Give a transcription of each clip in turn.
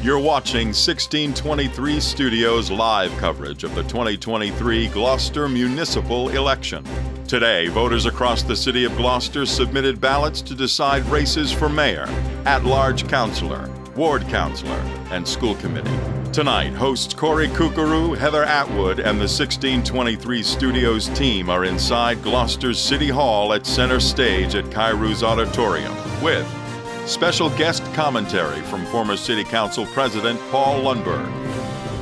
You're watching 1623 Studios live coverage of the 2023 Gloucester municipal election. Today, voters across the city of Gloucester submitted ballots to decide races for mayor, at-large councillor, ward councillor, and school committee. Tonight, hosts Corey Kukuru, Heather Atwood, and the 1623 Studios team are inside Gloucester's City Hall at Center Stage at Kairos Auditorium with special guest commentary from former City Council President Paul Lundberg,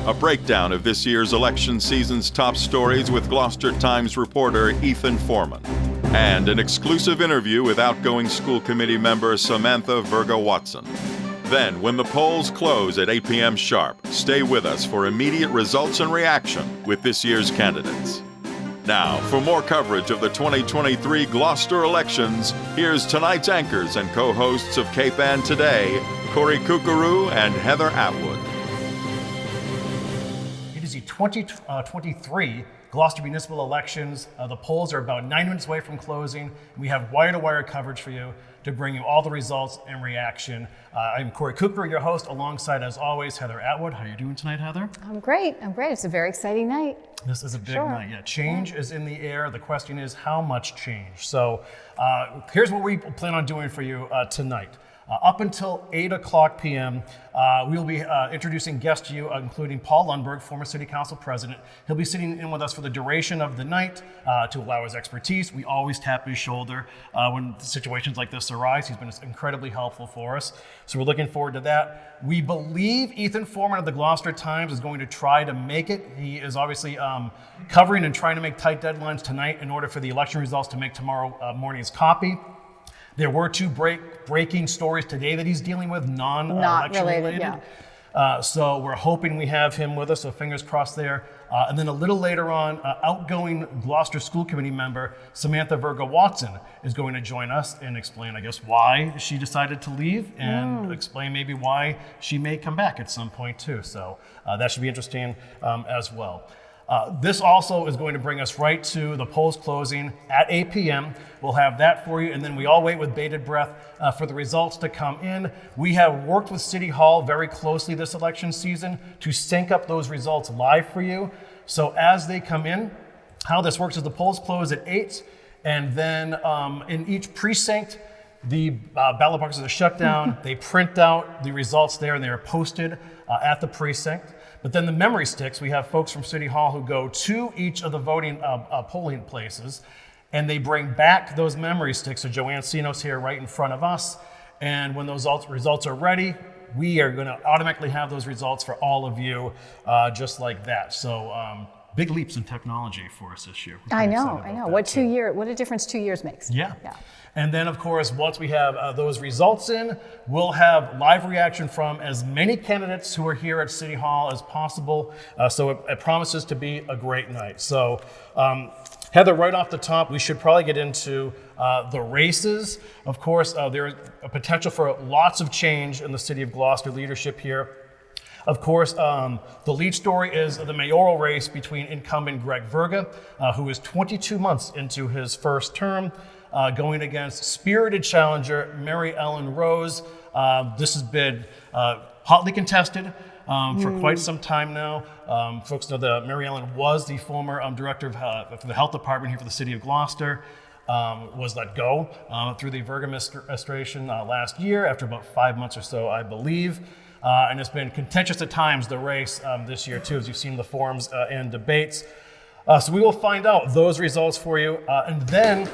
a breakdown of this year's election season's top stories with Gloucester Times reporter Ethan Foreman, and an exclusive interview with outgoing school committee member Samantha Verga-Watson. Then, when the polls close at 8 p.m. sharp, stay with us for immediate results and reaction with this year's candidates. Now, for more coverage of the 2023 Gloucester elections, here's tonight's anchors and co-hosts of Cape Ann Today, Corey Kukuru and Heather Atwood. It is the 2023 Gloucester municipal elections. The polls are about 9 minutes away from closing. We have wire-to-wire coverage for you to bring you all the results and reaction. I'm Corey Kukuru, your host, alongside, as always, Heather Atwood. How are you doing tonight, Heather? I'm great. It's a very exciting night. This is a big night. Yeah, change is in the air. The question is, how much change? So here's what we plan on doing for you tonight. Up until 8 o'clock p.m., we'll be introducing guests to you, including Paul Lundberg, former City Council President. He'll be sitting in with us for the duration of the night to allow his expertise. We always tap his shoulder when situations like this arise. He's been incredibly helpful for us. So we're looking forward to that. We believe Ethan Foreman of the Gloucester Times is going to try to make it. He is obviously covering and trying to make tight deadlines tonight in order for the election results to make tomorrow morning's copy. There were two breaking stories today that he's dealing with, non-election related. Yeah. So we're hoping we have him with us, so fingers crossed there. And then a little later on, outgoing Gloucester School Committee member Samantha Verga-Watson is going to join us and explain, I guess, why she decided to leave and explain maybe why she may come back at some point too. So that should be interesting as well. This also is going to bring us right to the polls closing at 8 p.m. We'll have that for you, and then we all wait with bated breath for the results to come in. We have worked with City Hall very closely this election season to sync up those results live for you. So as they come in, how this works is the polls close at 8, and then in each precinct, the ballot boxes are shut down. They print out the results there, and they are posted at the precinct. But then the memory sticks, we have folks from City Hall who go to each of the voting polling places, and they bring back those memory sticks. So Joanne Sinos here right in front of us. And when those results are ready, we are going to automatically have those results for all of you, just like that. So big leaps in technology for us this year. I know. What a difference 2 years makes. Yeah. And then, of course, once we have those results in, we'll have live reaction from as many candidates who are here at City Hall as possible. So it promises to be a great night. So, Heather, right off the top, we should probably get into the races. Of course, there's a potential for lots of change in the City of Gloucester leadership here. Of course, the lead story is the mayoral race between incumbent Greg Verga, who is 22 months into his first term, going against spirited challenger Mary Ellen Rose. This has been hotly contested for quite some time now. Folks know that Mary Ellen was the former director for the health department here for the city of Gloucester. Was let go through the Verga administration last year after about 5 months or so, I believe. And it's been contentious at times, the race this year too, as you've seen the forums and debates. So we will find out those results for you. And then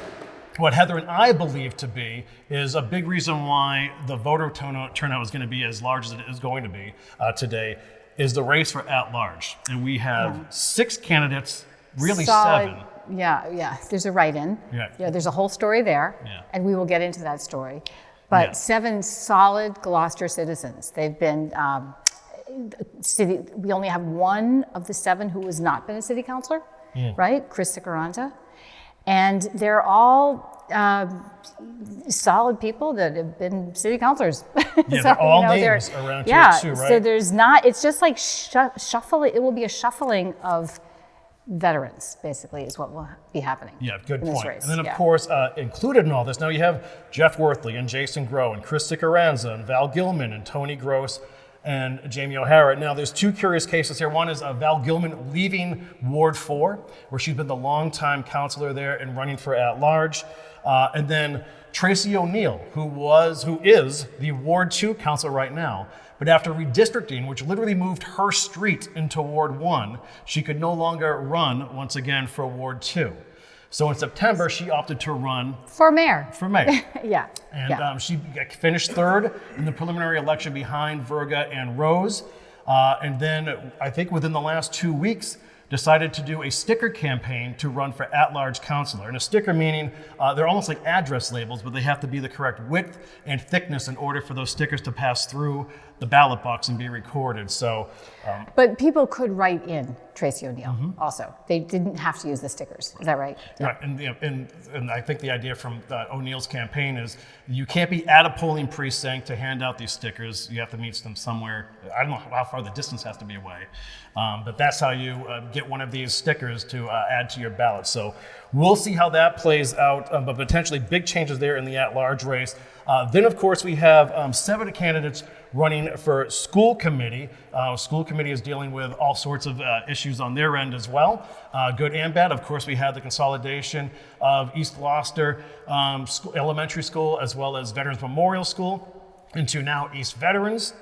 what Heather and I believe to be is a big reason why the voter turnout is going to be as large as it is going to be today is the race for at-large. And we have 6 candidates, really Solid. 7. Yeah. There's a write-in. Yeah. There's a whole story there, and we will get into that story. But 7 solid Gloucester citizens. They've been city. We only have one of the 7 who has not been a city councilor, right? Chris Cicaranta. And they're all solid people that have been city councilors. Yeah, so, they're all names around here too, right? So there's not, it's just like shuffling, it will be a shuffling of veterans, basically, is what will be happening. Yeah, good point. And then, of course, included in all this, now you have Jeff Worthley and Jason Groh and Chris Cicaranza and Val Gilman and Tony Gross and Jamie O'Hara. Now, there's two curious cases here. One is Val Gilman leaving Ward 4, where she's been the longtime counselor there and running for at-large. And then Tracy O'Neill, who is the Ward 2 counselor right now. But after redistricting, which literally moved her street into Ward 1, she could no longer run once again for Ward 2. So in September, she opted to run for mayor. Yeah. And she finished third in the preliminary election behind Verga and Rose. And then I think within the last 2 weeks, decided to do a sticker campaign to run for at-large councilor. And a sticker meaning they're almost like address labels, but they have to be the correct width and thickness in order for those stickers to pass through the ballot box and be recorded. So, but people could write in Tracy O'Neill also. They didn't have to use the stickers. Is that right? Yeah. Right. And I think the idea from O'Neill's campaign is you can't be at a polling precinct to hand out these stickers. You have to meet them somewhere. I don't know how far the distance has to be away, but that's how you get one of these stickers to add to your ballot. So we'll see how that plays out, but potentially big changes there in the at-large race. Then, of course, we have 7 candidates running for school committee. School committee is dealing with all sorts of issues on their end as well, good and bad. Of course, we had the consolidation of East Gloucester Elementary School as well as Veterans Memorial School into now East Veterans,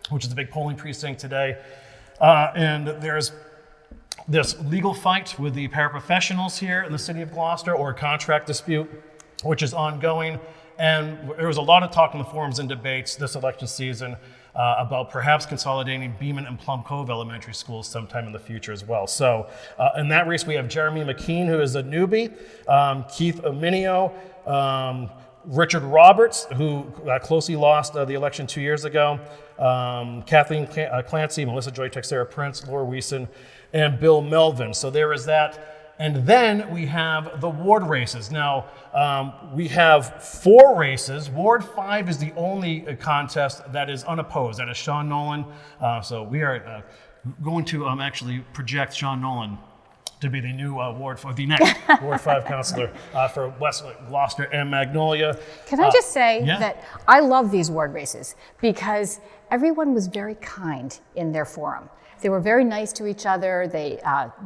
which is a big polling precinct today. And there's this legal fight with the paraprofessionals here in the city of Gloucester, or a contract dispute, which is ongoing. And there was a lot of talk in the forums and debates this election season about perhaps consolidating Beeman and Plum Cove elementary schools sometime in the future as well. So in that race, we have Jeremy McKean, who is a newbie, Keith Ominio, Richard Roberts, who closely lost the election 2 years ago, Kathleen Clancy, Melissa Joy Texera Prince, Laura Weeson, and Bill Melvin. So there is that. And then we have the ward races. Now, we have 4 races. Ward 5 is the only contest that is unopposed. That is Sean Nolan. So we are going to actually project Sean Nolan to be the new the next Ward 5 counselor for West Gloucester and Magnolia. Can I just say that I love these ward races because everyone was very kind in their forum. They were very nice to each other.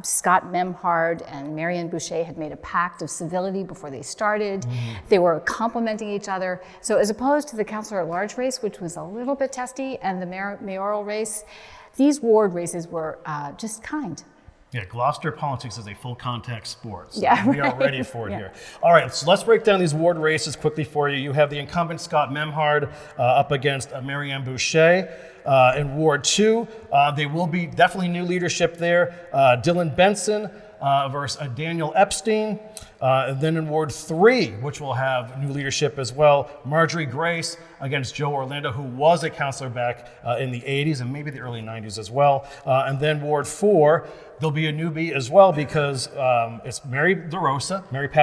Scott Memhard and Marianne Boucher had made a pact of civility before they started. They were complimenting each other. So as opposed to the councilor at large race, which was a little bit testy, and the mayoral race, these ward races were just kind. Yeah, Gloucester politics is a full contact sport. So yeah, we are ready for it here. All right, so let's break down these ward races quickly for you. You have the incumbent Scott Memhard up against Marianne Boucher in Ward 2. There will be definitely new leadership there. Dylan Benson versus Daniel Epstein. Then in Ward 3, which will have new leadership as well, Marjorie Grace against Joe Orlando, who was a counselor back in the 80s and maybe the early 90s as well. And then Ward 4, there'll be a newbie as well because it's Mary Pat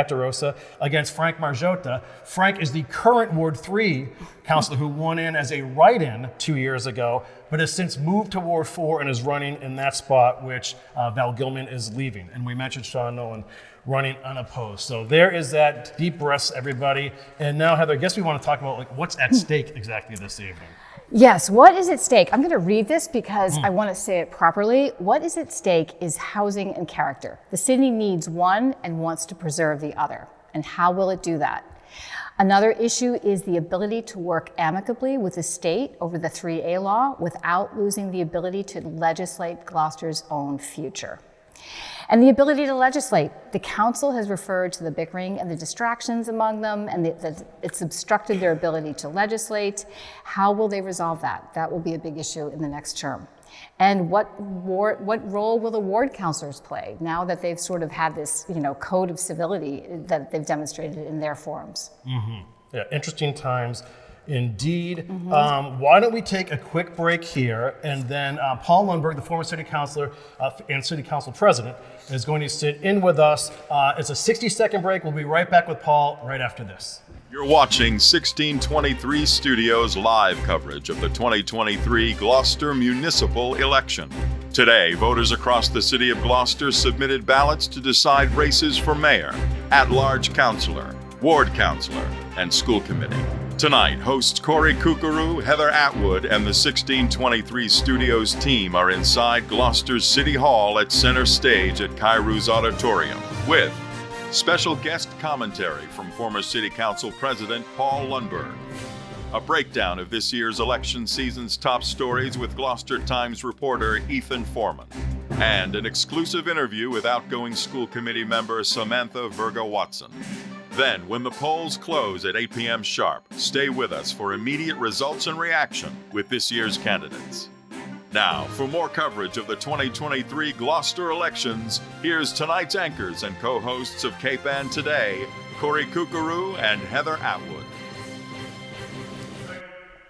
DeRosa against Frank Margiotta. Frank is the current Ward 3 counselor who won in as a write-in 2 years ago, but has since moved to Ward 4 and is running in that spot, which Val Gilman is leaving. And we mentioned Sean Nolan running unopposed. So there is that. Deep breaths, everybody. And now, Heather, I guess we want to talk about what's at stake exactly this evening. Yes, what is at stake? I'm going to read this because I want to say it properly. What is at stake is housing and character. The city needs one and wants to preserve the other. And how will it do that? Another issue is the ability to work amicably with the state over the 3A law without losing the ability to legislate Gloucester's own future. And the ability to legislate. The council has referred to the bickering and the distractions among them, and it's obstructed their ability to legislate. How will they resolve that? That will be a big issue in the next term. And what role will the ward councilors play now that they've sort of had this, code of civility that they've demonstrated in their forums? Yeah, interesting times. Indeed. Why don't we take a quick break here, and then Paul Lundberg, the former city councilor and city council president, is going to sit in with us. It's a 60-second break. We'll be right back with Paul right after this. You're watching 1623 Studios live coverage of the 2023 Gloucester municipal election. Today, voters across the city of Gloucester submitted ballots to decide races for mayor, at-large councilor, ward councilor, and school committee. Tonight, hosts Corey Kukuru, Heather Atwood, and the 1623 Studios team are inside Gloucester's City Hall at center stage at Kairos Auditorium with special guest commentary from former City Council President Paul Lundberg, a breakdown of this year's election season's top stories with Gloucester Times reporter Ethan Foreman, and an exclusive interview with outgoing school committee member Samantha Virgo-Watson. Then, when the polls close at 8 p.m. sharp, stay with us for immediate results and reaction with this year's candidates. Now, for more coverage of the 2023 Gloucester elections, here's tonight's anchors and co-hosts of KPAN Today, Corey Kukuru and Heather Atwood.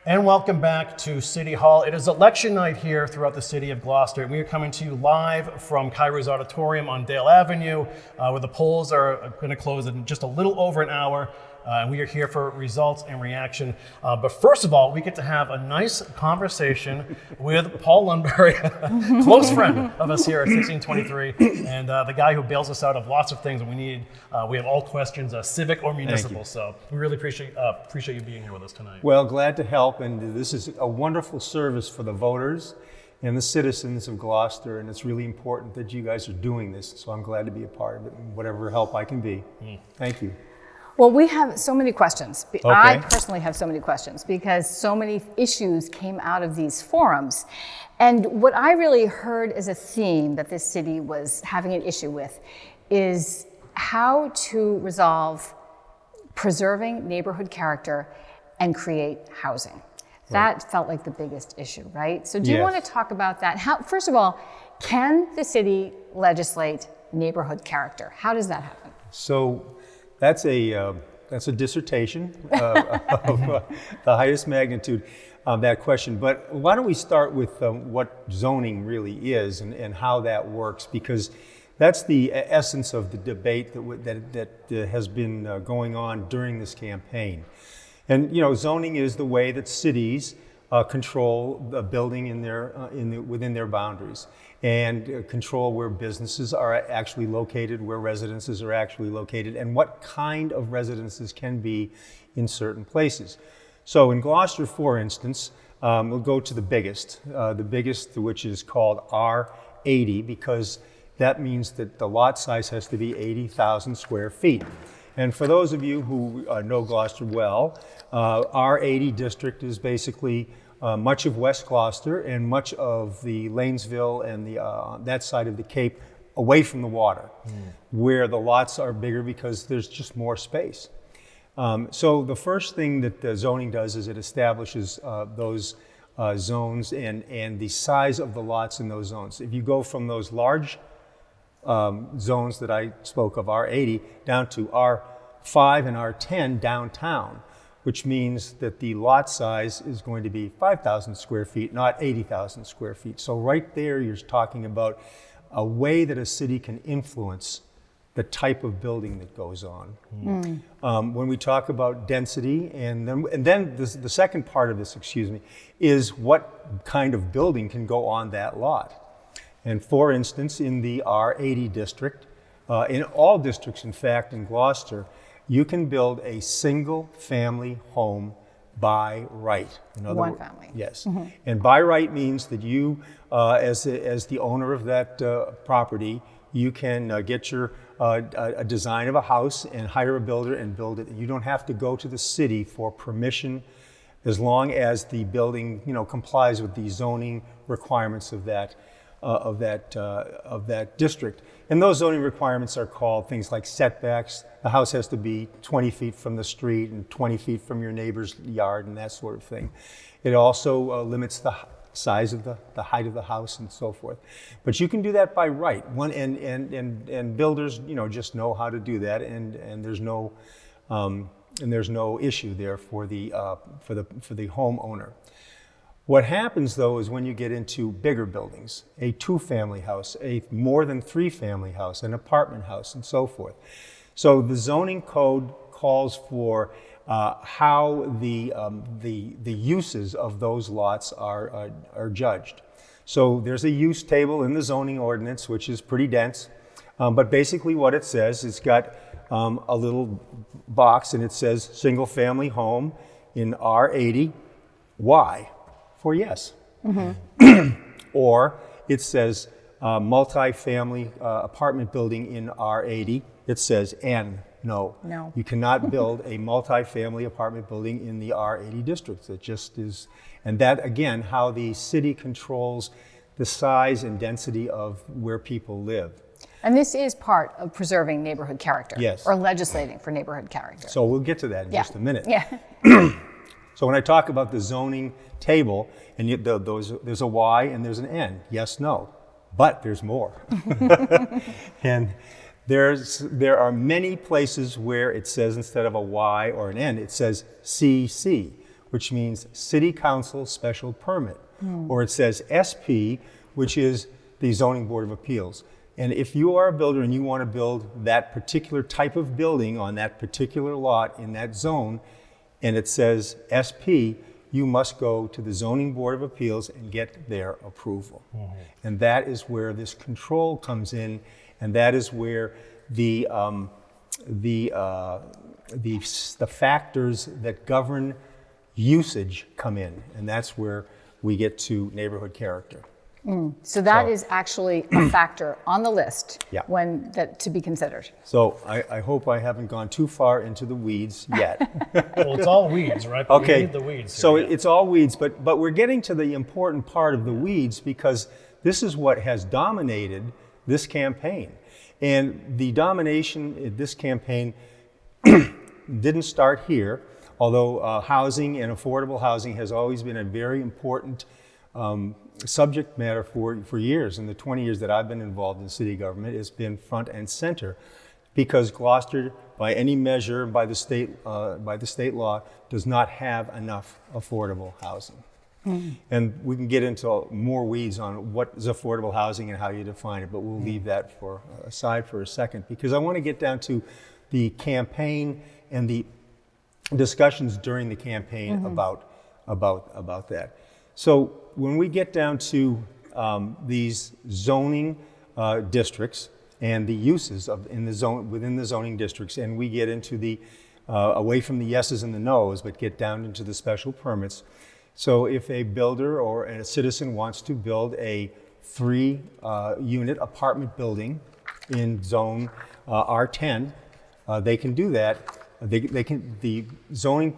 And welcome back to City Hall. It is election night here throughout the city of Gloucester. We are coming to you live from Kairos Auditorium on Dale Avenue, where the polls are going to close in just a little over an hour. And we are here for results and reaction. But first of all, we get to have a nice conversation with Paul Lundberg, close friend of us here at 1623, and the guy who bails us out of lots of things that we need. We have all questions, civic or municipal. So we really appreciate you being here with us tonight. Well, glad to help. And this is a wonderful service for the voters and the citizens of Gloucester. And it's really important that you guys are doing this. So I'm glad to be a part of it and whatever help I can be. Thank you. Well, we have so many questions. Okay. I personally have so many questions because so many issues came out of these forums. And what I really heard as a theme that this city was having an issue with is how to resolve preserving neighborhood character and create housing. That felt like the biggest issue, right? So do you want to talk about that? First of all, can the city legislate neighborhood character? How does that happen? So that's a dissertation of the highest magnitude of that question. But why don't we start with what zoning really is and how that works, because that's the essence of the debate that has been going on during this campaign. And zoning is the way that cities control the building within their boundaries, and control where businesses are actually located, where residences are actually located, and what kind of residences can be in certain places. So in Gloucester, for instance, we'll go to the biggest, which is called R80, because that means that the lot size has to be 80,000 square feet. And for those of you who know Gloucester well, R80 district is basically much of West Gloucester and much of the Lanesville and that side of the Cape away from the water, where the lots are bigger because there's just more space. So the first thing that the zoning does is it establishes those zones and the size of the lots in those zones. If you go from those large zones that I spoke of, R80, down to R5 and R10 downtown, which means that the lot size is going to be 5,000 square feet, not 80,000 square feet. So right there, you're talking about a way that a city can influence the type of building that goes on. When we talk about density, and then the second part of this, is what kind of building can go on that lot. And for instance, in the R80 district, in all districts, in fact, in Gloucester, you can build a single family home by right. One family. Yes. And by right means that you, as the owner of that property, you can get a design of a house and hire a builder and build it. You don't have to go to the city for permission, as long as the building complies with the zoning requirements of that district. And those zoning requirements are called things like setbacks. The house has to be 20 feet from the street and 20 feet from your neighbor's yard and that sort of thing. It also limits the size of the height of the house and so forth. But you can do that by right. And builders just know how to do that, and there's no issue there for the homeowner. What happens, though, is when you get into bigger buildings, a two-family house, a more than three-family house, an apartment house, and so forth. So the zoning code calls for how the uses of those lots are judged. So there's a use table in the zoning ordinance, which is pretty dense, but basically what it says, it's got a little box, and it says single-family home. in R80, Y for yes. Or it says multi-family apartment building in R80, it says N, no. No. You cannot build a multi-family apartment building in the R80 districts. It just is, and that again, how the city controls the size and density of where people live. And this is part of preserving neighborhood character. Yes. Or legislating for neighborhood character. So we'll get to that in just a minute. Yeah. So when I talk about the zoning table, and there's a Y and there's an N, yes, no, but there's more. And there are many places where it says instead of a Y or an N, it says CC, which means City Council Special Permit. Or it says SP, which is the Zoning Board of Appeals. And if you are a builder and you want to build that particular type of building on that particular lot in that zone, and it says SP, you must go to the Zoning Board of Appeals and get their approval. And that is where this control comes in, and that is where the factors that govern usage come in, and that's where we get to neighborhood character. So that is actually a factor on the list Yeah. when that to be considered. So I hope I haven't gone too far into the weeds yet. Well, it's all weeds, right? But Okay, we need the weeds. so here. it's all weeds, but we're getting to the important part of the weeds because this is what has dominated this campaign. And the domination in this campaign didn't start here, although housing and affordable housing has always been a very important subject matter for years. In the 20 years that I've been involved in city government, it's been front and center because Gloucester, by any measure, by the state law, does not have enough affordable housing. And we can get into more weeds on what is affordable housing and how you define it, but we'll leave that aside for a second because I want to get down to the campaign and the discussions during the campaign about that. So when we get down to these zoning districts and the uses within the zoning districts, and we get into the away from the yeses and the nos, but get down into the special permits. So if a builder or a citizen wants to build a 3-unit apartment building in zone R10, they can do that. The zoning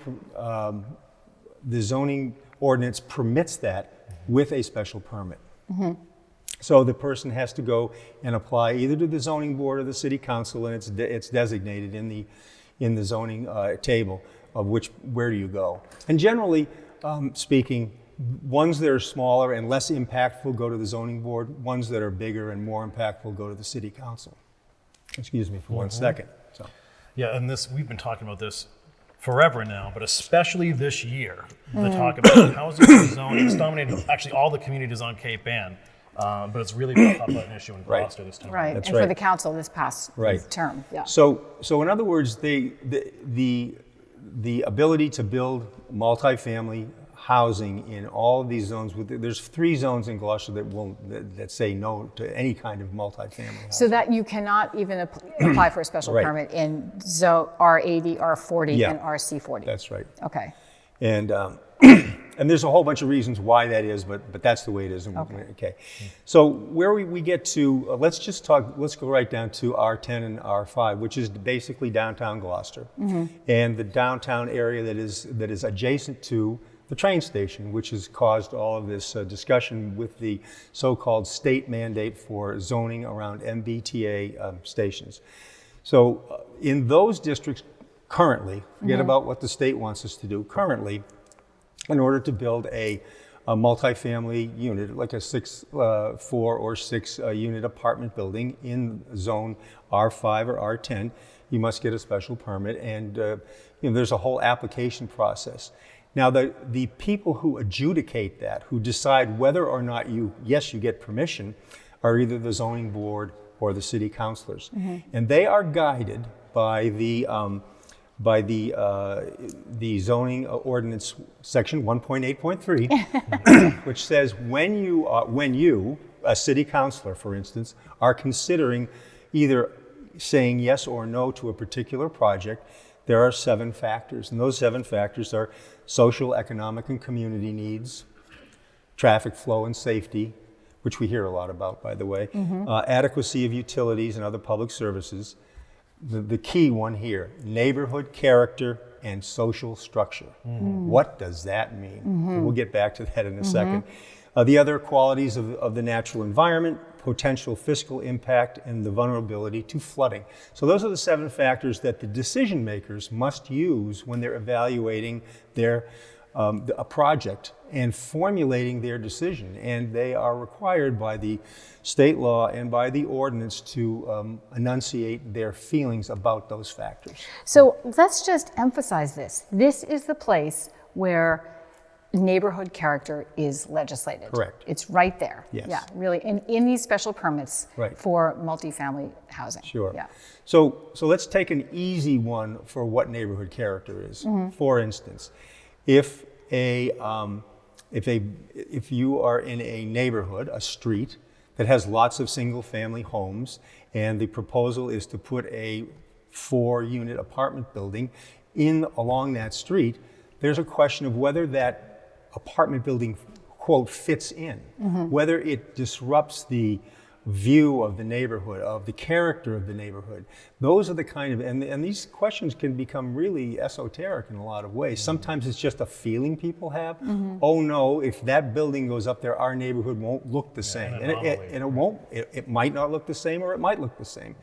ordinance permits that with a special permit. So the person has to go and apply either to the zoning board or the city council, and it's designated in the zoning table of where do you go. And generally speaking, ones that are smaller and less impactful go to the zoning board. Ones that are bigger and more impactful go to the city council. Excuse me for 1 second. So. Yeah, and we've been talking about this forever now, but especially this year, the talk about housing and zoning. It's dominated actually all the communities on Cape Ann, but it's really been an issue in Gloucester this time. Right, That's and for right. the council this past term. Yeah. So in other words, the ability to build multifamily housing in all of these zones, there's 3 zones in Gloucester that say no to any kind of multifamily housing. So that you cannot even apply for a special permit in zone R80, R40, and RC40. That's right. Okay. And and there's a whole bunch of reasons why that is, but that's the way it is. Okay. So where we get to, let's go right down to R10 and R5, which is basically downtown Gloucester, and the downtown area that is adjacent to the train station, which has caused all of this discussion with the so-called state mandate for zoning around MBTA stations. So in those districts currently, forget about what the state wants us to do, currently, in order to build a multifamily unit, like a 4 or 6 unit apartment building in zone R5 or R10, you must get a special permit, and there's a whole application process. Now, the people who adjudicate that, who decide whether or not you get permission, are either the zoning board or the city councilors. And they are guided by the zoning ordinance section 1.8.3, which says when you, a city councilor, for instance, are considering either saying yes or no to a particular project, there are 7 factors, and those 7 factors are social, economic, and community needs, traffic flow and safety, which we hear a lot about, by the way, adequacy of utilities and other public services. The key one here, neighborhood character and social structure. What does that mean? We'll get back to that in a second. The other qualities of the natural environment, potential fiscal impact, and the vulnerability to flooding. So those are the 7 factors that the decision makers must use when they're evaluating a project and formulating their decision. And they are required by the state law and by the ordinance to enunciate their feelings about those factors. So let's just emphasize this. This is the place where neighborhood character is legislated. Correct. It's right there. Yes. Yeah, really, in these special permits Right. for multifamily housing. Sure. Yeah. So let's take an easy one for what neighborhood character is. For instance, if you are in a neighborhood, a street that has lots of single-family homes, and the proposal is to put a 4-unit apartment building along that street, there's a question of whether that apartment building, quote, fits in, whether it disrupts the view of the neighborhood, of the character of the neighborhood. Those are the kind of, and these questions can become really esoteric in a lot of ways. Sometimes it's just a feeling people have. Oh no, if that building goes up there, our neighborhood won't look the same. And it won't, it might not look the same, or it might look the same.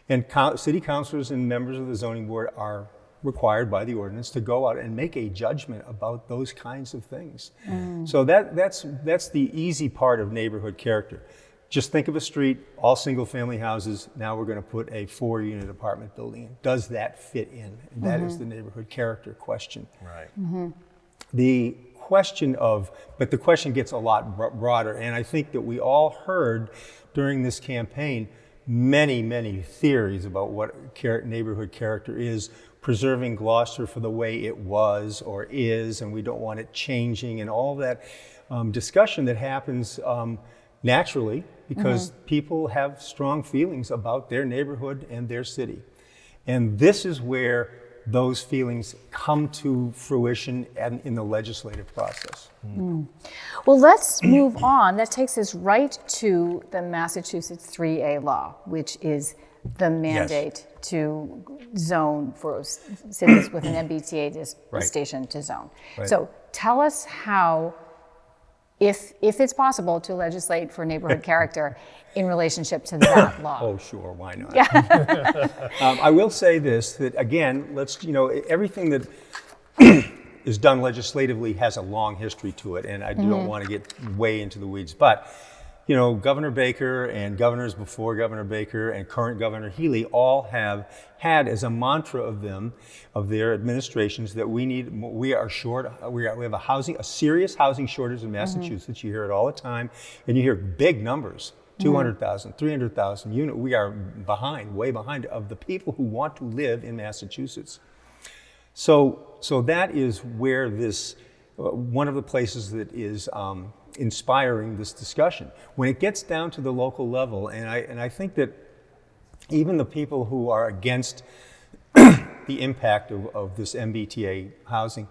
And city councilors and members of the zoning board are required by the ordinance to go out and make a judgment about those kinds of things. So that's the easy part of neighborhood character. Just think of a street, all single-family houses. Now we're going to put a 4-unit apartment building in. Does that fit in? And that is the neighborhood character question. Right. The question gets a lot broader, and I think that we all heard during this campaign many, many theories about what neighborhood character is, preserving Gloucester for the way it was or is, and we don't want it changing, and all that discussion that happens naturally because people have strong feelings about their neighborhood and their city. And this is where those feelings come to fruition in the legislative process. Well, let's move on. That takes us right to the Massachusetts 3A law, which is the mandate to zone for cities with an MBTA station to zone. Right. So tell us how, if it's possible to legislate for neighborhood character in relationship to that law. Oh, sure, why not? I will say this, that again, everything that is done legislatively has a long history to it, and I don't want to get way into the weeds, but Governor Baker and governors before Governor Baker and current Governor Healy all have had as a mantra of their administrations that we have a serious housing shortage in Massachusetts. You hear it all the time, and you hear big numbers, 200,000, 300,000 units. We are way behind of the people who want to live in Massachusetts. So that is where one of the places that is inspiring this discussion. When it gets down to the local level, and I think that even the people who are against the impact of this MBTA housing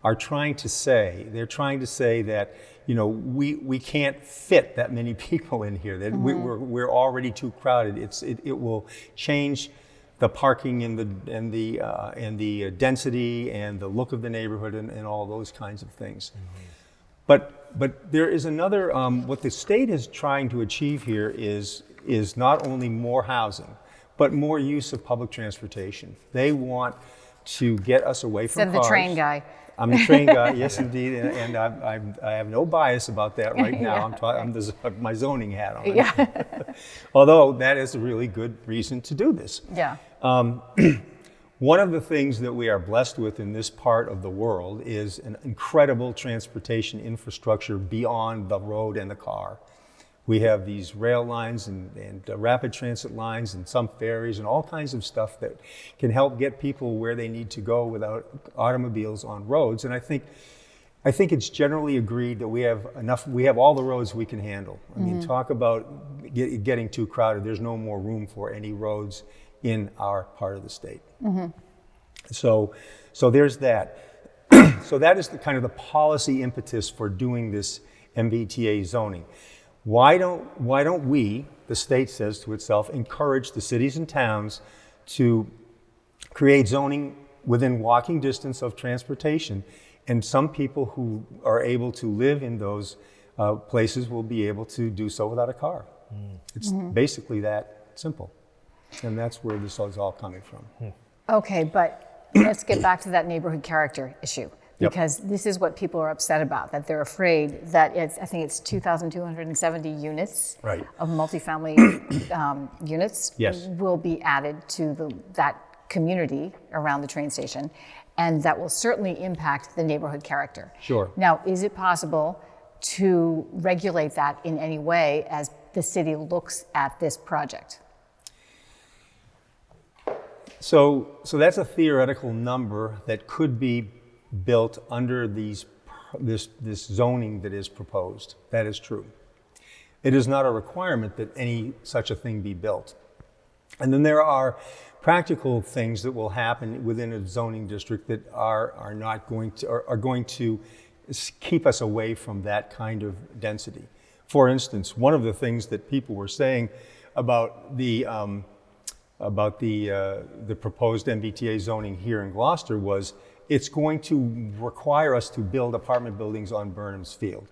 are trying to say that we can't fit that many people in here, that we're already too crowded. It will change the parking and the density and the look of the neighborhood and all those kinds of things. But there is another, what the state is trying to achieve here is not only more housing, but more use of public transportation. They want to get us away from cars. The train guy. I'm the train guy, yes indeed, and I have no bias about that right now. I'm my zoning hat on. Yeah. Although that is a really good reason to do this. Yeah. One of the things that we are blessed with in this part of the world is an incredible transportation infrastructure beyond the road and the car. We have these rail lines and rapid transit lines and some ferries and all kinds of stuff that can help get people where they need to go without automobiles on roads. And I think it's generally agreed that we have all the roads we can handle. I mean, talk about getting too crowded. There's no more room for any roads in our part of the state. So there's that. So that is the kind of the policy impetus for doing this MBTA zoning. Why don't we, the state says to itself, encourage the cities and towns to create zoning within walking distance of transportation, and some people who are able to live in those places will be able to do so without a car. It's basically that simple. And that's where this is all coming from. Okay, but let's get back to that neighborhood character issue. Because this is what people are upset about, that they're afraid that I think it's 2,270 units of multifamily units will be added to that community around the train station, and that will certainly impact the neighborhood character. Sure. Now, is it possible to regulate that in any way as the city looks at this project? So that's a theoretical number that could be built under this zoning that is proposed. That is true. It is not a requirement that any such a thing be built. And then there are practical things that will happen within a zoning district that are going to keep us away from that kind of density. For instance, one of the things that people were saying about the proposed MBTA zoning here in Gloucester was it's going to require us to build apartment buildings on Burnham's Field.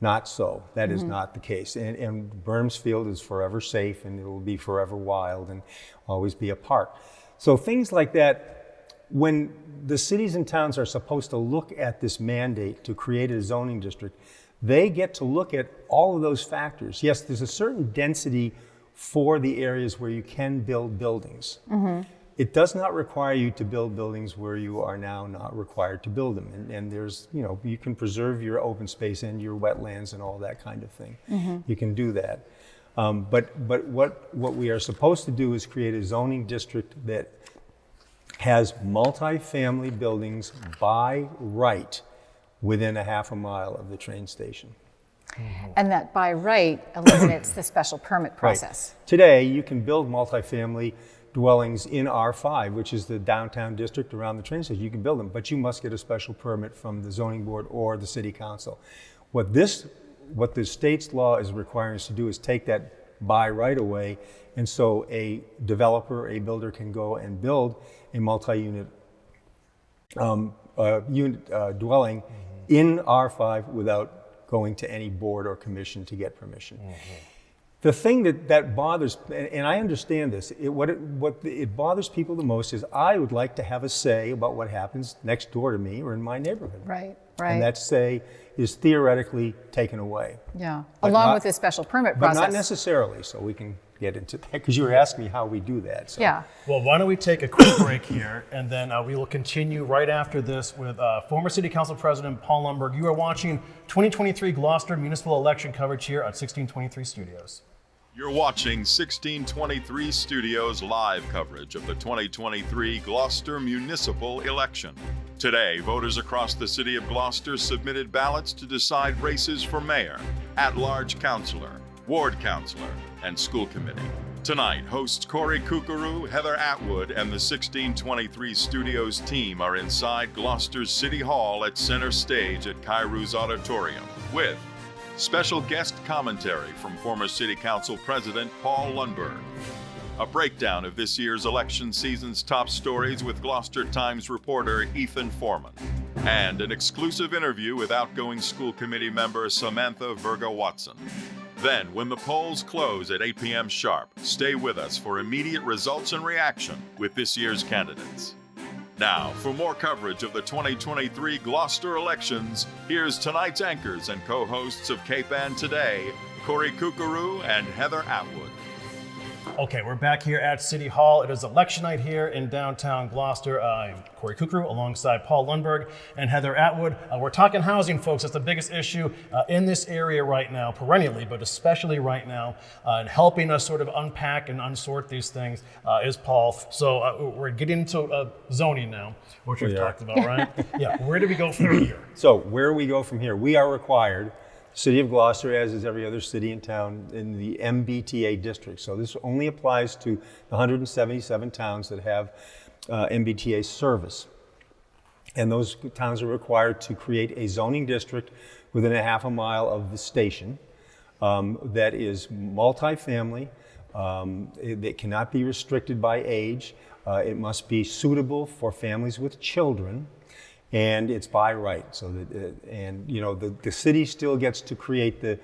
Not so. That is not the case. And Burnham's Field is forever safe, and it will be forever wild and always be a park. So things like that, when the cities and towns are supposed to look at this mandate to create a zoning district, they get to look at all of those factors. Yes, there's a certain density for the areas where you can build buildings. It does not require you to build buildings where you are now not required to build them. And there's, you can preserve your open space and your wetlands and all that kind of thing. You can do that. But what we are supposed to do is create a zoning district that has multi-family buildings by right within a half a mile of the train station. And that by right eliminates the special permit process. Right. Today, you can build multifamily dwellings in R5, which is the downtown district around the train station. You can build them, but you must get a special permit from the zoning board or the city council. What the state's law is requiring us to do is take that by right away, and so a developer, a builder can go and build a multi-unit dwelling in R5 without going to any board or commission to get permission. The thing that bothers, and I understand this, what it bothers people the most is I would like to have a say about what happens next door to me or in my neighborhood. Right. And that say is theoretically taken away. Yeah, along with the special permit process. But not necessarily, so we can get into that, because you were asking me how we do that. So. Yeah. Well, why don't we take a quick break here, and then we will continue right after this with former City Council President Paul Lundberg. You are watching 2023 Gloucester Municipal Election coverage here at 1623 Studios. You're watching 1623 Studios live coverage of the 2023 Gloucester Municipal Election. Today, voters across the city of Gloucester submitted ballots to decide races for mayor, at-large councilor, ward councilor, and school committee. Tonight, hosts Corey Kukuru, Heather Atwood, and the 1623 Studios team are inside Gloucester's City Hall at Center Stage at Kairou's Auditorium with special guest commentary from former City Council President Paul Lundberg, a breakdown of this year's election season's top stories with Gloucester Times reporter Ethan Foreman, and an exclusive interview with outgoing school committee member Samantha Virga-Watson. Then, when the polls close at 8 p.m. sharp, stay with us for immediate results and reaction with this year's candidates. Now, for more coverage of the 2023 Gloucester elections, here's tonight's anchors and co-hosts of KPAN Today, Corey Kukuru and Heather Atwood. Okay, we're back here at City Hall. It is election night here in downtown Gloucester. I'm Corey Kukuru alongside Paul Lundberg and Heather Atwood. We're talking housing, folks. That's the biggest issue in this area right now, perennially, but especially right now. And helping us sort of unpack and unsort these things is Paul. So we're getting into zoning now, which we've talked about, right? Yeah, where do we go from here? So where we go from here, we are required, City of Gloucester, as is every other city and town, in the MBTA district. So this only applies to the 177 towns that have MBTA service. And those towns are required to create a zoning district within a half a mile of the station that is multifamily. It cannot be restricted by age. It must be suitable for families with children, and it's by right. So that, the city still gets to create the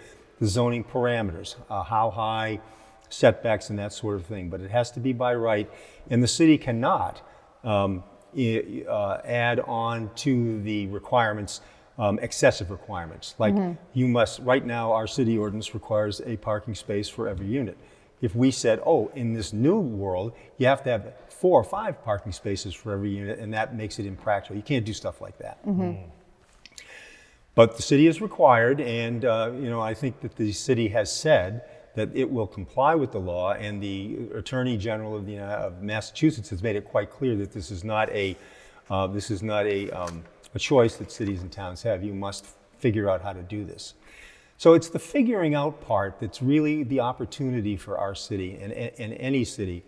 zoning parameters, how high, setbacks, and that sort of thing. But it has to be by right, and the city cannot add on to the requirements excessive requirements. Like you must, right now our city ordinance requires a parking space for every unit. If we said, oh, in this new world, you have to have 4 or 5 parking spaces for every unit, and that makes it impractical. You can't do stuff like that. But the city is required, and I think that the city has said that it will comply with the law, and the Attorney General of Massachusetts has made it quite clear that this is not a choice that cities and towns have. You must figure out how to do this. So it's the figuring out part that's really the opportunity for our city and any city.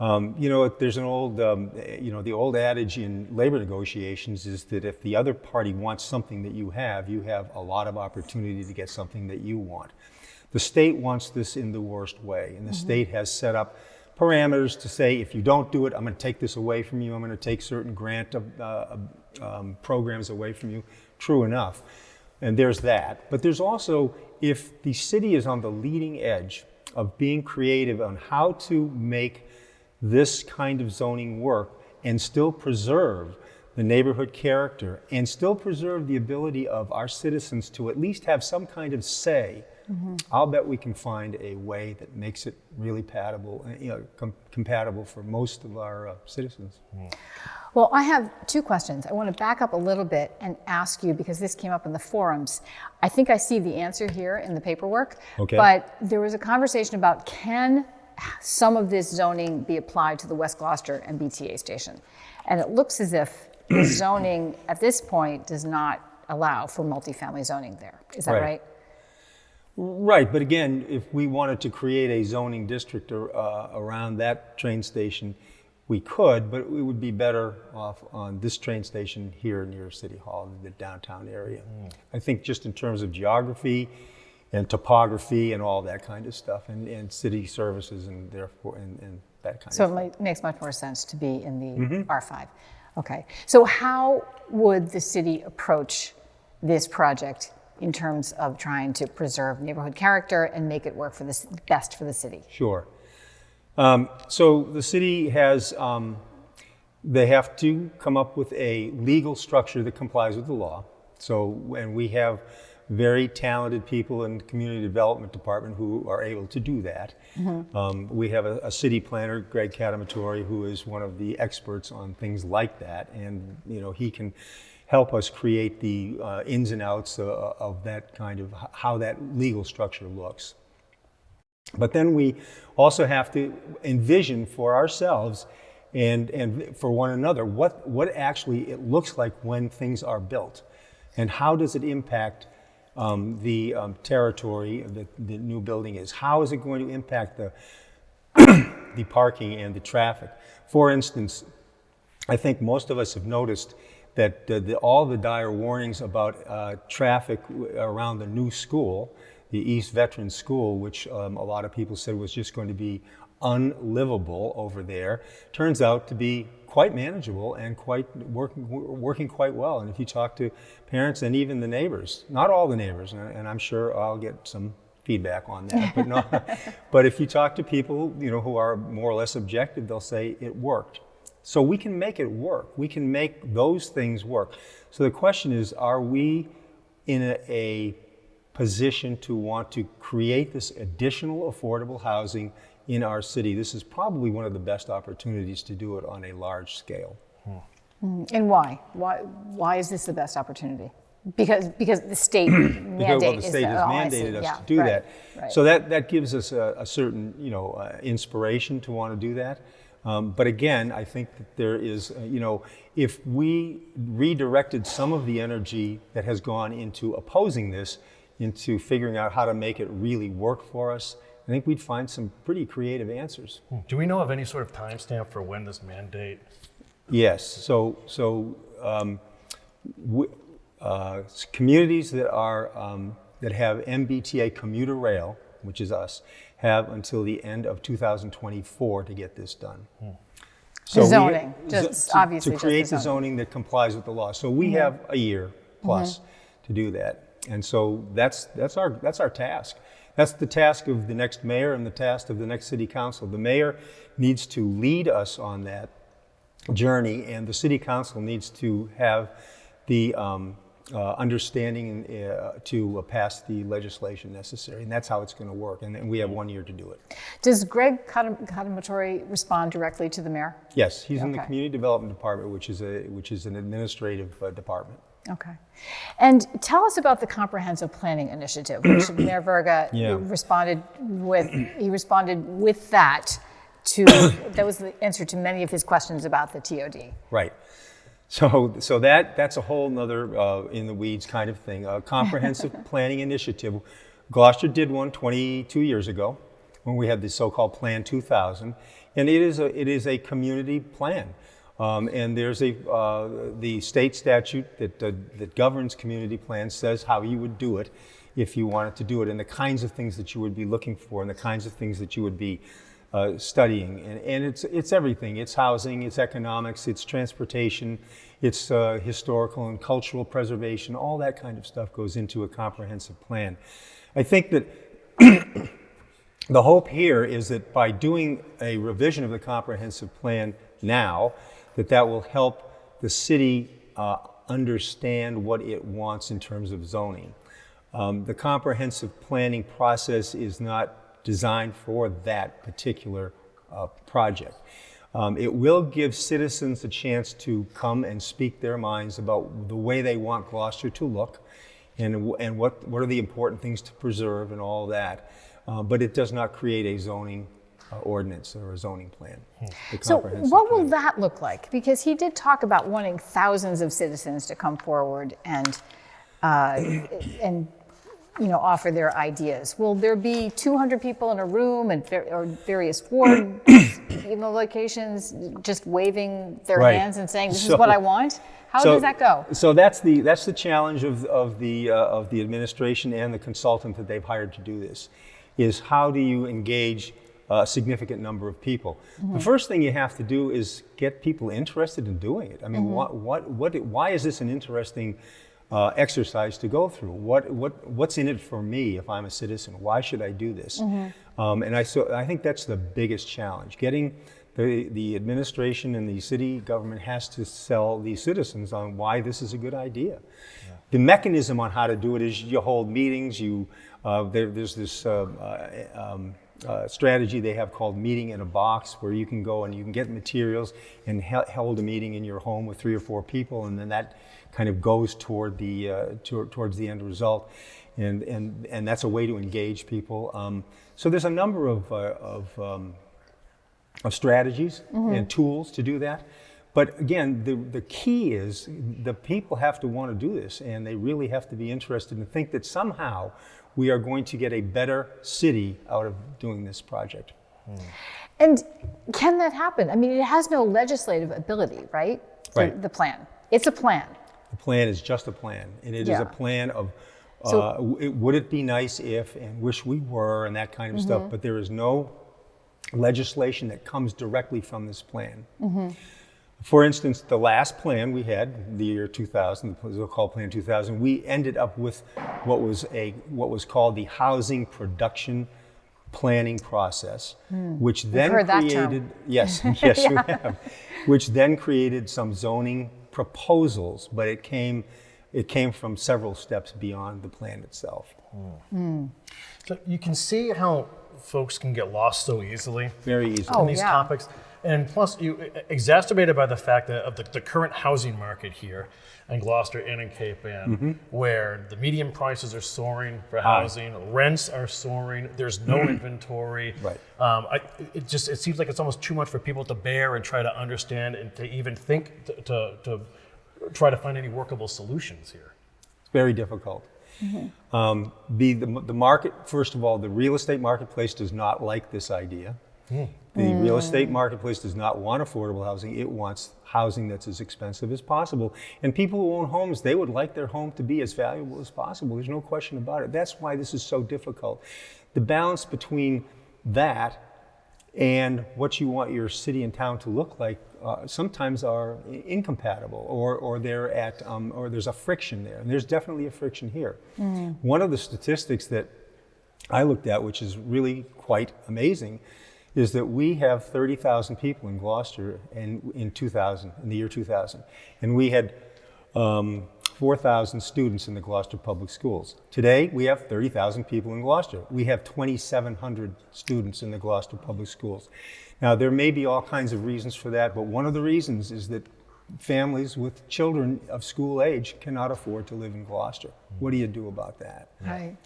There's an old, the old adage in labor negotiations is that if the other party wants something that you have a lot of opportunity to get something that you want. The state wants this in the worst way, and the state has set up parameters to say, if you don't do it, I'm going to take this away from you. I'm going to take certain grant programs away from you. True enough. And there's that. But there's also, if the city is on the leading edge of being creative on how to make this kind of zoning work and still preserve the neighborhood character and still preserve the ability of our citizens to at least have some kind of say, I'll bet we can find a way that makes it really compatible for most of our citizens. Well, I have 2 questions. I want to back up a little bit and ask you, because this came up in the forums. I think I see the answer here in the paperwork, but there was a conversation about, can some of this zoning be applied to the West Gloucester MBTA station? And it looks as if the zoning at this point does not allow for multifamily zoning there. Is that right? Right, but again, if we wanted to create a zoning district around that train station, we could, but we would be better off on this train station here near City Hall in the downtown area. I think just in terms of geography and topography and all that kind of stuff, and city services and therefore and that kind of stuff. So it makes much more sense to be in the R5. Okay, so how would the city approach this project in terms of trying to preserve neighborhood character and make it work for the best for the city? Sure. So the city has, they have to come up with a legal structure that complies with the law. And we have very talented people in the community development department who are able to do that. We have a city planner, Greg Catamatori, who is one of the experts on things like that, and he can help us create the ins and outs of that kind of how that legal structure looks. But then we also have to envision for ourselves and for one another what actually it looks like when things are built, and how does it impact the territory that the new building is. How is it going to impact the parking and the traffic? For instance, I think most of us have noticed that all the dire warnings about traffic around the new school, the East Veterans School, which a lot of people said was just going to be unlivable over there, turns out to be quite manageable and working quite well. And if you talk to parents and even the neighbors, not all the neighbors, and I'm sure I'll get some feedback on that, but if you talk to people who are more or less objective, they'll say it worked. So we can make it work. We can make those things work. So the question is, are we in a position to want to create this additional affordable housing in our city? This is probably one of the best opportunities to do it on a large scale. And why? Why is this the best opportunity? Because the state mandate the state has mandated us to do that. Right. So that gives us a certain inspiration to want to do that. But again, I think that there is, if we redirected some of the energy that has gone into opposing this, into figuring out how to make it really work for us, I think we'd find some pretty creative answers. Do we know of any sort of timestamp for when this mandate Yes. Communities that that have MBTA commuter rail, which is us, have until the end of 2024 to get this done. So zoning, obviously to create just the zoning that complies with the law. So we have a year plus to do that, and so that's our task. That's the task of the next mayor and the task of the next city council. The mayor needs to lead us on that journey, and the city council needs to have the understanding to pass the legislation necessary, and that's how it's going to work. And we have 1 year to do it. Does Greg Kadamatori respond directly to the mayor? Yes, he's in the community development department, which is an administrative department. Okay, and tell us about the comprehensive planning initiative, which Mayor Verga responded with. He responded with that. That was the answer to many of his questions about the TOD. Right. So that's a whole nother in the weeds kind of thing. A comprehensive planning initiative. Gloucester did one 22 years ago when we had the so-called Plan 2000, and it is a community plan. And there's the state statute that governs community plans says how you would do it if you wanted to do it, and the kinds of things that you would be looking for, and the kinds of things that you would be studying. And it's everything. It's housing, it's economics, it's transportation, it's historical and cultural preservation. All that kind of stuff goes into a comprehensive plan. I think that the hope here is that by doing a revision of the comprehensive plan now, that will help the city understand what it wants in terms of zoning. The comprehensive planning process is not designed for that particular project. It will give citizens a chance to come and speak their minds about the way they want Gloucester to look and what are the important things to preserve and all that. But it does not create a zoning ordinance or a zoning plan. So what will that look like? Because he did talk about wanting thousands of citizens to come forward and offer their ideas. Will there be 200 people in a room or various ward locations just waving their hands and saying, "This is what I want"? How does that go? So that's the challenge of the administration and the consultant that they've hired to do this. Is how do you engage a significant number of people? The first thing you have to do is get people interested in doing it. I mean, why is this an interesting exercise to go through? What's in it for me if I'm a citizen? Why should I do this? And I think that's the biggest challenge. Getting the administration and the city government has to sell the citizens on why this is a good idea. Yeah. The mechanism on how to do it is you hold meetings. There's this strategy they have called meeting in a box, where you can go and you can get materials and hold a meeting in your home with 3 or 4 people, and then that kind of goes toward towards the end result, and that's a way to engage people. So there's a number of strategies and tools to do that. But again, the key is the people have to want to do this, and they really have to be interested and think that somehow we are going to get a better city out of doing this project. And can that happen? I mean, it has no legislative ability, right? Right. The plan. It's a plan. The plan is just a plan, and it is a plan of would it be nice if, and wish we were, and that kind of stuff. But there is no legislation that comes directly from this plan. For instance, the last plan we had, the year 2000, the so-called Plan 2000, we ended up with what was called the housing production planning process, which then created yes, you have, which then created some zoning proposals, but it came from several steps beyond the plan itself. So you can see how folks can get lost so easily. Very easily. In these topics. And plus, exacerbated by the fact that of the current housing market here in Gloucester and in Cape Ann, where the median prices are soaring for housing, rents are soaring, there's no inventory. Right. It seems like it's almost too much for people to bear and try to understand and to even think to try to find any workable solutions here. It's very difficult. The market, first of all, the real estate marketplace does not like this idea. The real estate marketplace does not want affordable housing. It wants housing that's as expensive as possible. And people who own homes, they would like their home to be as valuable as possible. There's no question about it. That's why this is so difficult. The balance between that and what you want your city and town to look like sometimes are incompatible, or they're at, or there's a friction there. And there's definitely a friction here. One of the statistics that I looked at, which is really quite amazing, is that we have 30,000 people in Gloucester in the year 2000, and we had 4,000 students in the Gloucester Public Schools. Today, we have 30,000 people in Gloucester. We have 2,700 students in the Gloucester Public Schools. Now, there may be all kinds of reasons for that, but one of the reasons is that families with children of school age cannot afford to live in Gloucester. What do you do about that? Right.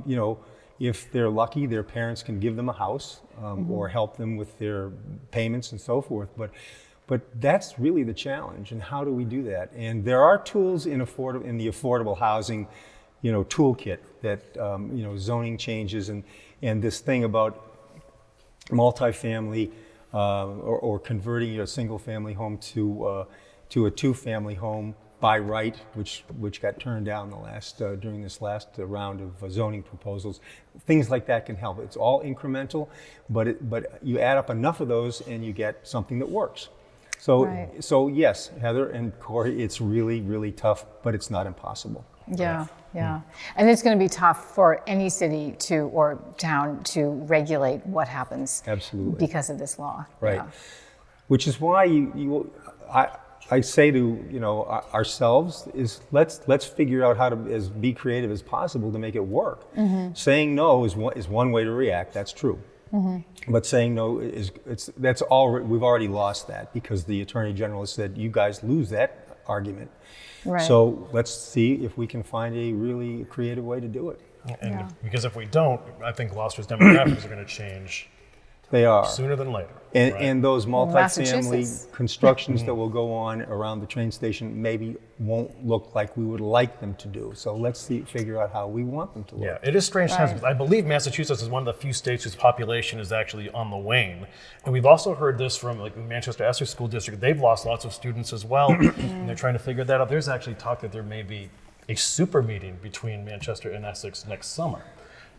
You know, if they're lucky, their parents can give them a house or help them with their payments and so forth. But that's really the challenge, and how do we do that? And there are tools in the affordable housing, you know, toolkit that you know, zoning changes and this thing about multifamily or converting a single-family home to a two-family home by right, which got turned down during this last round of zoning proposals. Things like that can help. It's all incremental, but you add up enough of those and you get something that works. So yes, Heather and Corey, it's really, really tough, but it's not impossible. Yeah. And it's going to be tough for any city or town to regulate what happens. Absolutely. Because of this law. Right. Yeah. Which is why I say to, you know, ourselves is let's figure out how to be creative as possible to make it work. Saying no is one way to react. That's true. But saying no we've already lost that, because the Attorney General has said you guys lose that argument. Right. So let's see if we can find a really creative way to do it. And because if we don't, I think Gloucester's demographics are going to change. They are. Sooner than later. And those multifamily constructions that will go on around the train station maybe won't look like we would like them to do. So let's figure out how we want them to look. Yeah, it is strange times, because I believe Massachusetts is one of the few states whose population is actually on the wane. And we've also heard this from like the Manchester Essex School District. They've lost lots of students as well, and they're trying to figure that out. There's actually talk that there may be a super meeting between Manchester and Essex next summer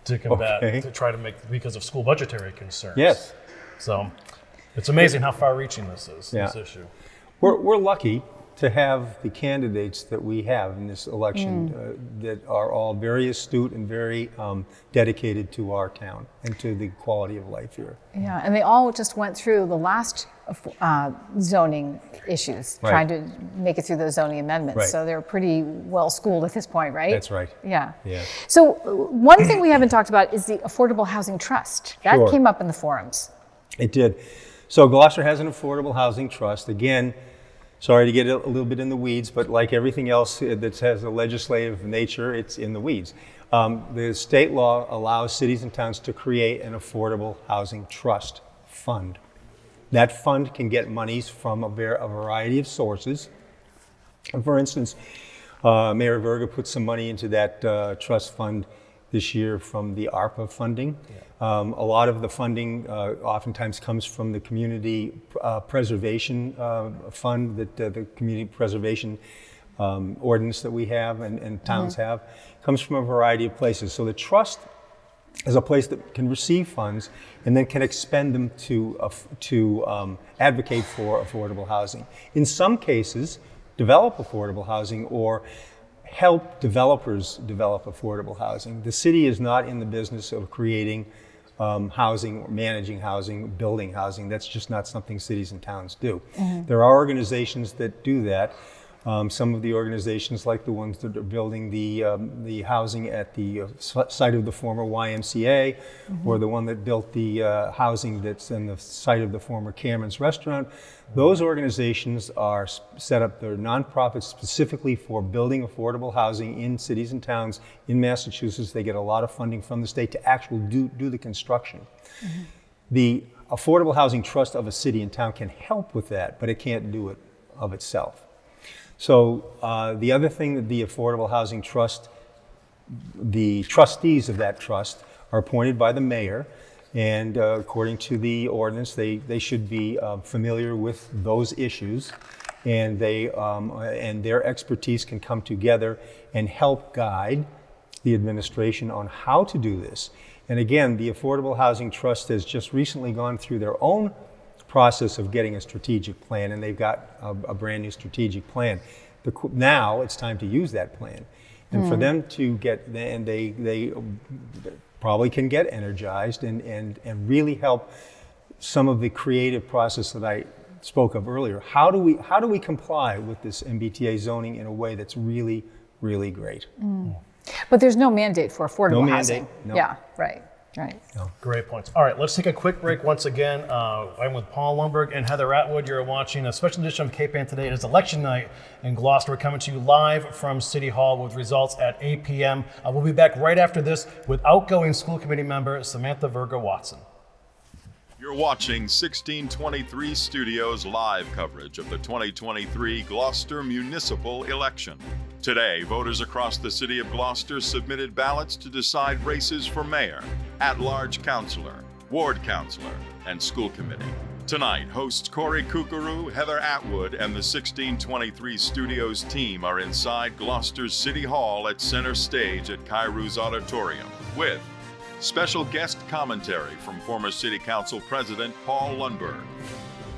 to combat, to try to make, because of school budgetary concerns. Yes. So it's amazing how far-reaching this is, this issue. We're lucky to have the candidates that we have in this election that are all very astute and very dedicated to our town and to the quality of life here. Yeah, and they all just went through the last zoning issues, trying to make it through those zoning amendments. Right. So they're pretty well schooled at this point, right? That's right. Yeah. Yeah. So one thing we haven't talked about is the Affordable Housing Trust. That came up in the forums. It did. So Gloucester has an affordable housing trust. Again, sorry to get a little bit in the weeds, but like everything else that has a legislative nature, it's in the weeds. The state law allows cities and towns to create an affordable housing trust fund. That fund can get monies from a variety of sources. For instance, Mayor Verga put some money into that trust fund this year from the ARPA funding. A lot of the funding oftentimes comes from the community preservation fund, that the community preservation ordinance that we have and towns have, comes from a variety of places. So the trust is a place that can receive funds and then can expend them to advocate for affordable housing. In some cases, develop affordable housing or help developers develop affordable housing. The city is not in the business of creating housing or managing housing, building housing. That's just not something cities and towns do. There are organizations that do that. Some of the organizations, like the ones that are building the housing at the site of the former YMCA, or the one that built the housing that's in the site of the former Cameron's Restaurant, those organizations are set up, they're nonprofits specifically for building affordable housing in cities and towns in Massachusetts. They get a lot of funding from the state to actually do the construction. The Affordable Housing Trust of a city and town can help with that, but it can't do it of itself. So the other thing that the Affordable Housing Trust, the trustees of that trust are appointed by the mayor, And according to the ordinance, they should be familiar with those issues, and and their expertise can come together and help guide the administration on how to do this. And again, the Affordable Housing Trust has just recently gone through their own process of getting a strategic plan, and they've got a brand new strategic plan. Now it's time to use that plan. And for them to get, and they probably can get energized and really help some of the creative process that I spoke of earlier. How do we comply with this MBTA zoning in a way that's really, really great? But there's no mandate for affordable housing. Mandate, no. Yeah, right. No. Great points. All right, let's take a quick break once again. I'm with Paul Lundberg and Heather Atwood. You're watching a special edition of Cape-Ann Today. It is election night in Gloucester. We're coming to you live from City Hall with results at 8 p.m. We'll be back right after this with outgoing school committee member Samantha Virga Watson. You're watching 1623 Studios live coverage of the 2023 Gloucester municipal election. Today, voters across the city of Gloucester submitted ballots to decide races for mayor, at-large councilor, ward councilor, and school committee. Tonight, hosts Corey Kukuru, Heather Atwood, and the 1623 Studios team are inside Gloucester's City Hall at center stage at Kairou's Auditorium with special guest commentary from former City Council President Paul Lundberg,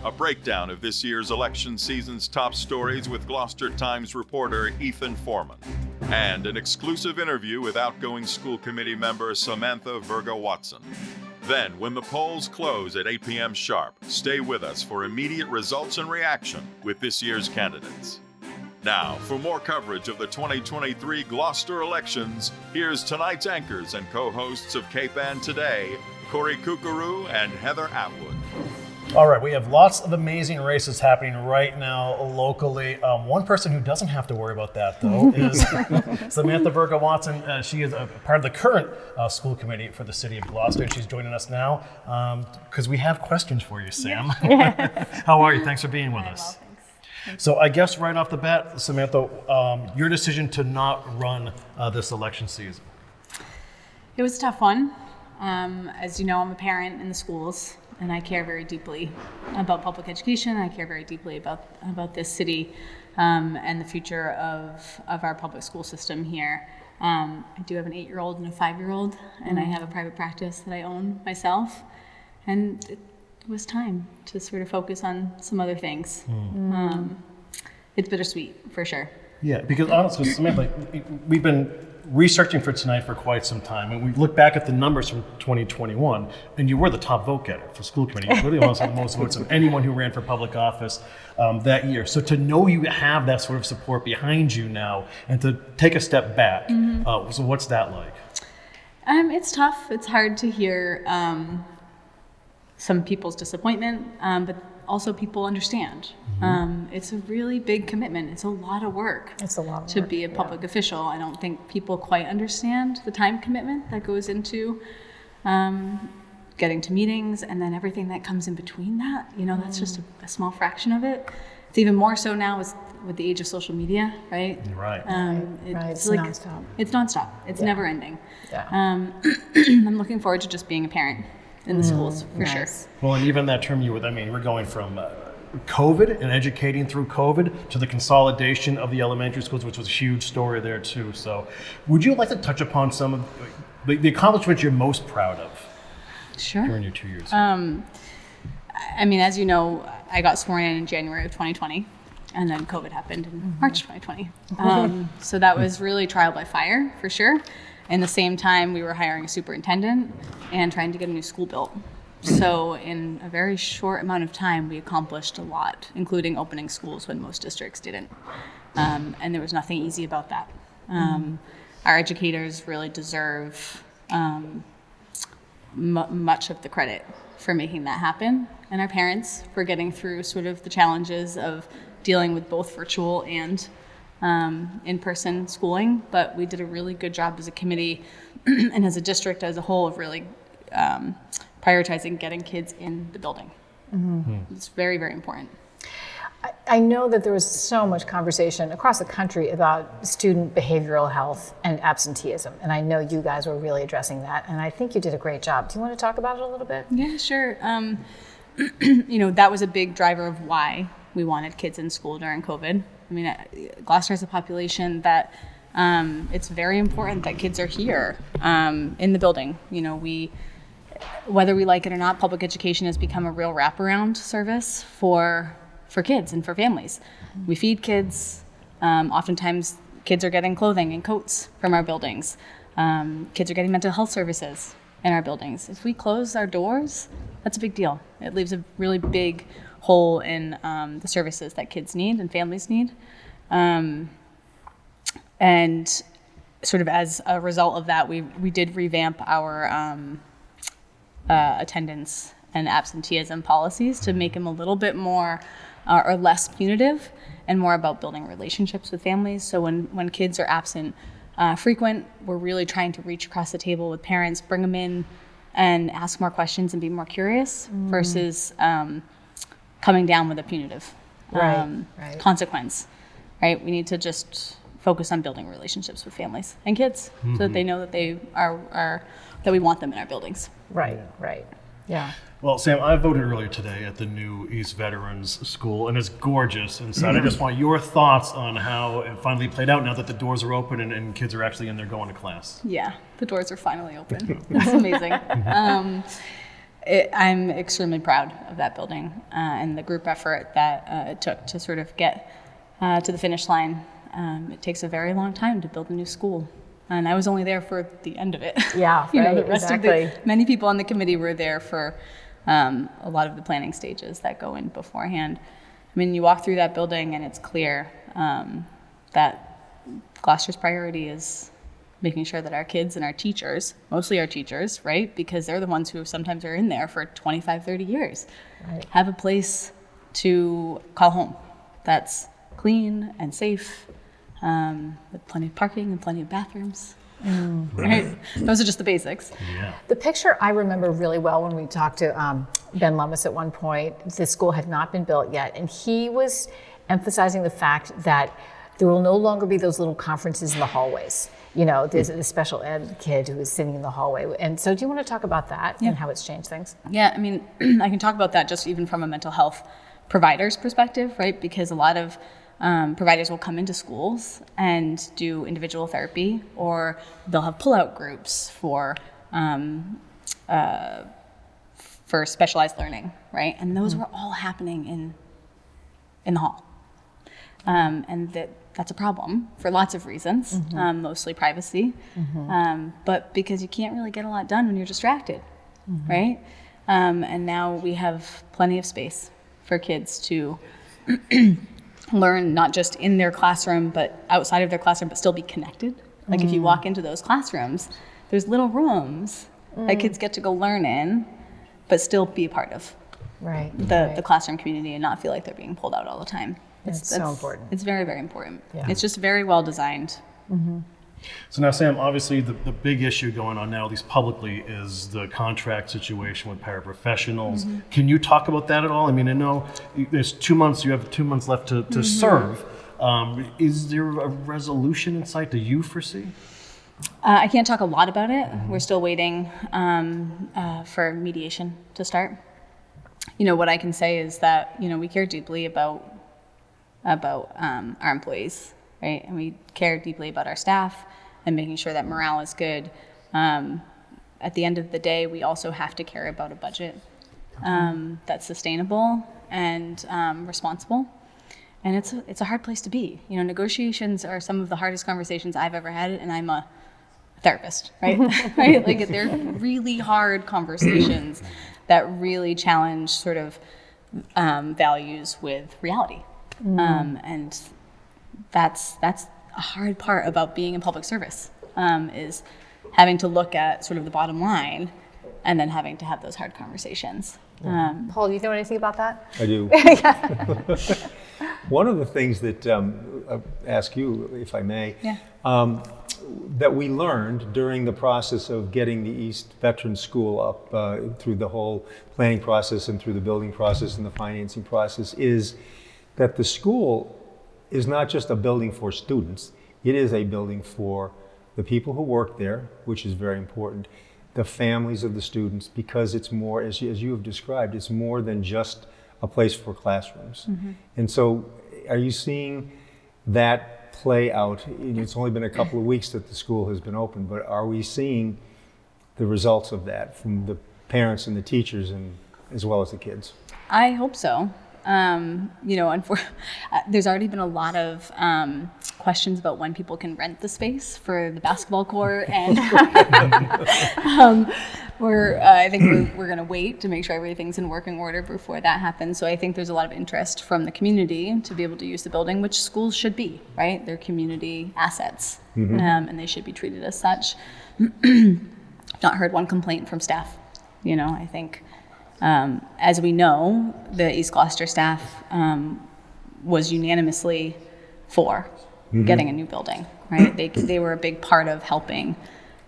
a breakdown of this year's election season's top stories with Gloucester Times reporter Ethan Foreman, and an exclusive interview with outgoing school committee member Samantha Virga Watson. Then, when the polls close at 8 p.m. sharp, stay with us for immediate results and reaction with this year's candidates. Now, for more coverage of the 2023 Gloucester elections, here's tonight's anchors and co-hosts of Cape-Ann Today, Corey Kukuru and Heather Atwood. All right, we have lots of amazing races happening right now locally. One person who doesn't have to worry about that, though, is Samantha Virga Watson. She is a part of the current school committee for the city of Gloucester, and she's joining us now because we have questions for you, Sam. How are you? Thanks for being with us. So I guess right off the bat, Samantha, your decision to not run this election season. It was a tough one. As you know, I'm a parent in the schools, and I care very deeply about public education. I care very deeply about this city and the future of our public school system here. I do have an 8-year-old and a 5-year-old, and I have a private practice that I own myself. And it was time to sort of focus on some other things. It's bittersweet, for sure. Yeah, because honestly, Samantha, we've been researching for tonight for quite some time, and we look back at the numbers from 2021, and you were the top vote getter for school committee. You really lost the most votes of anyone who ran for public office that year. So to know you have that sort of support behind you now, and to take a step back, so what's that like? It's tough. It's hard to hear some people's disappointment, but also people understand. It's a really big commitment. It's a lot of work. It's a lot of to work, be a public official. I don't think people quite understand the time commitment that goes into getting to meetings, and then everything that comes in between that. You know, that's just a small fraction of it. It's even more so now with the age of social media, right? Right. It's like, nonstop. It's nonstop. It's never ending. Yeah. I'm looking forward to just being a parent in the schools, for sure. Well, and even that term we're going from COVID and educating through COVID to the consolidation of the elementary schools, which was a huge story there too. So would you like to touch upon some of the accomplishments you're most proud of during your 2 years? I mean, as you know, I got sworn in January of 2020, and then COVID happened in March 2020. So that was really trial by fire, for sure. In the same time, we were hiring a superintendent and trying to get a new school built. So in a very short amount of time, we accomplished a lot, including opening schools when most districts didn't. And there was nothing easy about that. Our educators really deserve much of the credit for making that happen, and our parents for getting through sort of the challenges of dealing with both virtual and in-person schooling. But we did a really good job as a committee and as a district as a whole of really prioritizing getting kids in the building. It's very, very important. I know that there was so much conversation across the country about student behavioral health and absenteeism, and I know you guys were really addressing that, and I think you did a great job. Do you want to talk about it a little bit? Yeah, sure. That was a big driver of why we wanted kids in school during COVID. I mean, Gloucester has a population that it's very important that kids are here in the building. Whether we like it or not, public education has become a real wraparound service for kids and for families. We feed kids. Oftentimes, kids are getting clothing and coats from our buildings. Kids are getting mental health services in our buildings. If we close our doors, that's a big deal. It leaves a really big hole in the services that kids need and families need. And sort of as a result of that, we did revamp our attendance and absenteeism policies to make them a little bit more or less punitive and more about building relationships with families. So when kids are absent frequent, we're really trying to reach across the table with parents, bring them in and ask more questions and be more curious versus coming down with a punitive consequence, right? We need to just focus on building relationships with families and kids so that they know that they are that we want them in our buildings. Right. Yeah. Well, Sam, I voted earlier today at the new East Veterans School, and it's gorgeous inside. I just want your thoughts on how it finally played out now that the doors are open and kids are actually in there going to class. Yeah, the doors are finally open. It's amazing. I'm extremely proud of that building and the group effort that it took to sort of get to the finish line. It takes a very long time to build a new school. And I was only there for the end of it. Yeah, The rest of many people on the committee were there for a lot of the planning stages that go in beforehand. I mean, you walk through that building and it's clear that Gloucester's priority is making sure that our kids and our teachers, mostly our teachers, right? Because they're the ones who sometimes are in there for 25, 30 years, have a place to call home that's clean and safe, with plenty of parking and plenty of bathrooms. Right? Those are just the basics. Yeah. The picture I remember really well when we talked to Ben Lummis at one point, the school had not been built yet, and he was emphasizing the fact that there will no longer be those little conferences in the hallways. There's a special ed kid who is sitting in the hallway. And so do you want to talk about that and how it's changed things? Yeah, I mean, I can talk about that just even from a mental health provider's perspective, right? Because a lot of providers will come into schools and do individual therapy, or they'll have pull-out groups for specialized learning, right? And those were all happening in the hall. And that's a problem for lots of reasons, mostly privacy, but because you can't really get a lot done when you're distracted, right? And now we have plenty of space for kids to learn, not just in their classroom, but outside of their classroom, but still be connected. Like if you walk into those classrooms, there's little rooms that kids get to go learn in, but still be a part of the classroom community and not feel like they're being pulled out all the time. It's so important. It's very, very important. Yeah. It's just very well designed. So now, Sam, obviously the big issue going on now, at least publicly, is the contract situation with paraprofessionals. Can you talk about that at all? I mean, I know there's 2 months, you have 2 months left to serve. Is there a resolution in sight? Do you foresee? I can't talk a lot about it. We're still waiting for mediation to start. What I can say is that, we care deeply about our employees, right? And we care deeply about our staff and making sure that morale is good. At the end of the day, we also have to care about a budget that's sustainable and responsible. And it's a hard place to be. Negotiations are some of the hardest conversations I've ever had, and I'm a therapist, right? Right? Like they're really hard conversations that really challenge sort of values with reality. And that's a hard part about being in public service, is having to look at sort of the bottom line and then having to have those hard conversations. Paul, do you know anything about that? I do. One of the things that I'll ask you, if I may, that we learned during the process of getting the East Veterans School up through the whole planning process and through the building process and the financing process is that the school is not just a building for students, it is a building for the people who work there, which is very important, the families of the students, because it's more, as you have described, it's more than just a place for classrooms. And so are you seeing that play out? It's only been a couple of weeks that the school has been open, but are we seeing the results of that from the parents and the teachers and as well as the kids? I hope so. There's already been a lot of questions about when people can rent the space for the basketball court, and I think we're going to wait to make sure everything's in working order before that happens. So I think there's a lot of interest from the community to be able to use the building, which schools should be, right? They're community assets, and they should be treated as such. Not heard one complaint from staff. I think. As we know, the East Gloucester staff was unanimously for getting a new building, right? They were a big part of helping,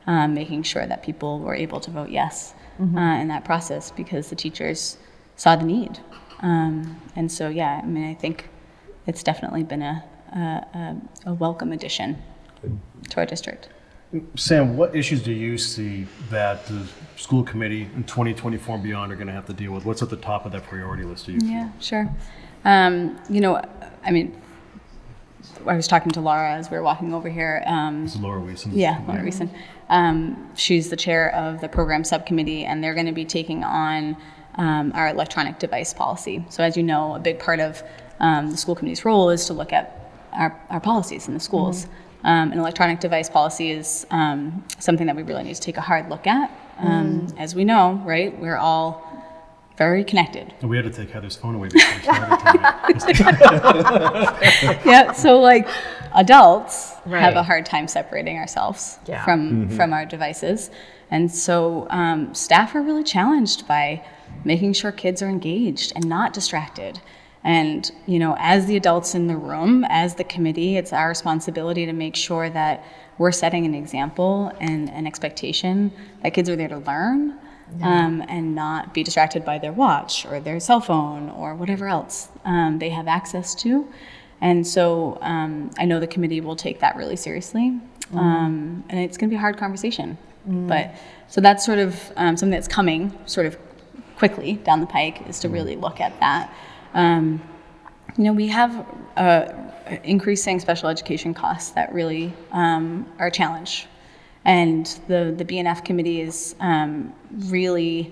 making sure that people were able to vote yes in that process because the teachers saw the need. And so, yeah, I think it's definitely been a welcome addition to our district. Sam, what issues do you see that the school committee in 2024 and beyond are going to have to deal with? What's at the top of that priority list do you feel? Yeah, sure. I was talking to Laura as we were walking over here. This is Laura Wiesen. Yeah, Laura Wiesen. She's the chair of the program subcommittee, and they're going to be taking on our electronic device policy. So as you know, a big part of the school committee's role is to look at our policies in the schools. An electronic device policy is something that we really need to take a hard look at. As we know, right, we're all very connected. We had to take Heather's phone away before we started tonight. Yeah, so adults have a hard time separating ourselves from our devices. And so staff are really challenged by making sure kids are engaged and not distracted. And, as the adults in the room, as the committee, it's our responsibility to make sure that we're setting an example and an expectation that kids are there to learn and not be distracted by their watch or their cell phone or whatever else they have access to. And so I know the committee will take that really seriously. And it's going to be a hard conversation. But so that's sort of something that's coming sort of quickly down the pike, is to really look at that. We have increasing special education costs that really are a challenge. And the BNF committee is really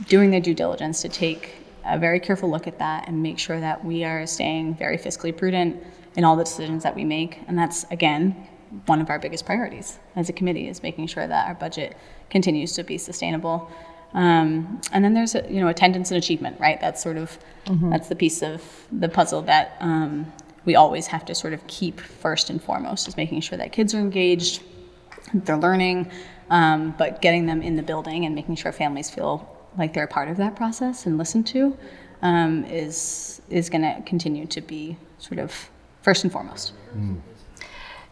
doing their due diligence to take a very careful look at that and make sure that we are staying very fiscally prudent in all the decisions that we make. And that's, again, one of our biggest priorities as a committee, is making sure that our budget continues to be sustainable. And then there's attendance and achievement, right? That's sort of that's the piece of the puzzle that we always have to sort of keep first and foremost, is making sure that kids are engaged, they're learning, but getting them in the building and making sure families feel like they're a part of that process and listened to is going to continue to be sort of first and foremost.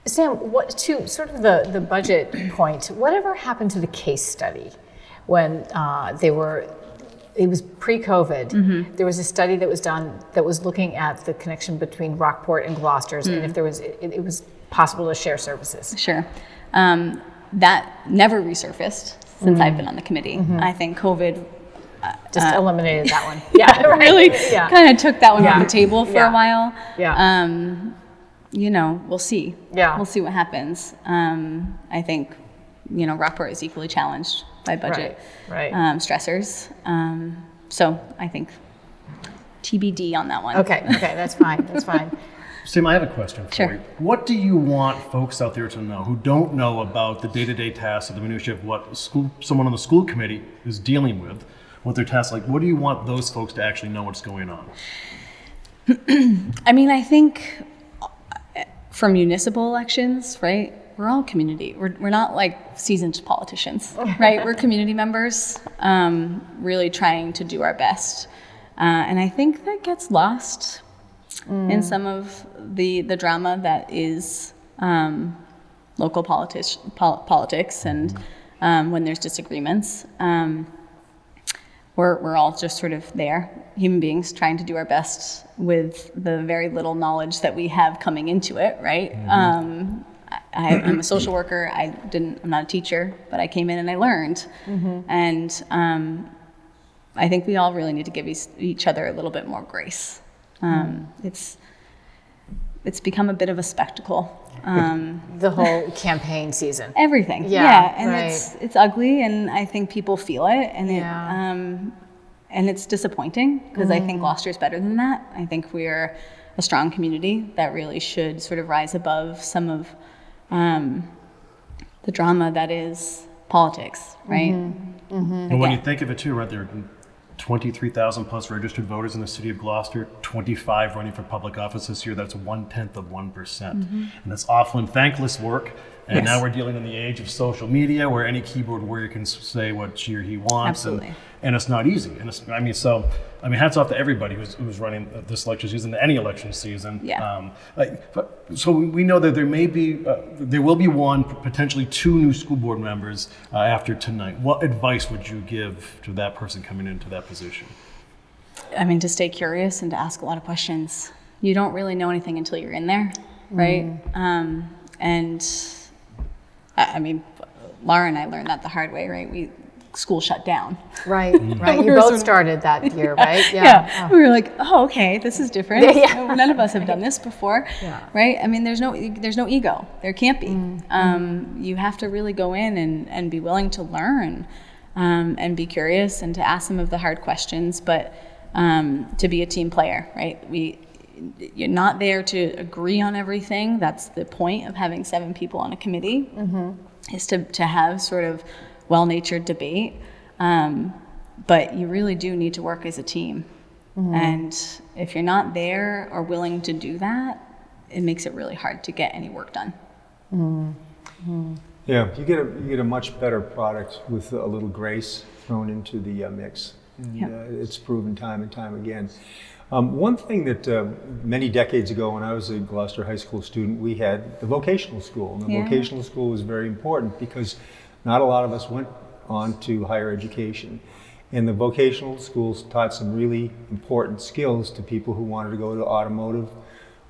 Sam, what to sort of the budget point, whatever happened to the case study when it was pre-COVID, there was a study that was done that was looking at the connection between Rockport and Gloucester's and if it was possible to share services. Sure. That never resurfaced since I've been on the committee. I think COVID just eliminated that one. Yeah, right. Really kind of took that one off the table for a while. Yeah. We'll see. Yeah. We'll see what happens. I think, Rockport is equally challenged by budget stressors. So I think TBD on that one. Okay, that's fine. That's fine. Sam, I have a question for you. What do you want folks out there to know who don't know about the day-to-day tasks of the minutiae of what someone on the school committee is dealing with, what their tasks like? What do you want those folks to actually know what's going on? I think for municipal elections, right, we're all community. We're not like seasoned politicians, right? We're community members, really trying to do our best. And I think that gets lost in some of the drama that is local politics and when there's disagreements. we're all just sort of there, human beings trying to do our best with the very little knowledge that we have coming into it, right? I'm a social worker. I'm not a teacher, but I came in and I learned. And I think we all really need to give each other a little bit more grace. It's become a bit of a spectacle. The whole campaign season. Everything, Yeah, and right. it's ugly, and I think people feel it, and Yeah. and it's disappointing because I think Gloucester is better than that. I think we're a strong community that really should sort of rise above some of the drama that is politics, right? And when you think of it too, right, there are 23,000 plus registered voters in the city of Gloucester, 25 running for public office this year. That's 1/10%. And that's awful and thankless work. And now we're dealing in the age of social media where any keyboard warrior can say what she or he wants. Absolutely. And it's not easy. And hats off to everybody who's running this election season, any election season. Yeah. So we know that there will be one, potentially two new school board members after tonight. What advice would you give to that person coming into that position? I mean, to stay curious and to ask a lot of questions. You don't really know anything until you're in there, right? And I mean, Laura and I learned that the hard way, right? School shut down. Right. You both started that year, right? Yeah. We were like, oh, okay, this is different. None of us have done this before, right? I mean, there's no ego. There can't be. You have to really go in and be willing to learn and be curious and to ask some of the hard questions, but to be a team player, right? You're not there to agree on everything. That's the point of having 7 people on a committee, is to have sort of well-natured debate. But you really do need to work as a team. And if you're not there or willing to do that, it makes it really hard to get any work done. Yeah, you get a much better product with a little grace thrown into the mix. And, it's proven time and time again. One thing that many decades ago when I was a Gloucester High School student, we had the vocational school. And the vocational school was very important because not a lot of us went on to higher education. And the vocational schools taught some really important skills to people who wanted to go to automotive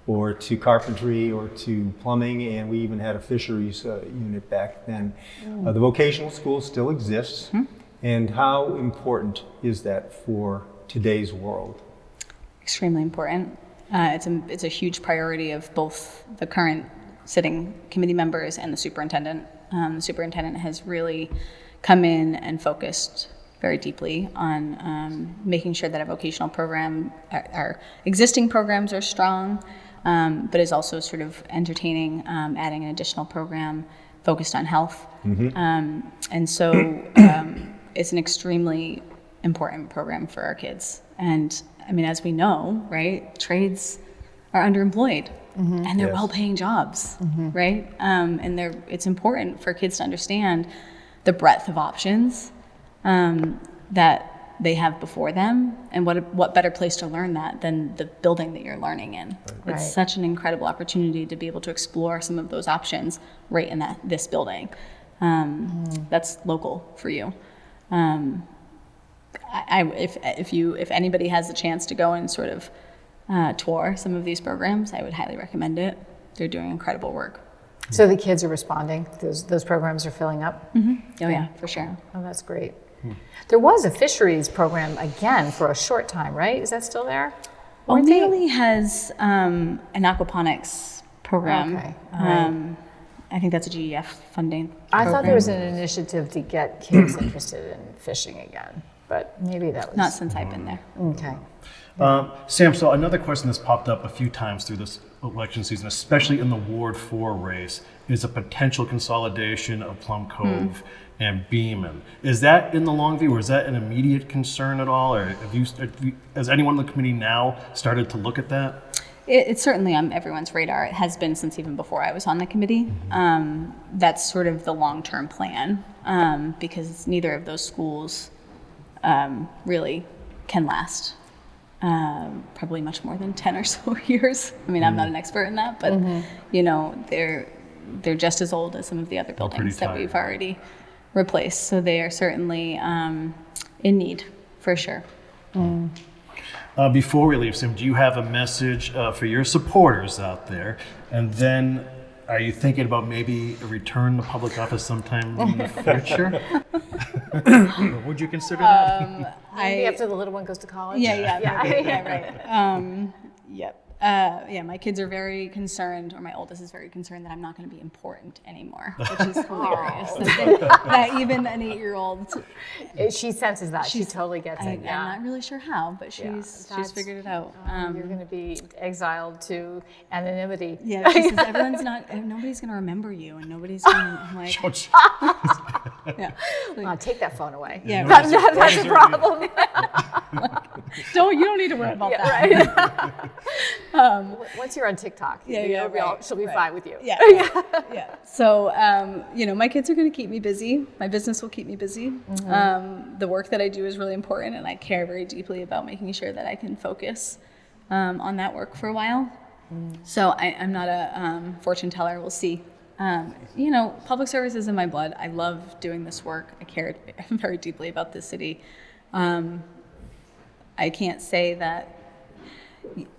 or to carpentry or to plumbing, and we even had a fisheries unit back then. The vocational school still exists. And how important is that for today's world? Extremely important. It's a huge priority of both the current sitting committee members and the superintendent. The superintendent has really come in and focused very deeply on making sure that our vocational program, our existing programs are strong, but is also sort of entertaining, adding an additional program focused on health. And so it's an extremely important program for our kids. And I mean, as we know, right, trades are underemployed and they're well-paying jobs, right? And it's important for kids to understand the breadth of options that they have before them, and what better place to learn that than the building that you're learning in. Right. It's such an incredible opportunity to be able to explore some of those options right in this building. That's local for you. If anybody has the chance to go and sort of tour some of these programs, I would highly recommend it. They're doing incredible work. So the kids are responding. Those programs are filling up. Oh yeah, for sure. Oh, that's great. There was a fisheries program again for a short time, right? Is that still there? O'Leary has an aquaponics program. Okay. All right. I think that's a GEF funding. I thought there was an initiative to get kids interested in fishing again, but maybe that was Not since I've been there. okay. Sam, so another question that's popped up a few times through this election season, especially in the Ward 4 race, is a potential consolidation of Plum Cove and Beaman. Is that in the long view, or is that an immediate concern at all? Or has anyone on the committee now started to look at that? It's certainly on everyone's radar. It has been since even before I was on the committee. That's sort of the long-term plan, because neither of those schools really can last probably much more than 10 or so years. I mean, I'm not an expert in that, but you know, they're just as old as some of the other buildings that we've already replaced. So they are certainly in need for sure. Before we leave, Sam, do you have a message for your supporters out there? And then, are you thinking about maybe a return to public office sometime in the future? Would you consider that? Maybe after the little one goes to college. Right. Yep. My kids are very concerned, or my oldest is very concerned that I'm not going to be important anymore, which is hilarious. that even an 8-year-old, she senses that. She totally gets it. I'm not really sure how, but she's figured it out. You're going to be exiled to anonymity. Yeah, she says nobody's going to remember you, and nobody's going to. I'm like, take that phone away. Yeah, that's a problem. You don't need to worry about that. Right. Once you're on TikTok, she'll be fine with you. Yeah. So, my kids are going to keep me busy. My business will keep me busy. The work that I do is really important, and I care very deeply about making sure that I can focus on that work for a while. So I'm not a fortune teller. We'll see. Public service is in my blood. I love doing this work. I care very deeply about this city. I can't say that.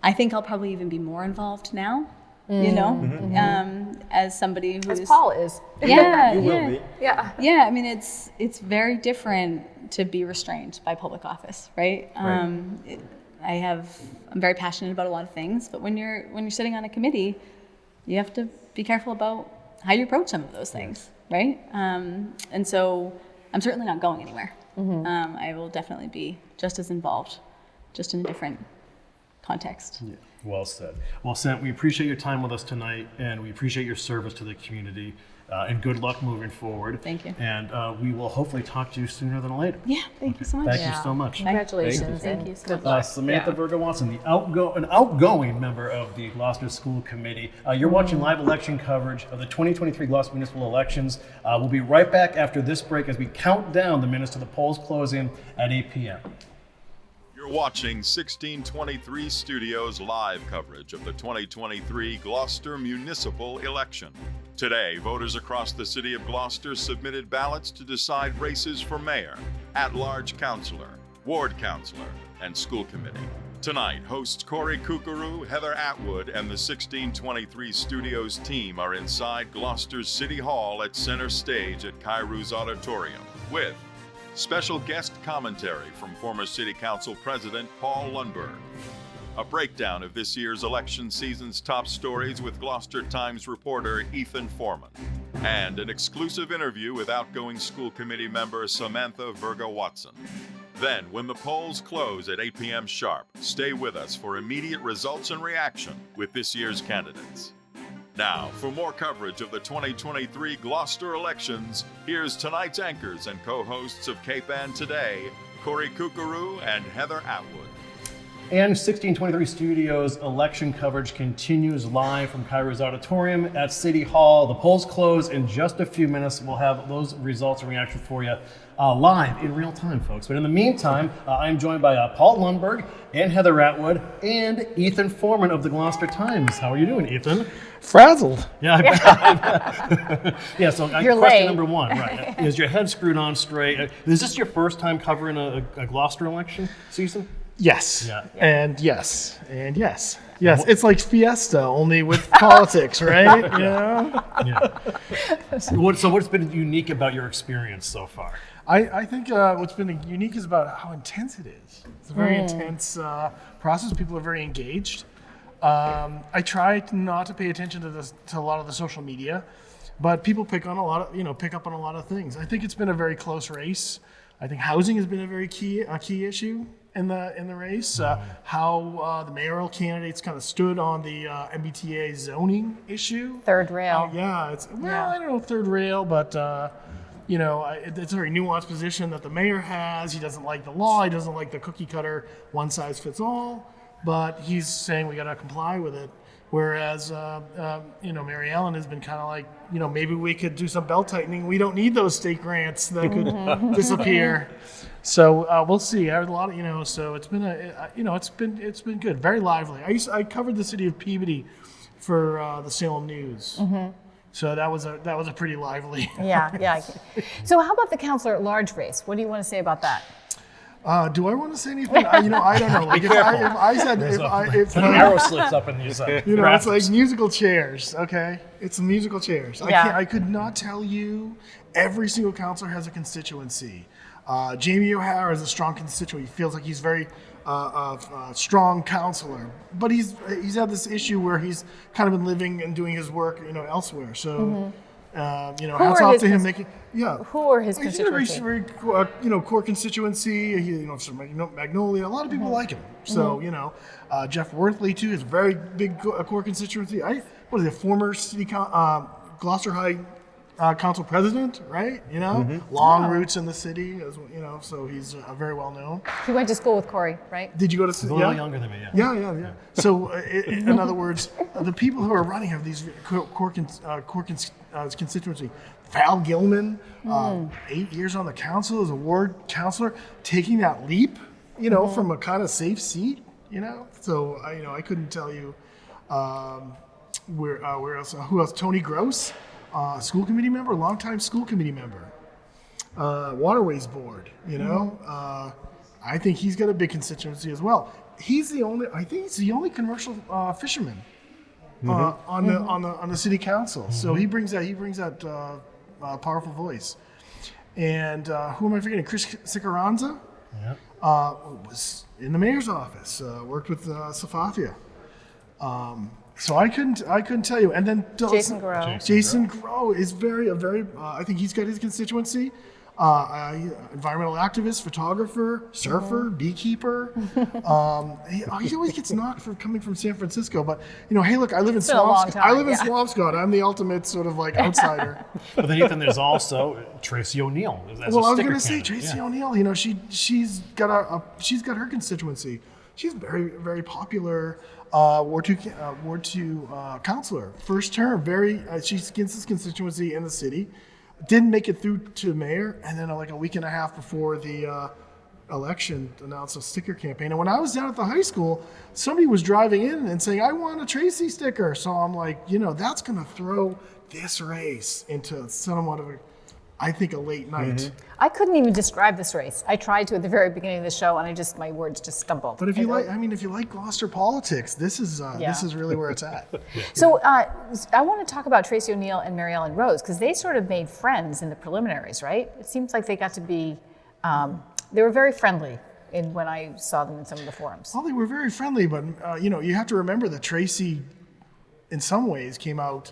I think I'll probably even be more involved now, as somebody who's... As Paul is. Yeah. You will be. Yeah. Yeah, I mean, it's very different to be restrained by public office, right? I'm very passionate about a lot of things, but when you're sitting on a committee, you have to be careful about how you approach some of those things, right? And so I'm certainly not going anywhere. I will definitely be just as involved, just in a different context. Yeah, well said. Well, Sam, we appreciate your time with us tonight, and we appreciate your service to the community, and good luck moving forward. Thank you. And we will hopefully talk to you sooner than later. Yeah, thank you so much. Thank you so much. Congratulations. Thank you so Good much. luck. Samantha Virgo Watson, an outgoing member of the Gloucester School Committee. You're watching live election coverage of the 2023 Gloucester municipal elections. We'll be right back after this break as we count down the minutes to the polls closing at 8 p.m. You're watching 1623 Studios live coverage of the 2023 Gloucester municipal election. Today, voters across the city of Gloucester submitted ballots to decide races for mayor, at-large councilor, ward councilor, and school committee. Tonight, hosts Corey Kukuru, Heather Atwood, and the 1623 Studios team are inside Gloucester's City Hall at center stage at Kairou's Auditorium with special guest commentary from former City Council President Paul Lundberg, a breakdown of this year's election season's top stories with Gloucester Times reporter Ethan Foreman, and an exclusive interview with outgoing school committee member Samantha Virgo Watson. Then, when the polls close at 8 p.m. sharp, stay with us for immediate results and reaction with this year's candidates. Now, for more coverage of the 2023 Gloucester elections, here's tonight's anchors and co-hosts of KPAN Today, Corey Kukuru and Heather Atwood. And 1623 Studios election coverage continues live from Kairou's Auditorium at City Hall. The polls close in just a few minutes. We'll have those results and reactions for you live in real time, folks. But in the meantime, I'm joined by Paul Lundberg and Heather Atwood and Ethan Foreman of the Gloucester Times. How are you doing, Ethan? Frazzled. Yeah. Yeah. So You're question late. number one, right? Is your head screwed on straight? Is this your first time covering a Gloucester election season? Yes. Yeah. And yes. And yes. Yes. It's like Fiesta, only with politics, right? You know? Yeah. So what's been unique about your experience so far? I think what's been unique is about how intense it is. It's a very intense process. People are very engaged. I try not to pay attention to a lot of the social media, but people pick up on a lot of things. I think it's been a very close race. I think housing has been a very key issue in the race. How the mayoral candidates kind of stood on the MBTA zoning issue. Third rail. I don't know third rail, but it's a very nuanced position that the mayor has. He doesn't like the law. He doesn't like the cookie cutter one size fits all. But he's saying we got to comply with it. Whereas, Mary Ellen has been kind of like, maybe we could do some belt tightening. We don't need those state grants that could disappear. So we'll see. I have a lot of, so it's been it's been good, very lively. I covered the city of Peabody for the Salem News. Mm-hmm. So that was a pretty lively. Yeah. So how about the councilor at large race? What do you want to say about that? Do I want to say anything? I don't know. Like if I said if An arrow slips up in these. it's like musical chairs. Okay, it's musical chairs. I could not tell you. Every single counselor has a constituency. Jamie O'Hara is a strong constituent. He feels like he's very strong counselor, but he's had this issue where he's kind of been living and doing his work, elsewhere. So, hats off to him making. Yeah. Who are his constituency? Very, core constituency. From Magnolia. A lot of people like him. So, Jeff Worthley too is a very big core constituency. What is it? Former city Gloucester High council president, right? Long roots in the city, as so he's very well known. He went to school with Corey, right? Did you go to He's a little younger than me, Yeah. So, in other words, the people who are running have these core constituency. Val Gilman, 8 years on the council as a ward councilor, taking that leap, from a kind of safe seat, So, I couldn't tell you where else. Who else? Tony Gross. School committee member, longtime school committee member, Waterways Board. I think he's got a big constituency as well. I think he's the only commercial fisherman on the city council. So he brings that powerful voice. And who am I forgetting? Chris Sicaranza was in the mayor's office. Worked with Safathia. So I couldn't tell you. And then Jason Grow. Jason Grow is I think he's got his constituency. Environmental activist, photographer, surfer, beekeeper. He always gets knocked for coming from San Francisco, but hey, look, I live in Swampscott. I'm the ultimate sort of like outsider. But then Ethan, there's also Tracy O'Neill. I was going to say Tracy O'Neill. She's got her constituency. She's very, very popular. Ward 2 councilor, first term. She's against this constituency in the city. Didn't make it through to mayor, and then like a week and a half before the election, announced a sticker campaign. And when I was down at the high school, somebody was driving in and saying, "I want a Tracy sticker." So I'm like, that's going to throw this race into somewhat of a late night. I couldn't even describe this race. I tried to at the very beginning of the show, and my words just stumbled. But if you like Gloucester politics, this is really where it's at. So I want to talk about Tracy O'Neill and Mary Ellen Rose, because they sort of made friends in the preliminaries, right? It seems like they got to be, they were very friendly when I saw them in some of the forums. Well, they were very friendly, but you have to remember that Tracy, in some ways, came out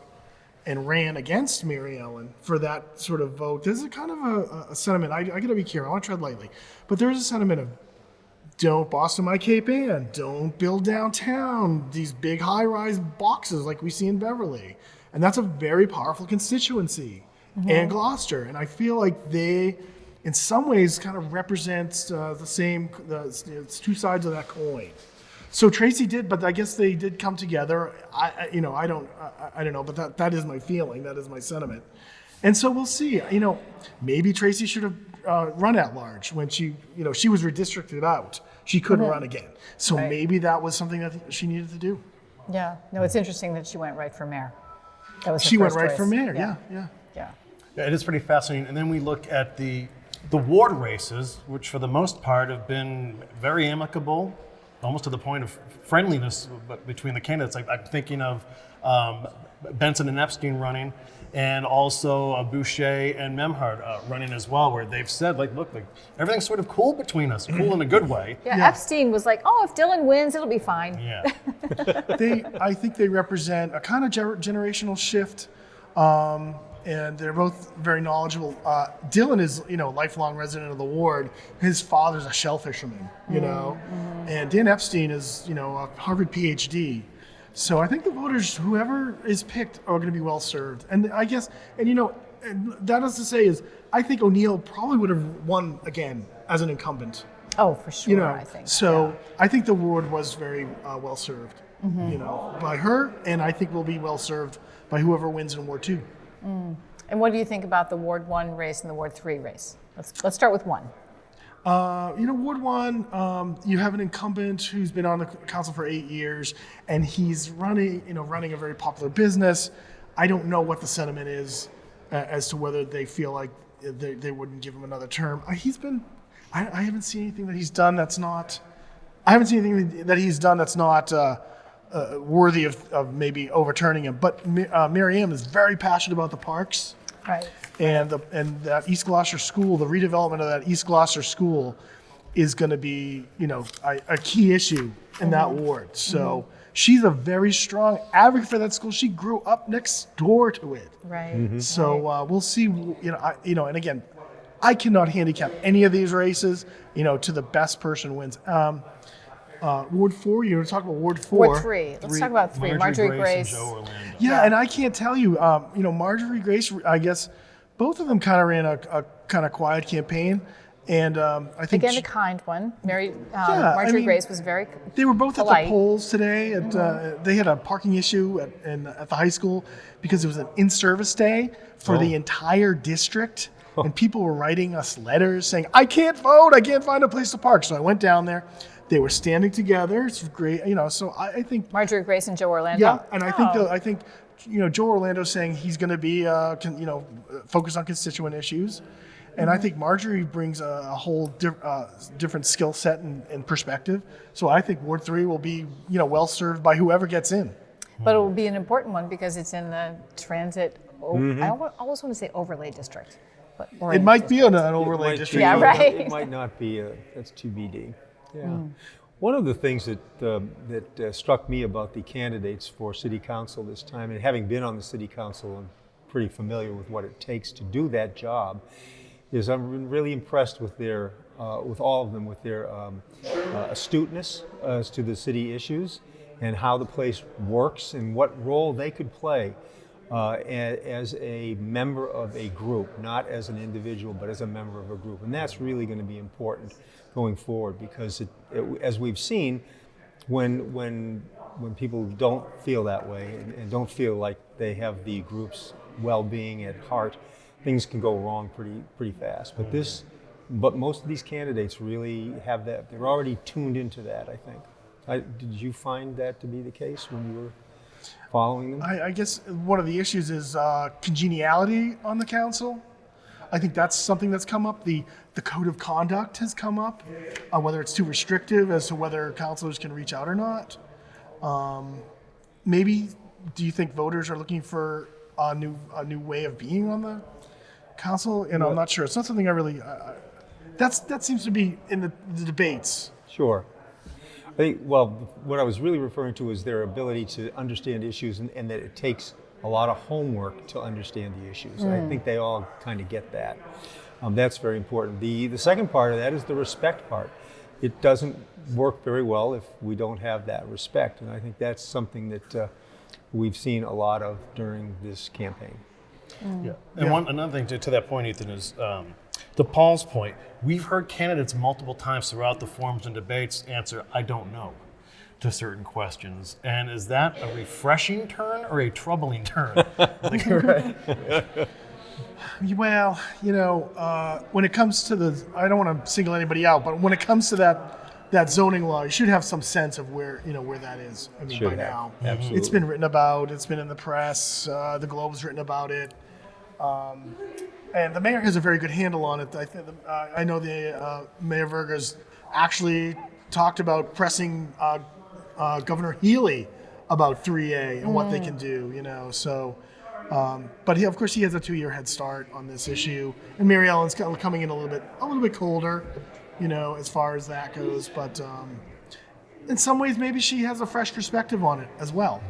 and ran against Mary Ellen for that sort of vote. There's a kind of a sentiment. I got to be careful. I want to tread lightly. But there's a sentiment of don't Boston my Cape Ann, don't build downtown these big high-rise boxes like we see in Beverly. And that's a very powerful constituency in Gloucester. And I feel like they, in some ways, kind of represent it's two sides of that coin. So Tracy did, but I guess they did come together. I don't know, but that is my feeling. That is my sentiment. And so we'll see. Maybe Tracy should have run at large when she was redistricted out. She couldn't run again. So maybe that was something that she needed to do. Yeah. No, it's interesting that she went right for mayor. She went right for mayor. Yeah. Yeah, it is pretty fascinating. And then we look at the ward races, which for the most part have been very amicable, almost to the point of friendliness between the candidates. I'm thinking of Benson and Epstein running, and also Boucher and Memhard running as well, where they've said, look, everything's sort of cool between us, cool in a good way. Yeah, Epstein was like, if Dylan wins, it'll be fine. Yeah. I think they represent a kind of generational shift, and they're both very knowledgeable. Dylan is, lifelong resident of the ward. His father's a shell fisherman, and Dan Epstein is, a Harvard PhD. So I think the voters, whoever is picked, are going to be well served. And I guess, and that is to say is, I think O'Neill probably would have won again as an incumbent. Oh, for sure, I think. So I think the ward was very well served, by her, and I think will be well served by whoever wins in Ward 2. And what do you think about the Ward 1 race and the Ward 3 race? Let's start with 1. Ward 1, you have an incumbent who's been on the council for 8 years, and he's running a very popular business. I don't know what the sentiment is as to whether they feel like they wouldn't give him another term. He's been I haven't seen anything that he's done that's not. I haven't seen anything that he's done that's not worthy of maybe overturning him. But Mary Ann is very passionate about the parks. Right. And that East Gloucester School, the redevelopment of that East Gloucester School, is going to be, a key issue in that ward. So she's a very strong advocate for that school. She grew up next door to it. Right. So we'll see. And again, I cannot handicap any of these races. To the best person wins. Ward 4. You want to talk about Ward 4? Ward 3. Let's talk about 3. Marjorie Grace. and Joe Orlando. Yeah, and I can't tell you. Marjorie Grace. I guess both of them kind of ran a kind of quiet campaign. And I think Again, a kind one. Marjorie Grace was very they were both polite. at the polls today. They had a parking issue at the high school because it was an in-service day for the entire district. And people were writing us letters saying, I can't vote. I can't find a place to park. So I went down there. They were standing together. It's great. So I think Marjorie Grace and Joe Orlando. yeah, and I think Joe Orlando's saying he's going to be focused on constituent issues. And I think Marjorie brings a whole different skill set and perspective. So I think Ward 3 will be, well served by whoever gets in. But it will be an important one because it's in the transit. I always want to say overlay district. But It might be an overlay district. Yeah, right. It might not be. That's TBD. Yeah. One of the things that struck me about the candidates for city council this time, and having been on the city council, I'm pretty familiar with what it takes to do that job, is I'm really impressed with with all of them, with their astuteness as to the city issues and how the place works and what role they could play as a member of a group, not as an individual, but as a member of a group. And that's really going to be important going forward because, as we've seen, when people don't feel that way and don't feel like they have the group's well-being at heart, things can go wrong pretty fast. But most of these candidates really have that. They're already tuned into that, I think. Did you find that to be the case when you were following them? I guess one of the issues is congeniality on the council. I think that's something that's come up. The code of conduct has come up, whether it's too restrictive as to whether councilors can reach out or not. Maybe, do you think voters are looking for a new way of being on the council? And I'm not sure. It's not something I really. That seems to be in the debates. Sure. I think, what I was really referring to is their ability to understand issues and that it takes a lot of homework to understand the issues. I think they all kind of get that. That's very important. The second part of that is the respect part. It doesn't work very well if we don't have that respect, and I think that's something that we've seen a lot of during this campaign. Yeah. And another thing to that point, Ethan, is to Paul's point, we've heard candidates multiple times throughout the forums and debates answer, I don't know, to certain questions. And is that a refreshing turn or a troubling turn? Well, when it comes to I don't want to single anybody out, but when it comes to that zoning law, you should have some sense of where that is. I mean, by now, absolutely. It's been written about. It's been in the press. The Globe's written about it, and the mayor has a very good handle on it. I know the Mayor Verga's actually talked about pressing Governor Healy about 3A and what they can do. So. But of course he has a 2-year head start on this issue, and Mary Ellen's coming in a little bit colder, as far as that goes. But in some ways, maybe she has a fresh perspective on it as well,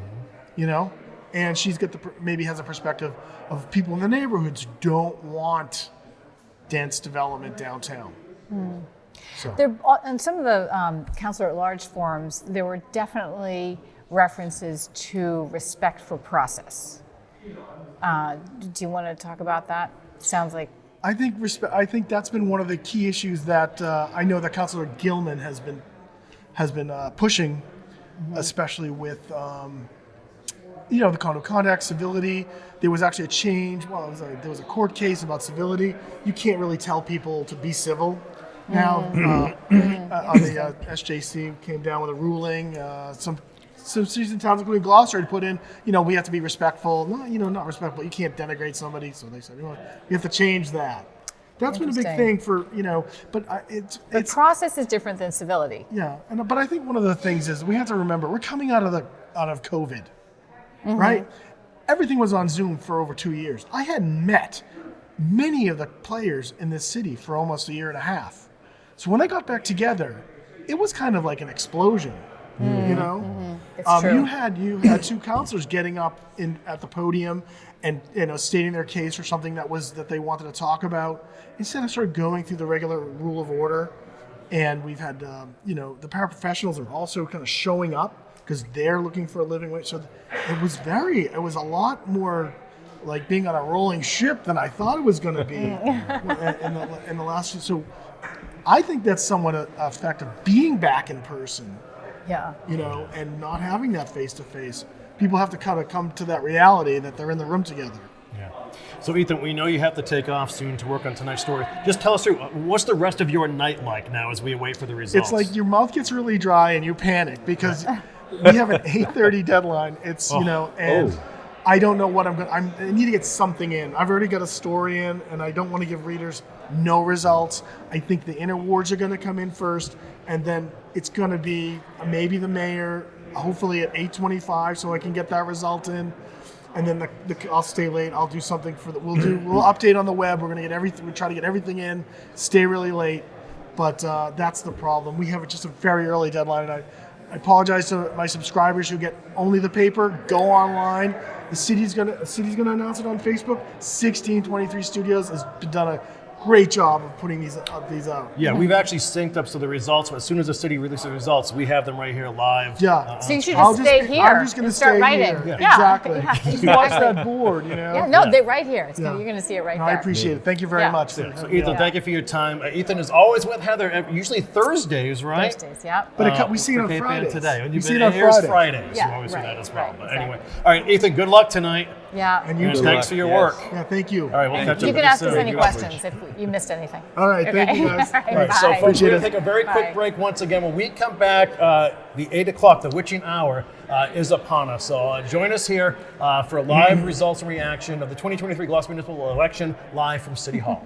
and she's got maybe has a perspective of people in the neighborhoods who don't want dense development downtown. So. There, on some of the Councilor at Large forums, there were definitely references to respect for process. Do you want to talk about that? Sounds like I think that's been one of the key issues that I know that Councilor Gilman has been pushing, especially with the code of conduct, civility. There was actually a change. There was a court case about civility. You can't really tell people to be civil now. On the SJC came down with a ruling. Some cities and towns, including Gloucester, had put in, we have to be respectful. Not respectful. You can't denigrate somebody. So they said, we have to change that. That's been a big Interesting. thing for, but The process is different than civility. yeah. But I think one of the things is we have to remember we're coming out of COVID, right? Everything was on Zoom for over 2 years. I hadn't met many of the players in this city for almost a year and a half. So when they got back together, it was kind of like an explosion. It's true. You had two counselors getting up at the podium and stating their case for something that they wanted to talk about. Instead of sort of going through the regular rule of order, and we've had the paraprofessionals are also kind of showing up because they're looking for a living wage. So it was a lot more like being on a rolling ship than I thought it was going to be in the last. So I think that's somewhat an effect of being back in person. Yeah. And not having that face to face. People have to kind of come to that reality that they're in the room together. Yeah. So Ethan, we know you have to take off soon to work on tonight's story. Just tell us through, what's the rest of your night like now as we wait for the results? It's like your mouth gets really dry and you panic because we have an 8:30 deadline. It's I don't know what I need to get something in. I've already got a story in, and I don't want to give readers no results. I think the inner wards are going to come in first, and then it's going to be maybe the mayor, hopefully at 8:25, so I can get that result in. And then I'll stay late. I'll do something we'll update on the web. We're going to get everything. We try to get everything in. Stay really late, but that's the problem. We have just a very early deadline, and I apologize to my subscribers who get only the paper. Go online. The city's gonna announce it on Facebook. 1623 Studios has done a great job of putting these out. Yeah, we've actually synced up so the results, as soon as the city releases the results, we have them right here live. Yeah. So you should I'll just stay here I'm just and gonna start stay writing. here. Yeah. Exactly. Yeah, Just watch that board, Yeah, no, they're right here. Yeah. You're going to see it right No, there. I appreciate it. Thank you very Yeah. much. So Ethan, thank you for your time. Ethan is always with Heather, usually Thursdays, right? Thursdays, yeah. But we see it for on Cape Ann Fridays. today. And We you've see been it on here's Friday. Fridays. Yeah, You always right, do that as well. right, But exactly. anyway, all right, Ethan, good luck tonight. Yeah. And you And too. thanks for your Yes. work. Yeah, thank you. All right, we'll catch up You with can ask us soon. any questions if you missed anything. All right, thank you guys. All right, All right, so bye. folks, we're Appreciate going to it. take a very Bye. quick break once again. When we come back, the 8 o'clock, the witching hour, is upon us. So join us here for a live results and reaction of the 2023 Gloucester Municipal Election live from City Hall.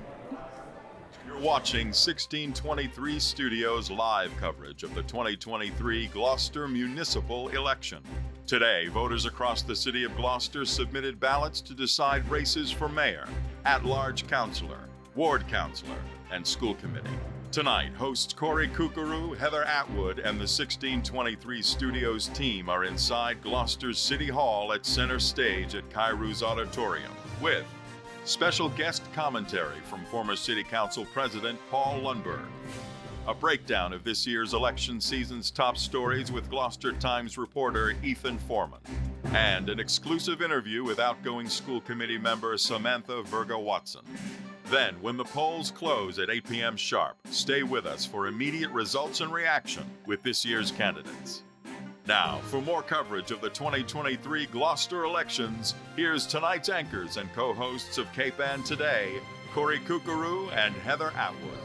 You're watching 1623 Studios live coverage of the 2023 Gloucester Municipal Election. Today, voters across the city of Gloucester submitted ballots to decide races for mayor, at-large councilor, ward councilor, and school committee. Tonight, hosts Corey Kukuru, Heather Atwood, and the 1623 Studios team are inside Gloucester's City Hall at Center Stage at Kairou's Auditorium with special guest commentary from former City Council President Paul Lundberg, a breakdown of this year's election season's top stories with Gloucester Times reporter Ethan Foreman, and an exclusive interview with outgoing school committee member Samantha Virga Watson. Then, when the polls close at 8 p.m. sharp, stay with us for immediate results and reaction with this year's candidates. Now, for more coverage of the 2023 Gloucester elections, here's tonight's anchors and co-hosts of Cape Ann Today, Corey Kukuru and Heather Atwood.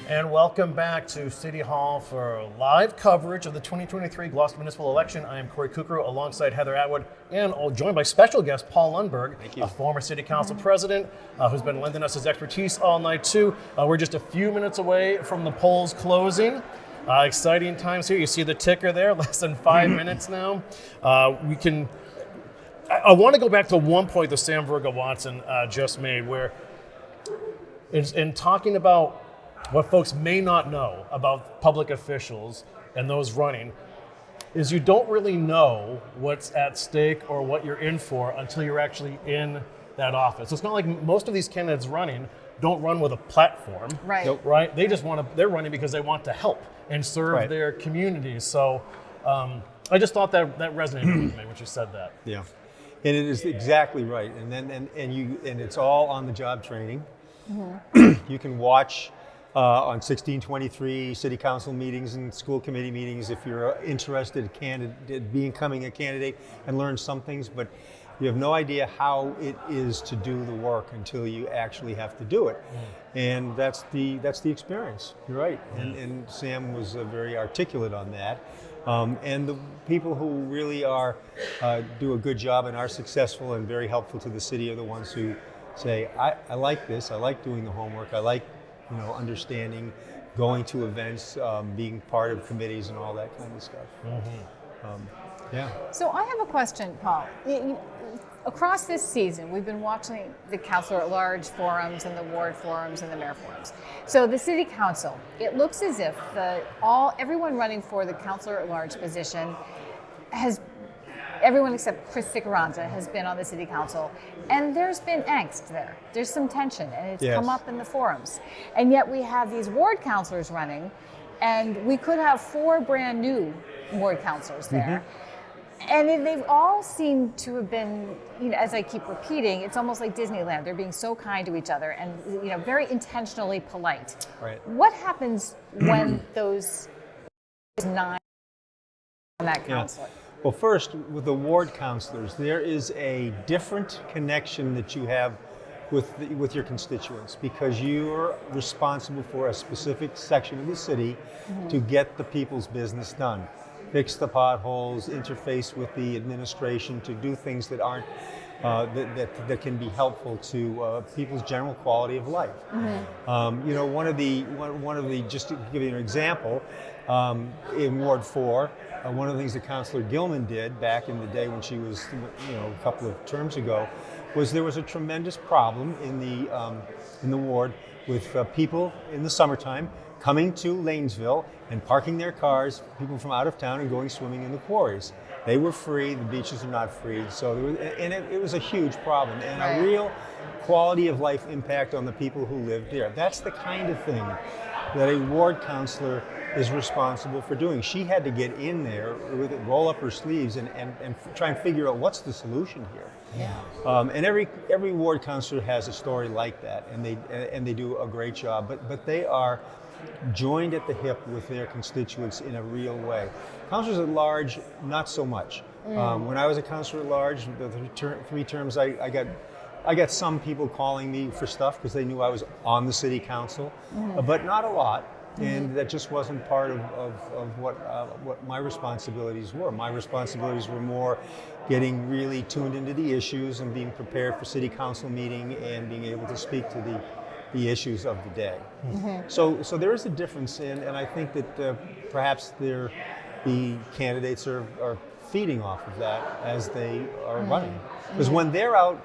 And welcome back to City Hall for live coverage of the 2023 Gloucester Municipal Election. I am Corey Kukuru alongside Heather Atwood and joined by special guest Paul Lundberg, a former City Council President who's been lending us his expertise all night too. We're just a few minutes away from the polls closing. Exciting times here. You see the ticker there, less than 5 minutes now. I want to go back to one point that Sam Virga Watson just made where in talking about what folks may not know about public officials and those running is you don't really know what's at stake or what you're in for until you're actually in that office. So it's not like most of these candidates running don't run with a platform, Right. Nope. right? They just they're running because they want to help and serve their communities. So I just thought that resonated with me when you said that. Yeah, and it is exactly right. And then and it's all on the job training. You can watch on 1623 city council meetings and school committee meetings if you're interested in becoming a candidate and learn some things, but you have no idea how it is to do the work until you actually have to do it. And that's the experience. You're right. And Sam was very articulate on that. And the people who really do a good job and are successful and very helpful to the city are the ones who say, I like this, I like doing the homework, I like, understanding, going to events, being part of committees and all that kind of stuff. Yeah. So I have a question, Paul. Across this season, we've been watching the Councilor at Large forums and the ward forums and the mayor forums. So the City Council, it looks as if everyone running for the Councilor at Large position everyone except Chris Cicaranza has been on the City Council, and there's been angst there. There's some tension, and it's come up in the forums. And yet we have these ward councilors running, and we could have 4 brand new ward councilors there. And they've all seemed to have been, as I keep repeating, it's almost like Disneyland. They're being so kind to each other and, very intentionally polite. Right. What happens when those 9 on that council? Well, first, with the ward councilors, there is a different connection that you have with your constituents, because you're responsible for a specific section of the city to get the people's business done. Fix the potholes, interface with the administration, to do things that aren't that can be helpful to people's general quality of life. One of the just to give you an example, in Ward 4, one of the things that Councilor Gilman did back in the day when she was, a couple of terms ago, was there was a tremendous problem in the ward with people in the summertime coming to Lanesville and parking their cars, people from out of town, and going swimming in the quarries. They were free, the beaches are not free, so it was a huge problem, and a real quality of life impact on the people who lived there. That's the kind of thing that a ward councilor is responsible for doing. She had to get in there, roll up her sleeves, and try and figure out what's the solution here. And every ward councilor has a story like that, and they do a great job. But they are joined at the hip with their constituents in a real way. Councilors at large, not so much. When I was a councilor at large, the 3 terms, I got some people calling me for stuff because they knew I was on the city council, but not a lot. And that just wasn't part of what my responsibilities were. My responsibilities were more getting really tuned into the issues and being prepared for city council meeting and being able to speak to the issues of the day. So there is a difference, and I think that perhaps the candidates are feeding off of that as they are running. Because when they're out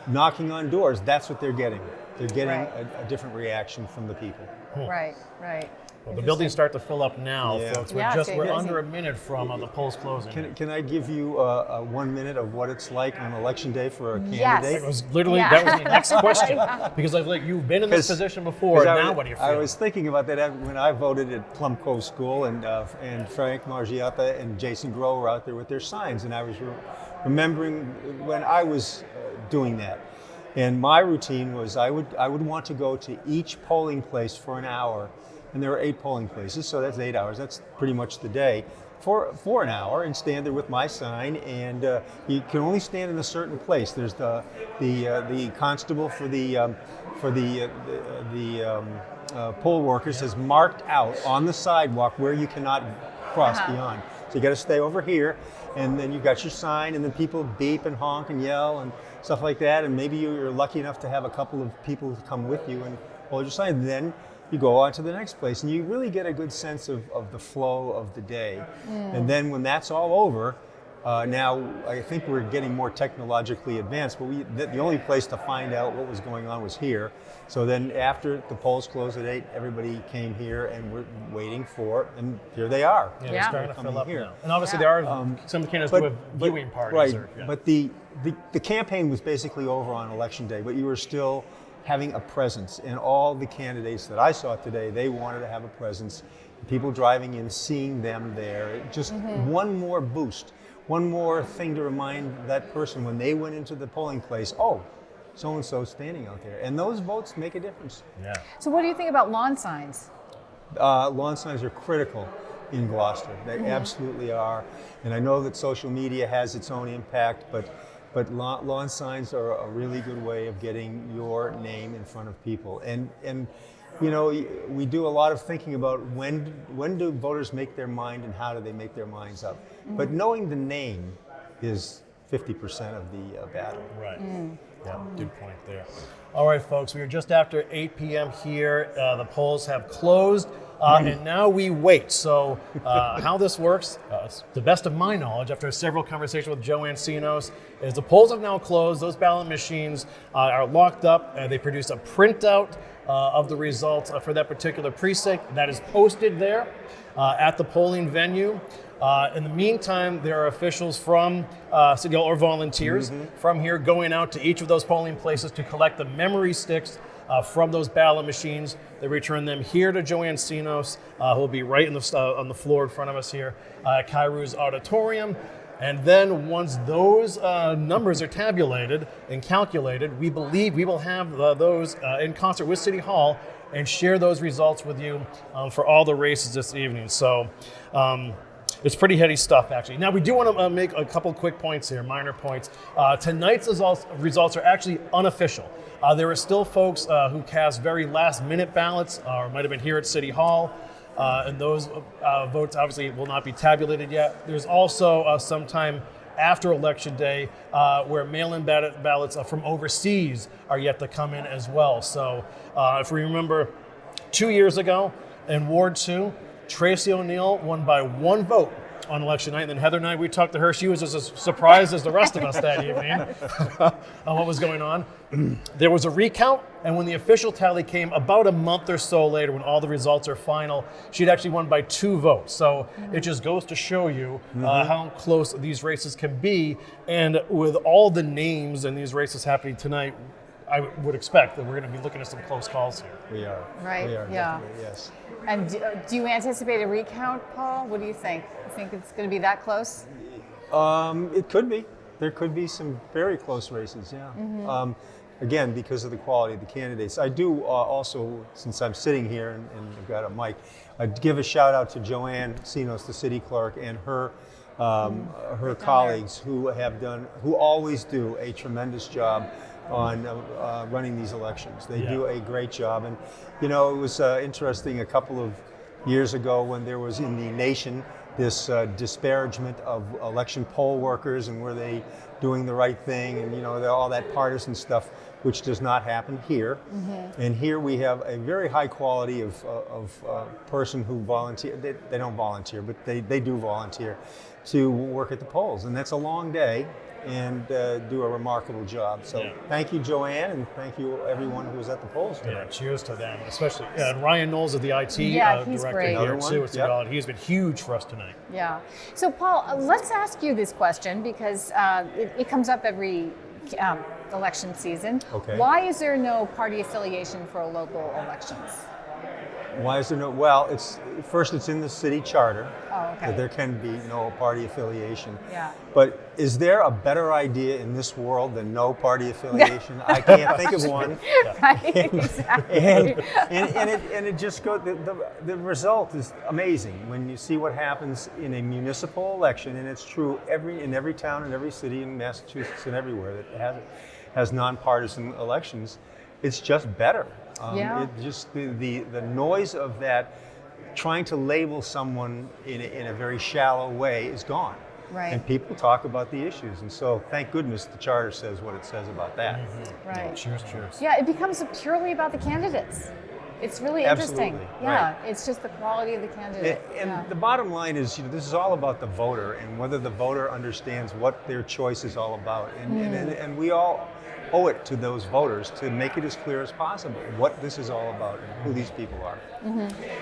knocking on doors, that's what they're getting. They're getting a different reaction from the people. Right. Well, the buildings start to fill up now, folks. We're busy. under a minute from the polls closing. Can I give you 1 minute of what it's like on election day for a candidate? Yes. That was literally that was my next question, because you've been in this position before. Now what do you feel? I was thinking about that when I voted at Plum Cove School, and Frank Margiotta and Jason Groh were out there with their signs, and I was remembering when I was doing that. And my routine was I would want to go to each polling place for an hour, and there were 8 polling places, so that's 8 hours. That's pretty much the day for an hour, and stand there with my sign. And you can only stand in a certain place. There's the constable for the poll workers has marked out on the sidewalk where you cannot cross beyond. So you got to stay over here, and then you've got your sign, and then people beep and honk and yell and stuff like that. And maybe you're lucky enough to have a couple of people come with you and hold your sign. Then you go on to the next place, and you really get a good sense of the flow of the day. And then when that's all over, now I think we're getting more technologically advanced, but the only place to find out what was going on was here. So then after the polls closed at 8, everybody came here, and we're waiting and here they are. They're starting to fill up here. now. And obviously there are some candidates who have viewing parties. Right, but the campaign was basically over on election day, but you were still having a presence. And all the candidates that I saw today, they wanted to have a presence. People driving in, seeing them there, just one more boost, one more thing to remind that person when they went into the polling place, oh, so-and-so standing out there. And those votes make a difference. Yeah. So what do you think about lawn signs? Lawn signs are critical in Gloucester. They absolutely are. And I know that social media has its own impact, but lawn signs are a really good way of getting your name in front of people. And we do a lot of thinking about when do voters make their mind and how do they make their minds up. But knowing the name is 50% of the battle. Right. Yeah, good point there. All right, folks, we are just after 8 p.m. here. The polls have closed, and now we wait. So how this works, to the best of my knowledge, after several conversations with Joanne Sinos, is the polls have now closed. Those ballot machines are locked up. They produce a printout of the results for that particular precinct that is posted there at the polling venue. In the meantime, there are officials from City Hall or volunteers from here going out to each of those polling places to collect the memory sticks from those ballot machines. They return them here to Joanne Sinos, who will be right on the floor in front of us here at Kairou's Auditorium. And then once those numbers are tabulated and calculated, we believe we will have those in concert with City Hall and share those results with you for all the races this evening. So it's pretty heady stuff, actually. Now, we do want to make a couple quick points here, minor points. Tonight's results are actually unofficial. There are still folks who cast very last-minute ballots or might have been here at City Hall. And those votes obviously will not be tabulated yet. There's also sometime after Election Day where mail-in ballots from overseas are yet to come in as well. So if we remember 2 years ago in Ward 2, Tracy O'Neill won by 1 vote on election night. And then Heather and I, we talked to her. She was as surprised as the rest of us that evening on what was going on. There was a recount, and when the official tally came about a month or so later, when all the results are final, she'd actually won by 2 votes. So it just goes to show you how close these races can be. And with all the names in these races happening tonight, I would expect that we're going to be looking at some close calls here. We are. Right, We are, yeah. definitely, yes. And do you anticipate a recount, Paul? What do you think? You think it's going to be that close? It could be. There could be some very close races, yeah. Again, because of the quality of the candidates. I do also, since I'm sitting here and I've got a mic, I'd give a shout out to Joanne Sinos, the city clerk, and her colleagues who always do a tremendous job on running these elections. They do a great job. And, you know, it was interesting a couple of years ago when there was in the nation this disparagement of election poll workers and were they doing the right thing and, you know, all that partisan stuff, which does not happen here. And here we have a very high quality of person who volunteer. They don't volunteer, but they do volunteer to work at the polls. And that's a long day. And do a remarkable job. So thank you, Joanne, and thank you everyone who was at the polls today. Yeah, cheers to them, especially and Ryan Knowles of the IT he's director great. here too. He's been huge for us tonight. Yeah. So Paul, let's ask you this question because it comes up every election season. Okay. Why is there no party affiliation for local elections? Why is there no? Well, it's in the city charter Oh, okay. that there can be no party affiliation. Yeah. But is there a better idea in this world than no party affiliation? I can't think of one. Right. Exactly. And it just goes. The result is amazing when you see what happens in a municipal election, and it's true in every town and every city in Massachusetts and everywhere that has nonpartisan elections. It's just better. It just the noise of that trying to label someone in a very shallow way is gone. Right. And people talk about the issues. And so thank goodness the charter says what it says about that. Right. Cheers. Yeah, it becomes purely about the candidates. It's really interesting. Absolutely, Yeah, right. It's just the quality of the candidate. And the bottom line is, this is all about the voter and whether the voter understands what their choice is all about. And we all owe it to those voters to make it as clear as possible what this is all about and who these people are.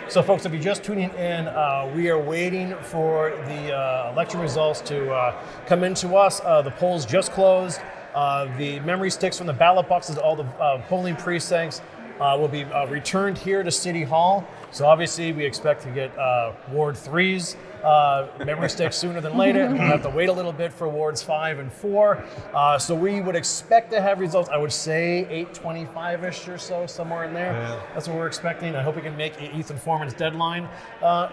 So, folks, if you're just tuning in, we are waiting for the election results to come into us. The polls just closed. The memory sticks from the ballot boxes, all the polling precincts, will be returned here to City Hall. So obviously we expect to get Ward 3's memory sticks sooner than later. We'll have to wait a little bit for Wards 5 and 4. So we would expect to have results, I would say 8:25-ish or so, somewhere in there. Yeah. That's what we're expecting. I hope we can make Ethan Foreman's deadline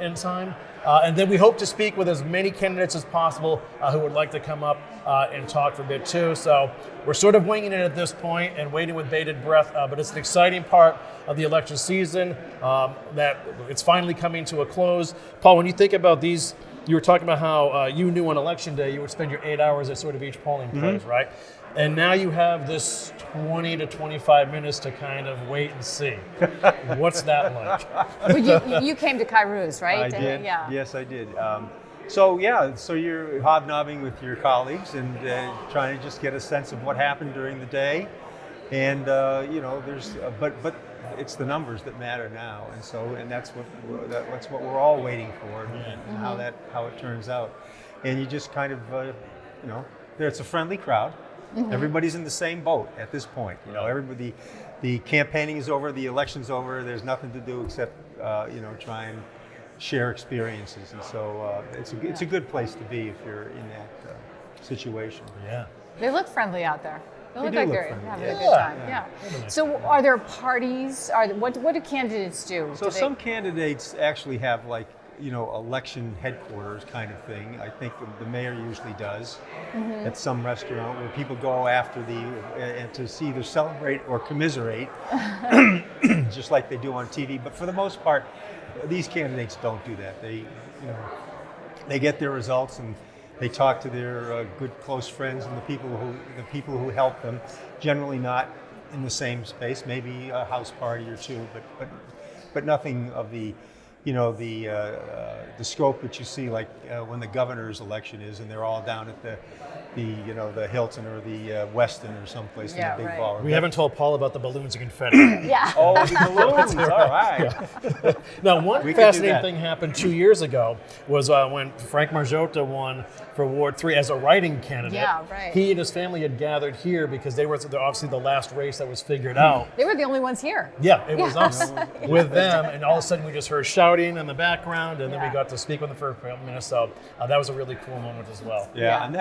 in time. And then we hope to speak with as many candidates as possible who would like to come up and talk for a bit too. So we're sort of winging it at this point and waiting with bated breath, but it's an exciting part of the election season that it's finally coming to a close. Paul, when you think about these, you were talking about how you knew on election day you would spend your 8 hours at sort of each polling place, right? and now you have this 20 to 25 minutes to kind of wait and see. What's that like? Well, you came to Kairou's, right? I did. Yeah. Yes, I did. So you're hobnobbing with your colleagues and trying to just get a sense of what happened during the day, and there's but it's the numbers that matter now, and that's what we're all waiting for, and how it turns out, and you just kind of it's a friendly crowd. Everybody's in the same boat at this point. Everybody, the campaigning is over, the election's over. There's nothing to do except try and share experiences, and so it's a good place to be if you're in that situation. Yeah. They look friendly out there. They look do like look they're friendly, having yeah. a good time. Yeah. So are there parties? What do candidates do? So some candidates actually have election headquarters kind of thing. I think the mayor usually does at some restaurant where people go after and to see either celebrate or commiserate, just like they do on TV. But for the most part, these candidates don't do that. They get their results and they talk to their good close friends and the people who help them. Generally not in the same space, maybe a house party or two, but nothing of the scope that you see when the governor's election is, and they're all down at the Hilton or the Westin or someplace in the big ballroom. We haven't told Paul about the balloons and confetti. Yeah. Oh, the balloons! All right. Now, one fascinating thing happened 2 years ago was when Frank Margiotta won for Ward 3 as a writing candidate. Yeah, right. He and his family had gathered here because they were obviously the last race that was figured out. They were the only ones here. Yeah, it was us with them, and all of a sudden we just heard shouting in the background, and then we got to speak with them for a minute. So that was a really cool moment as well. Yeah, and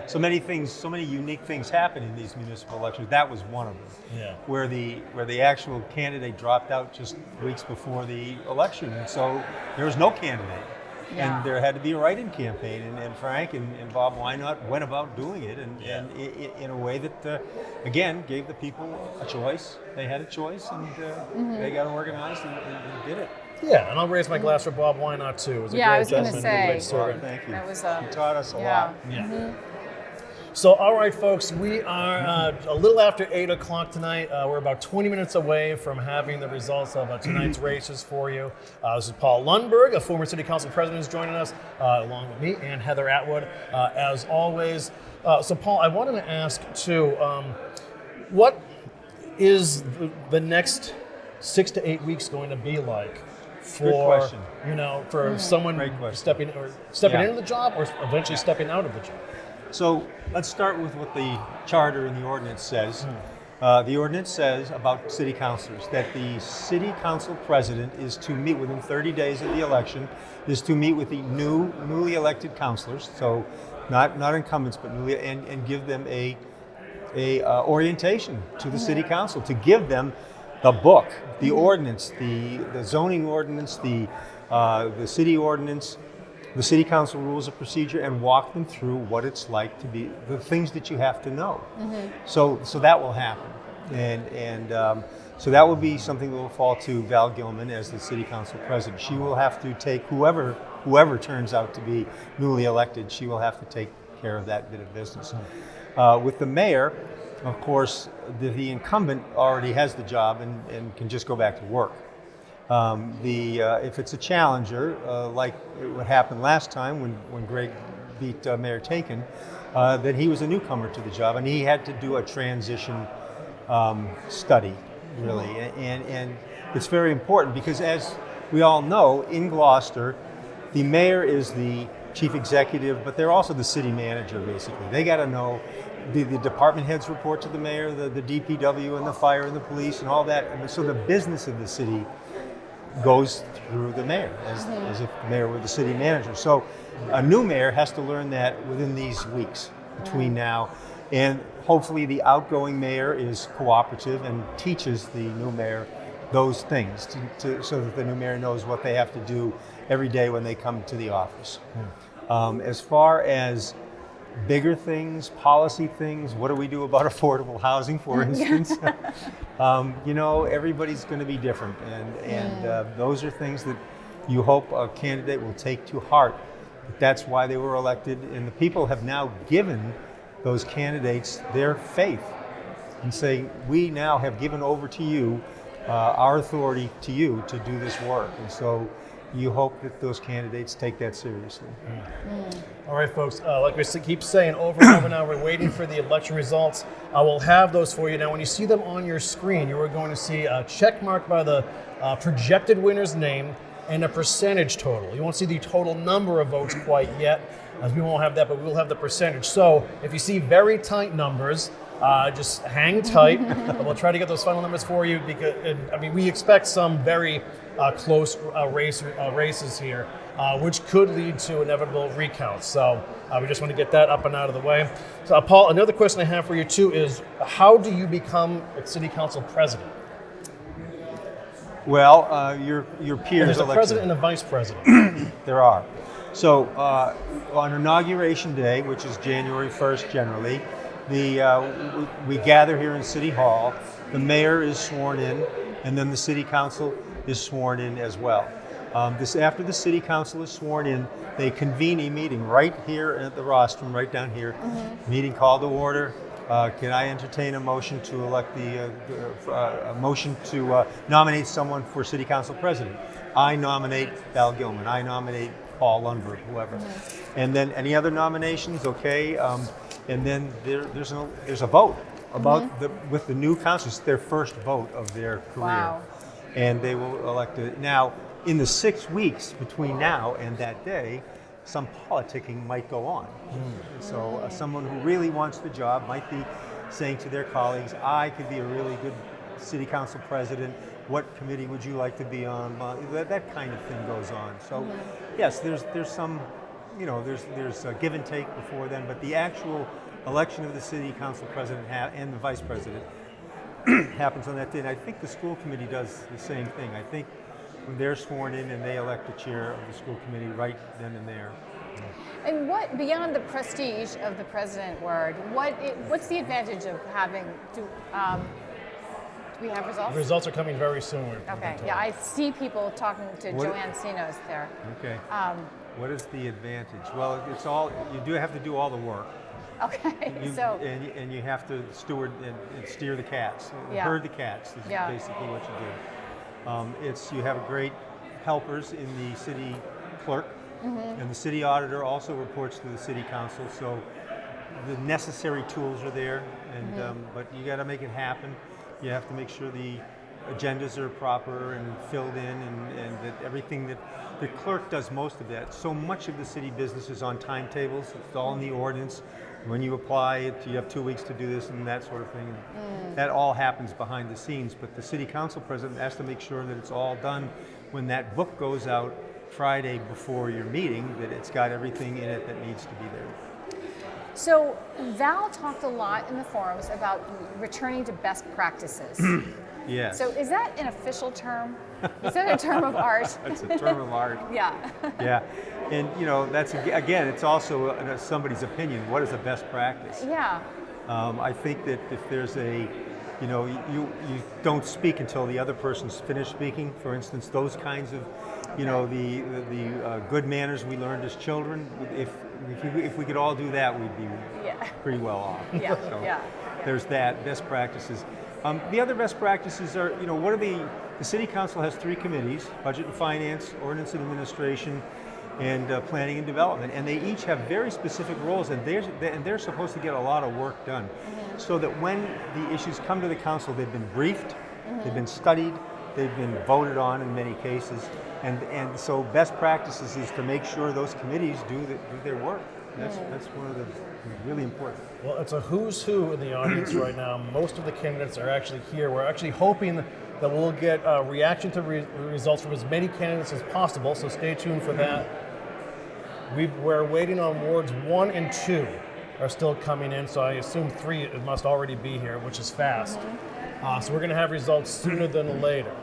so many things, so many unique things happen in these municipal elections. That was one of them. Yeah. Where the actual candidate dropped out just weeks before the election, and so there was no candidate. Yeah. And there had to be a write-in campaign, and Frank and Bob Wynot went about doing it, and in a way that, again, gave the people a choice. They had a choice, and they got organized and did it. Yeah, and I'll raise my glass for Bob Wynot too. It was a great I was going to gentleman, a great say. servant. Thank you. That was He taught us a yeah. lot. Yeah. So, all right, folks, we are a little after 8 o'clock tonight. We're about 20 minutes away from having the results of tonight's races for you. This is Paul Lundberg, a former city council president, who's joining us, along with me and Heather Atwood, as always. So, Paul, I wanted to ask, too, what is the next 6 to 8 weeks going to be like for, for someone stepping into the job or eventually stepping out of the job? So let's start with what the charter and the ordinance says. The ordinance says about city councilors that the city council president is to meet within 30 days of the election, is to meet with the newly elected councilors, so not incumbents, but newly, and give them a orientation to the city council, to give them the book, the ordinance, the zoning ordinance, the city ordinance, the city council rules of procedure, and walk them through what it's like to be, the things that you have to know. So that will happen, and so that will be something that will fall to Val Gilman as the city council president. She will have to take whoever turns out to be newly elected. She will have to take care of that bit of business. With the mayor, of course, the incumbent already has the job and can just go back to work. If it's a challenger, like what happened last time when Greg beat Mayor Taken, then he was a newcomer to the job, and he had to do a transition study, really. And it's very important because, as we all know, in Gloucester, the mayor is the chief executive, but they're also the city manager, basically. They got to know. The department heads report to the mayor, the DPW and the fire and the police and all that. And so the business of the city goes through the mayor, as if the mayor were the city manager. So a new mayor has to learn that within these weeks between now, and hopefully the outgoing mayor is cooperative and teaches the new mayor those things so that the new mayor knows what they have to do every day when they come to the office. As far as bigger things, policy things, what do we do about affordable housing, for instance? Everybody's going to be different, and those are things that you hope a candidate will take to heart That's why they were elected, and the people have now given those candidates their faith and say, we now have given over to you our authority to you to do this work. And so you hope that those candidates take that seriously. All right, folks, like we keep saying over and over now, we're waiting for the election results. I will have those for you. Now, when you see them on your screen, you are going to see a check mark by the projected winner's name and a percentage total. You won't see the total number of votes quite yet, as we won't have that, but we will have the percentage. So if you see very tight numbers, just hang tight. We'll try to get those final numbers for you because, we expect some very close races here, which could lead to inevitable recounts. So we just want to get that up and out of the way. So Paul, another question I have for you too is, how do you become a city council president? Well, your peers There's a elected. president and a vice president. There are. So on Inauguration Day, which is January 1st generally, we gather here in City Hall. The mayor is sworn in, and then the city council is sworn in as well. After the city council is sworn in, they convene a meeting right here at the rostrum, right down here. Meeting called to order. Can I entertain a motion to elect a motion to nominate someone for city council president? I nominate Val Gilman. I nominate Paul Lundberg, whoever. And then any other nominations? Okay. And then there's a vote about with the new council. It's their first vote of their career. Wow. And they will elect it. Now, in the 6 weeks between now and that day, some politicking might go on. So someone who really wants the job might be saying to their colleagues, I could be a really good city council president. What committee would you like to be on? That kind of thing goes on. So yes, there's some, there's a give and take before then, but the actual election of the city council president and the vice president happens on that day. And I think the school committee does the same thing. I think when they're sworn in and they elect the chair of the school committee right then and there. And what, beyond the prestige of the president word, what's the advantage of having do we have results? The results are coming very soon. Okay, yeah, I see people talking to Joanne Sinos there. Okay. What is the advantage? Well, it's all, you do have to do all the work. Okay, and you have to steward and steer the cats, herd the cats is basically what you do. You have great helpers in the city clerk, and the city auditor also reports to the city council, so the necessary tools are there, and but you got to make it happen. You have to make sure the agendas are proper and filled in, and that everything that the clerk does most of that. So much of the city business is on timetables. It's all in the ordinance. When you apply, you have 2 weeks to do this and that sort of thing. And that all happens behind the scenes. But the city council president has to make sure that it's all done when that book goes out Friday before your meeting, that it's got everything in it that needs to be there. So Val talked a lot in the forums about returning to best practices. Yes. So is that an official term? Is that a term of art? It's a term of art. Yeah. Yeah. And that's, again, it's also somebody's opinion. What is the best practice? Yeah. I think that if there's you don't speak until the other person's finished speaking. For instance, those kinds of, the good manners we learned as children. If we could all do that, we'd be pretty well off. Yeah. So there's that, best practices. The other best practices are, what are the city council has 3 committees: budget and finance, ordinance and administration, and planning and development, and they each have very specific roles, and they're supposed to get a lot of work done, so that when the issues come to the council, they've been briefed, they've been studied, they've been voted on in many cases, and so best practices is to make sure those committees do their work. That's one of the really important. Well, it's a who's who in the audience right now. Most of the candidates are actually here. We're actually hoping that we'll get a reaction to results from as many candidates as possible, so stay tuned for that. We're waiting on wards 1 and 2 are still coming in, so I assume 3 must already be here, which is fast. So we're going to have results sooner than later.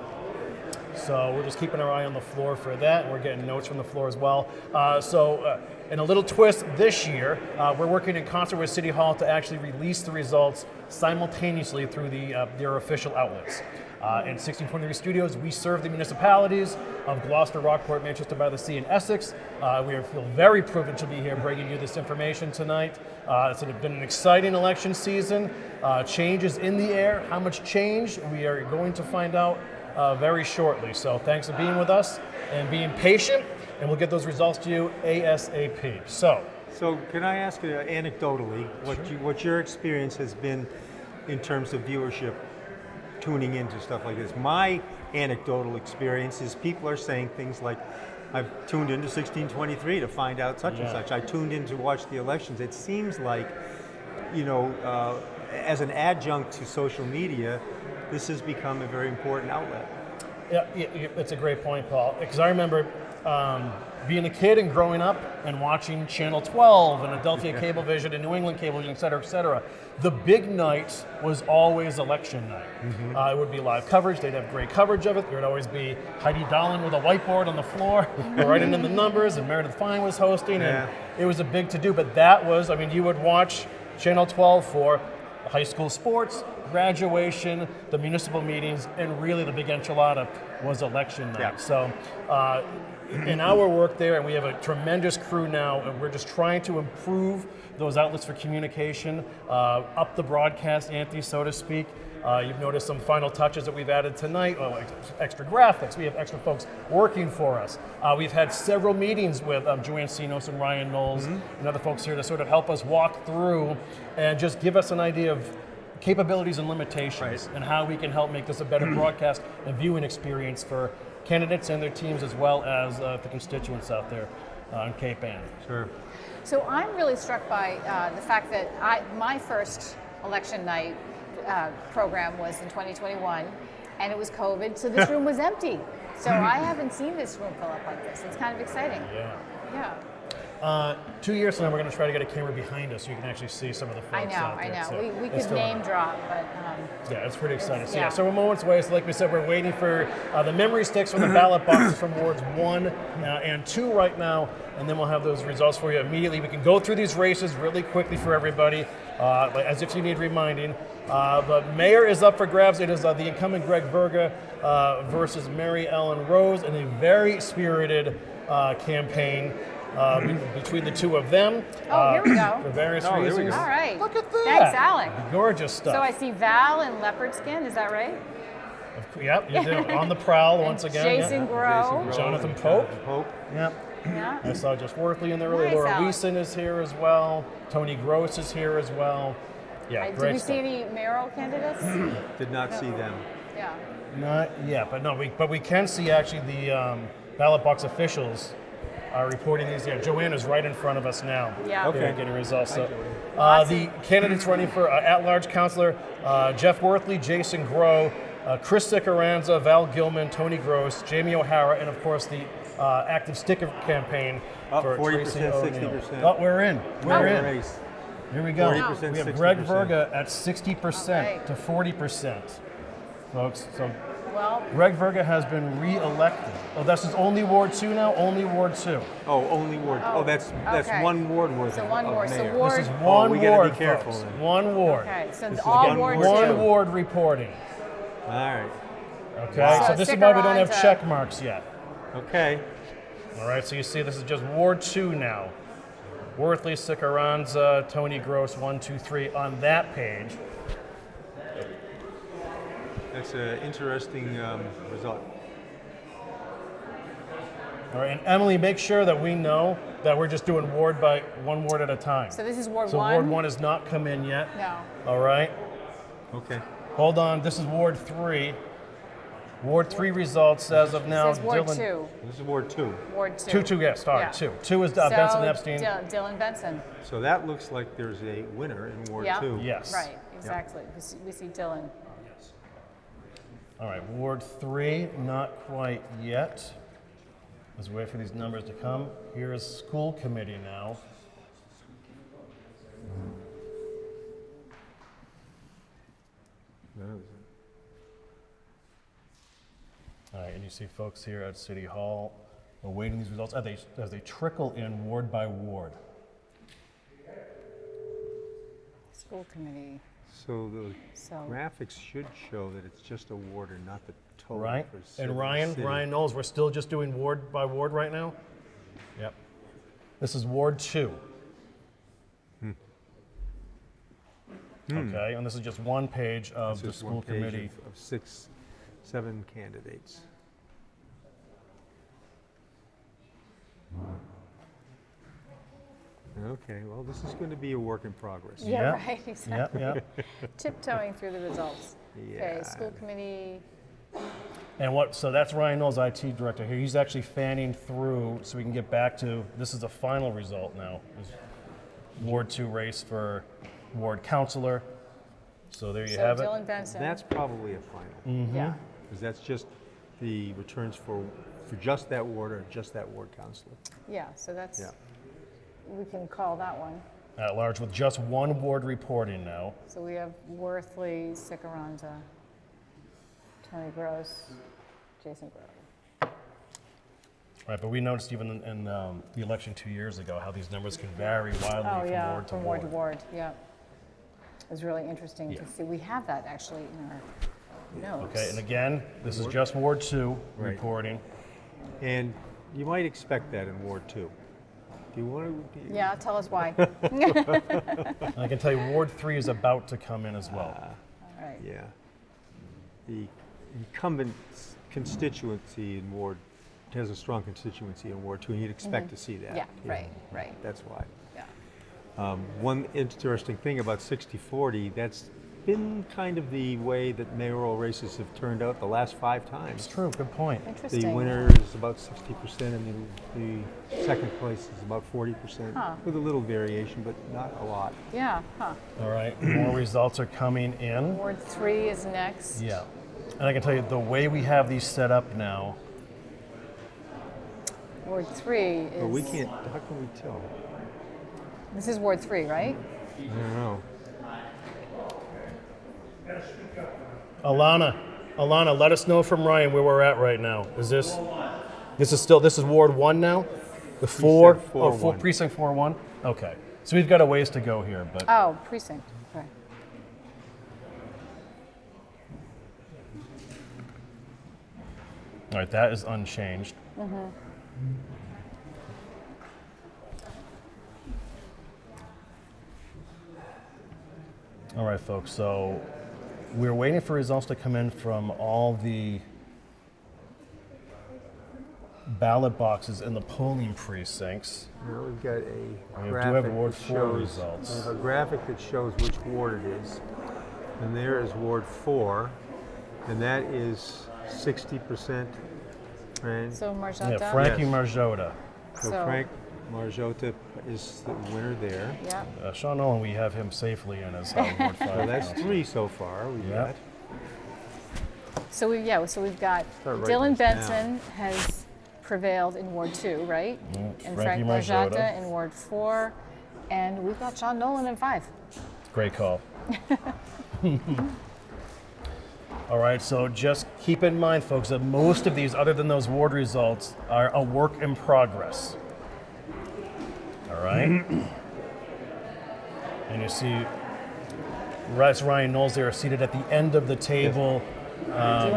So we're just keeping our eye on the floor for that. We're getting notes from the floor as well. In a little twist this year, we're working in concert with City Hall to actually release the results simultaneously through their official outlets. In 1623 Studios, we serve the municipalities of Gloucester, Rockport, Manchester by the Sea, and Essex. We feel very privileged to be here bringing you this information tonight. It's been an exciting election season. Change is in the air. How much change? We are going to find out very shortly. So thanks for being with us and being patient, and we'll get those results to you ASAP. So can I ask you anecdotally what your experience has been in terms of viewership tuning into stuff like this? My anecdotal experience is people are saying things like, I've tuned into 1623 to find out such and such. I tuned in to watch the elections. It seems like, as an adjunct to social media, this has become a very important outlet. Yeah, it's a great point, Paul. Because I remember being a kid and growing up and watching Channel 12 and Adelphia Cablevision and New England Cablevision, et cetera, et cetera. The big night was always election night. It would be live coverage. They'd have great coverage of it. There would always be Heidi Dolan with a whiteboard on the floor writing in the numbers, and Meredith Fine was hosting, and it was a big to-do. But that was, you would watch Channel 12 for high school sports, graduation, the municipal meetings, and really the big enchilada was election night. Yeah. So in our work there, and we have a tremendous crew now, and we're just trying to improve those outlets for communication, up the broadcast ante, so to speak. You've noticed some final touches that we've added tonight, extra graphics. We have extra folks working for us. We've had several meetings with Joanne Sinos and Ryan Knowles and other folks here to sort of help us walk through and just give us an idea of capabilities and limitations and how we can help make this a better broadcast and viewing experience for candidates and their teams, as well as the constituents out there in Cape Ann. Sure. So I'm really struck by the fact that my first election night program was in 2021, and it was COVID, so this room was empty. So I haven't seen this room fill up like this. It's kind of exciting. Yeah. 2 years from now, we're going to try to get a camera behind us so you can actually see some of the folks out there. I know. So we it's could name drop, but yeah, it's pretty exciting. So we're moments away. So like we said, we're waiting for the memory sticks from the ballot boxes from wards 1 and 2 right now, and then we'll have those results for you immediately. We can go through these races really quickly for everybody, as if you need reminding. The mayor is up for grabs. It is the incumbent Greg Verga versus Mary Ellen Rose in a very spirited campaign between the two of them. here we go. For various There we reasons. go. all right. Look at that. Thanks, Alec. Gorgeous stuff. So I see Val in leopard skin. Is that right? Yep, you do. On the prowl once again. Jason Grow. Jonathan Pope. Yeah. I saw Jeff Worthley in there earlier. Nice, Laura Alex. Wiesen is here as well. Tony Gross is here as well. Yeah, Did great we stuff. see any mayoral candidates? Did not see them. Yeah. Not yet, but we can see actually the ballot box officials are reporting these. Yeah, Joanna's right in front of us now. Yeah. Okay. They're getting results. So, the candidates running for at-large councilor, Jeff Worthley, Jason Grow, Chris Siccaranza, Val Gilman, Tony Gross, Jamie O'Hara, and of course the active sticker campaign for 40%, Tracy O'Neill. 60%. Oh, we're in. We're in. Race. Here we go. 40%, We have Greg 60%. Verga at 60% Okay. to 40%, folks. So Well, Greg Verga has been re-elected. Oh, this is only Ward 2 now? Only Ward 2. Oh, only ward. Oh, that's okay. one ward worth So of, one of ward. So mayor. ward- This is one we gotta ward, be careful folks. then. One ward. okay. So This is all one Ward ward. 2. One ward reporting. All right. Okay, Wow. so this is why we don't have Siccaranza. check marks yet. Okay. All right, so you see this is just Ward 2 now. Worthley, Siccaranza, Tony Gross, 1, 2, 3 on that page. That's an interesting result. All right, and Emily, make sure that we know that we're just doing ward by one ward at a time. So this is Ward So 1? Ward 1 has not come in yet. No. All right, Okay. hold on. This is Ward 3. Ward 3 results as of now. This is Ward Dylan, 2. This is Ward 2. Ward 2. 2, yes, sorry, Yeah. 2. 2 is Benson Epstein. Dylan Benson. So that looks like there's a winner in Ward Yeah. 2. Yes. Right, exactly. We see Dylan. All right, Ward 3, not quite yet. Let's wait for these numbers to come. Here is school committee now. All right, and you see folks here at City Hall awaiting these results as they trickle in ward by ward. School committee. So the So- graphics should show that it's just a ward and not the total. Right? for And city. Ryan knows we're still just doing ward by ward right now? Yep. This is Ward 2. Okay, and this is just one page of It's the just school one page committee. of 6, 7 candidates. Okay, well, this is going to be a work in progress. Yeah, Yep. right, exactly. Yep, yep. Tiptoeing through the results. Okay, Yeah. school committee. So that's Ryan Knowles, IT director here. He's actually fanning through so we can get back to, this is the final result now. Is Ward 2 race for ward councilor. So there you So have it. Dylan Benson. That's probably a final, Yeah. because that's just the returns for just that ward or just that ward councilor. Yeah, so that's, Yeah. we can call that one. At large with just one ward reporting now. So we have Worthley, Sicaranda, Tony Gross, Jason Gross. Right, but we noticed even in the election 2 years ago how these numbers can vary wildly Oh, from yeah, ward to from ward. ward to ward, yeah. It was really interesting Yeah. to see. We have that actually in our notes. Okay, and again, this is just Ward 2 Right. reporting. And you might expect that in Ward 2. Do you want to? Yeah, tell us why. And I can tell you Ward 3 is about to come in as well. All right. Yeah. The incumbent constituency in Ward has a strong constituency in Ward 2, and you'd expect to see that. Yeah, you know. right, right. That's why. Yeah. One interesting thing about 60-40, that's been kind of the way that mayoral races have turned out the last 5 times. It's true, good point. Interesting. The winner is about 60%, and the second place is about 40%, Huh. with a little variation, but not a lot. Yeah, huh. All right, more results are coming in. Ward 3 is next. Yeah. And I can tell you the way we have these set up now, Ward 3 is. But we can't, how can we tell? This is Ward 3, right? I don't know. Alana, let us know from Ryan where we're at right now. Is this is Ward 1 now? The 4? Precinct Oh, 4-1. Precinct 4-1? Okay. So we've got a ways to go here, but Oh, precinct. Okay. all right, that is unchanged. All right, folks, so we're waiting for results to come in from all the ballot boxes in the polling precincts. Now we've got a We do graphic have Ward that 4 shows, results. we have a graphic that shows which ward it is. And there is Ward 4, and that is 60%. Right? So Marjata. Yeah, Frankie Yes. Marjota. So Frank Marjota is the winner there. Yeah. Sean Nolan, we have him safely in as Ward 5. So that's council. 3 so far. We've Yeah. got. So we've got Start writing Dylan this down. Benson has prevailed in Ward 2, right? And Frankie Frank Marjata Marjota. in Ward 4. And we've got Sean Nolan in 5. Great call. All right, so just keep in mind, folks, that most of these, other than those ward results, are a work in progress. All right? And you see Ryan Knowles there seated at the end of the table. Doing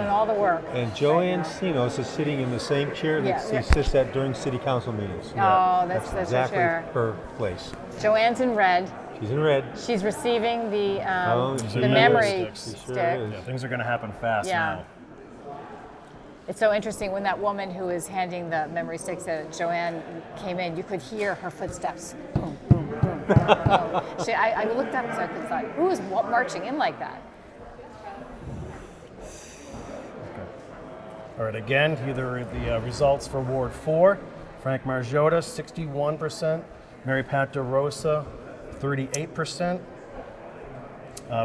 all the work. And Joanne Sinos is sitting in the same chair that Yeah. she sits at during city council meetings. Oh, that's her exactly chair. her place. Joanne's in red. She's in red. She's receiving the she the is. memory She sure stick. is. Yeah, things are going to happen fast Yeah. now. It's so interesting when that woman who was handing the memory sticks to Joanne came in, you could hear her footsteps. Boom, boom, boom, boom, boom. I looked up and I thought, who is marching in like that? All right, again, here are the results for Ward 4. Frank Marjota, 61%. Mary Pat DeRosa, 38%.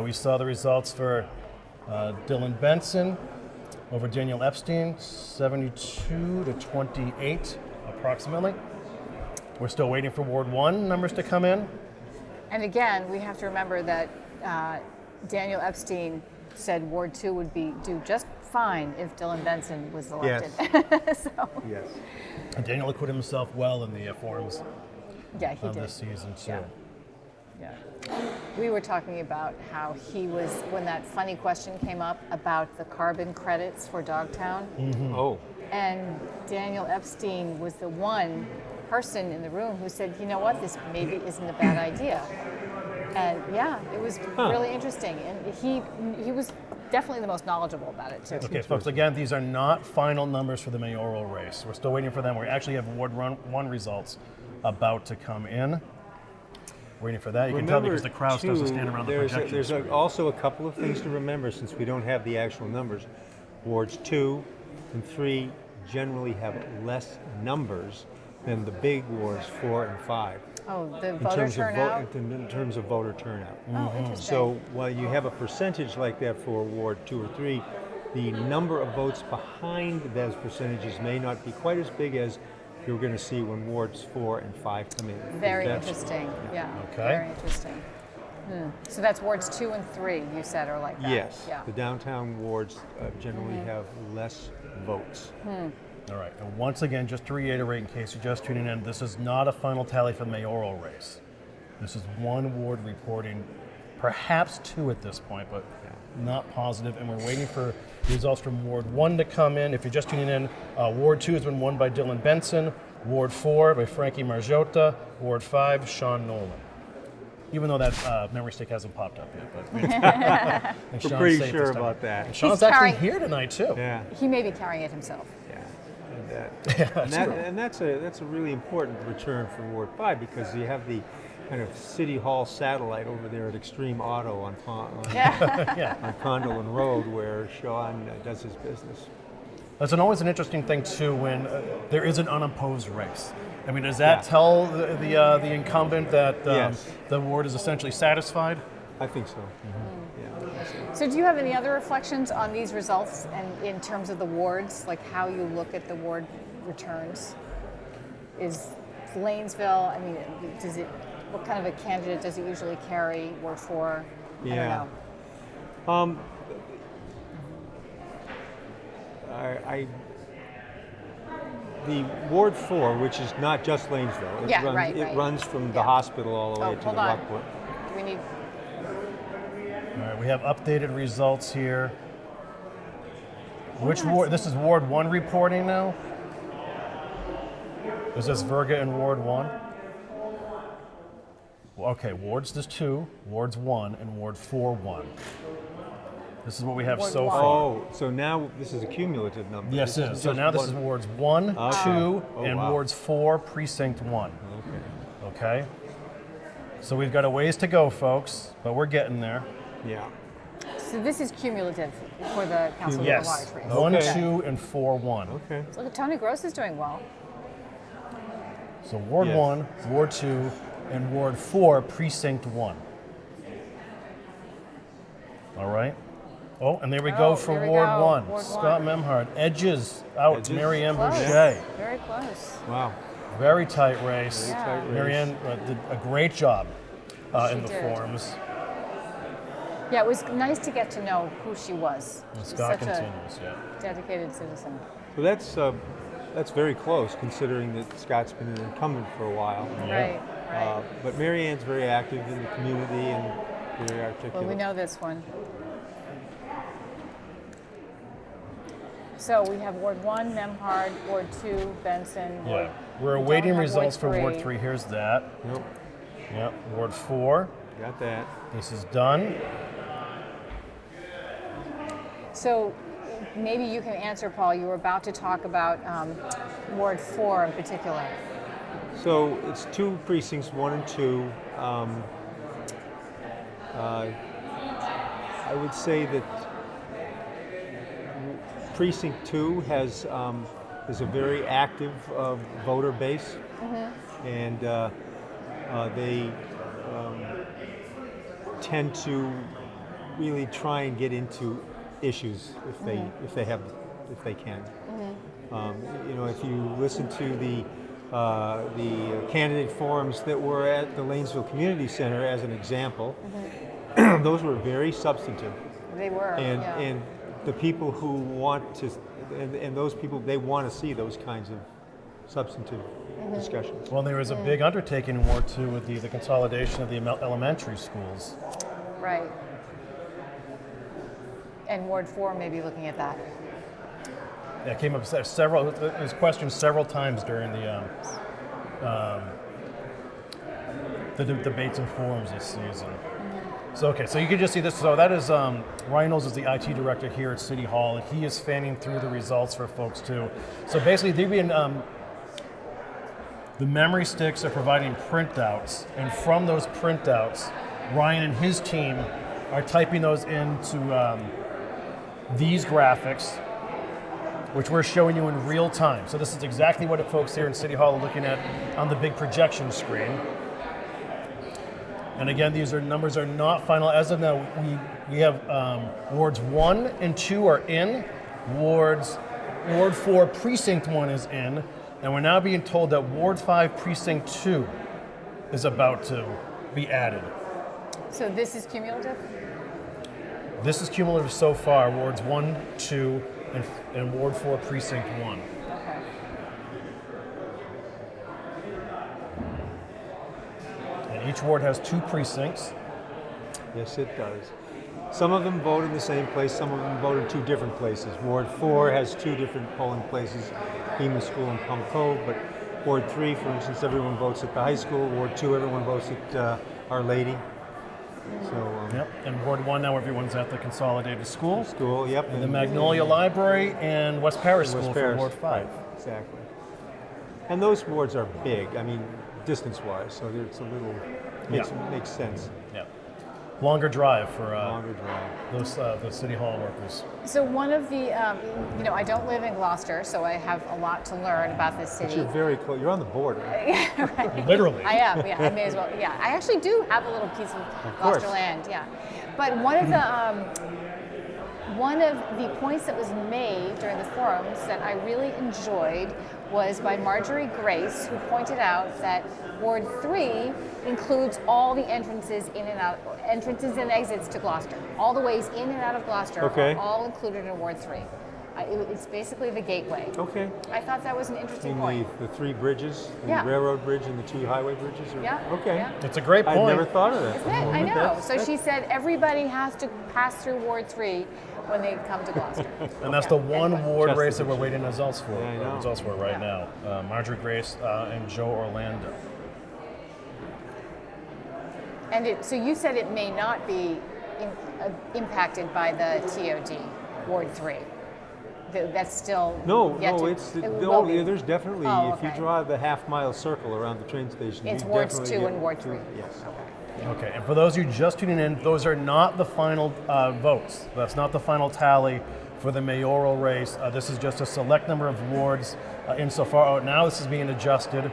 We saw the results for Dylan Benson over Daniel Epstein, 72 to 28, approximately. We're still waiting for Ward 1 numbers to come in. And again, we have to remember that Daniel Epstein said Ward 2 would do just fine if Dylan Benson was elected. Yes. So, Yes. And Daniel acquitted himself well in the forums yeah, he of did. this season, too. Yeah. Yeah. We were talking about how he was, when that funny question came up about the carbon credits for Dogtown, Oh, and Daniel Epstein was the one person in the room who said, you know what, this maybe isn't a bad idea. And yeah, it was really interesting. And he was definitely the most knowledgeable about it too. Okay, folks, again, these are not final numbers for the mayoral race. We're still waiting for them. We actually have Ward 1 results about to come in. Waiting for that. You can tell because the crowd starts to stand around the projection There's screen. also a couple of things to remember since we don't have the actual numbers. Wards 2 and 3 generally have less numbers than the big wards 4 and 5. Oh, the voter turnout? In terms of voter turnout. Oh, interesting. So while you have a percentage like that for Ward 2 or 3, the number of votes behind those percentages may not be quite as big as you're going to see when Wards 4 and 5 come in. Very That's- interesting. Yeah. Okay. Very interesting. So that's wards 2 and 3, you said, are like that. Yes, Yeah. the downtown wards generally have less votes. All right, and once again, just to reiterate in case you're just tuning in, this is not a final tally for the mayoral race. This is one ward reporting, perhaps 2 at this point, but not positive, and we're waiting for results from Ward 1 to come in. If you're just tuning in, Ward 2 has been won by Dylan Benson, Ward 4 by Frankie Margiotta, Ward 5, Sean Nolan. Even though that memory stick hasn't popped up yet. But We're pretty sure about that. And Sean's He's actually carrying- here tonight, too. Yeah, He may be carrying it himself. and that's a really important return for Ward 5 because you have the kind of City Hall satellite over there at Extreme Auto on Condolin Road where Sean does his business. That's always an interesting thing, too, when there is an unopposed race. I mean, does that tell the incumbent that Yes. the ward is essentially satisfied? I think so. Yeah, I think so. So do you have any other reflections on these results and in terms of the wards, like how you look at the ward returns? Is Lanesville, I mean, what kind of a candidate does it usually carry, Ward 4? I don't Yeah. know. The Ward 4, which is not just Lanesville, it runs from the hospital all the way to the hold on. Rockport. Do we need, All right, we have updated results here. Which ward? This is Ward 1 reporting now? Is this Verga in Ward 1? Well, okay, Wards is 2, Wards 1, and Ward 4, 1. This is what we have Ward so 1. far. Oh, so now this is a cumulative number. Yes, This it is. So just now this one- is Wards 1, 2, Oh, and wow. Wards 4, Precinct 1. Okay. Okay? So we've got a ways to go, folks, but we're getting there. Yeah. so this is cumulative for the Council of Yes. Large race. 1, Okay. 2, and 4, 1. Okay. So look, Tony Gross is doing well. So Ward Yes. 1, Ward 2, and Ward 4, Precinct 1. All right. Oh, and there we go for there we Ward go. 1. Ward Scott 1. Memhard edges out Edges. Mary Ann Close. Boucher. Very close. Wow. Very tight race. Yeah. Tight race. Mary Ann did a great job She in the did. forums. Yeah, it was nice to get to know who she was. And She's Scott such continues, yeah. a dedicated citizen. So that's very close considering that Scott's been an incumbent for a while. Right, right. But Mary Ann's very active in the community and very articulate. Well, we know this one. So we have Ward 1, Memhard, Ward 2, Benson. Yeah. We're we don't awaiting have results for Ward 3. 3. Here's that. Nope. Yep. Ward 4. Got that. This is done. So maybe you can answer, Paul. You were about to talk about Ward 4 in particular. So it's 2 precincts, 1 and 2. I would say that precinct 2 has is a very active voter base, and they tend to really try and get into issues if they can. You know, if you listen to the candidate forums that were at the Lanesville Community Center as an example, those were very substantive. They were. yeah. And the people who want to, and those people, they want to see those kinds of substantive discussions. Well, there was a big undertaking in Ward 2 with the consolidation of the elementary schools. Right. And Ward 4 may be looking at that. Yeah, it came up several. It was questioned several times during the debates and forums this season. So okay, so you can just see this. So that is Ryan Knowles is the IT director here at City Hall, and he is fanning through the results for folks too. So basically, they've been the memory sticks are providing printouts, and from those printouts, Ryan and his team are typing those into these graphics, which we're showing you in real time. So this is exactly what the folks here in City Hall are looking at on the big projection screen. And again, these numbers are not final. As of now, we have wards 1 and 2 are in. Ward 4 precinct 1 is in. And we're now being told that Ward 5 precinct 2 is about to be added. So this is cumulative? This is cumulative so far, wards 1, 2, and Ward 4 precinct 1. Okay. And each ward has 2 precincts. Yes, it does. Some of them vote in the same place, some of them vote in 2 different places. Ward 4 has 2 different polling places, Beaman School and Plum Cove, but Ward 3, for instance, everyone votes at the high school. Ward 2, everyone votes at Our Lady. So, Yep, and Ward 1 now everyone's at the Consolidated School. Yep. And the Magnolia Library and West Paris School West for Paris, Ward 5. right, exactly. And those wards are big, I mean, distance-wise, so it's a little, makes sense. Yeah. Longer drive for Longer drive. those the City Hall workers. So one of the, I don't live in Gloucester, so I have a lot to learn about this But city. you're very close, you're on the border. Right. Literally. I am, yeah, I may as well. Yeah, I actually do have a little piece of Gloucester land, yeah. But one of the points that was made during the forums that I really enjoyed was by Marjorie Grace, who pointed out that Ward 3 includes all the entrances in and out, entrances and exits to Gloucester. All the ways in and out of Gloucester Okay. are all included in Ward 3. It's basically the gateway. Okay. I thought that was an interesting In point. the 3 bridges, the Yeah. railroad bridge and the 2 highway bridges? Yeah, Okay. yeah. It's a great point. I've never thought of that. Isn't it? I know. So she said everybody has to pass through Ward 3 when they come to Gloucester. And that's the one Anyway. ward Just race the that we're picture. waiting results for. Yeah, I know. Results for right Yeah. now. Marjorie Grace and Joe Orlando. And so you said it may not be impacted by the TOD, Ward 3. That's still No, yet to, it's it will be. there's definitely, Oh, if you okay. drive the half-mile circle around the train station, It's you wards definitely 2 get and Ward to- 3. Yes. Okay, and for those of you just tuning in, those are not the final votes. That's not the final tally for the mayoral race. This is just a select number of wards insofar. Oh, now this is being adjusted.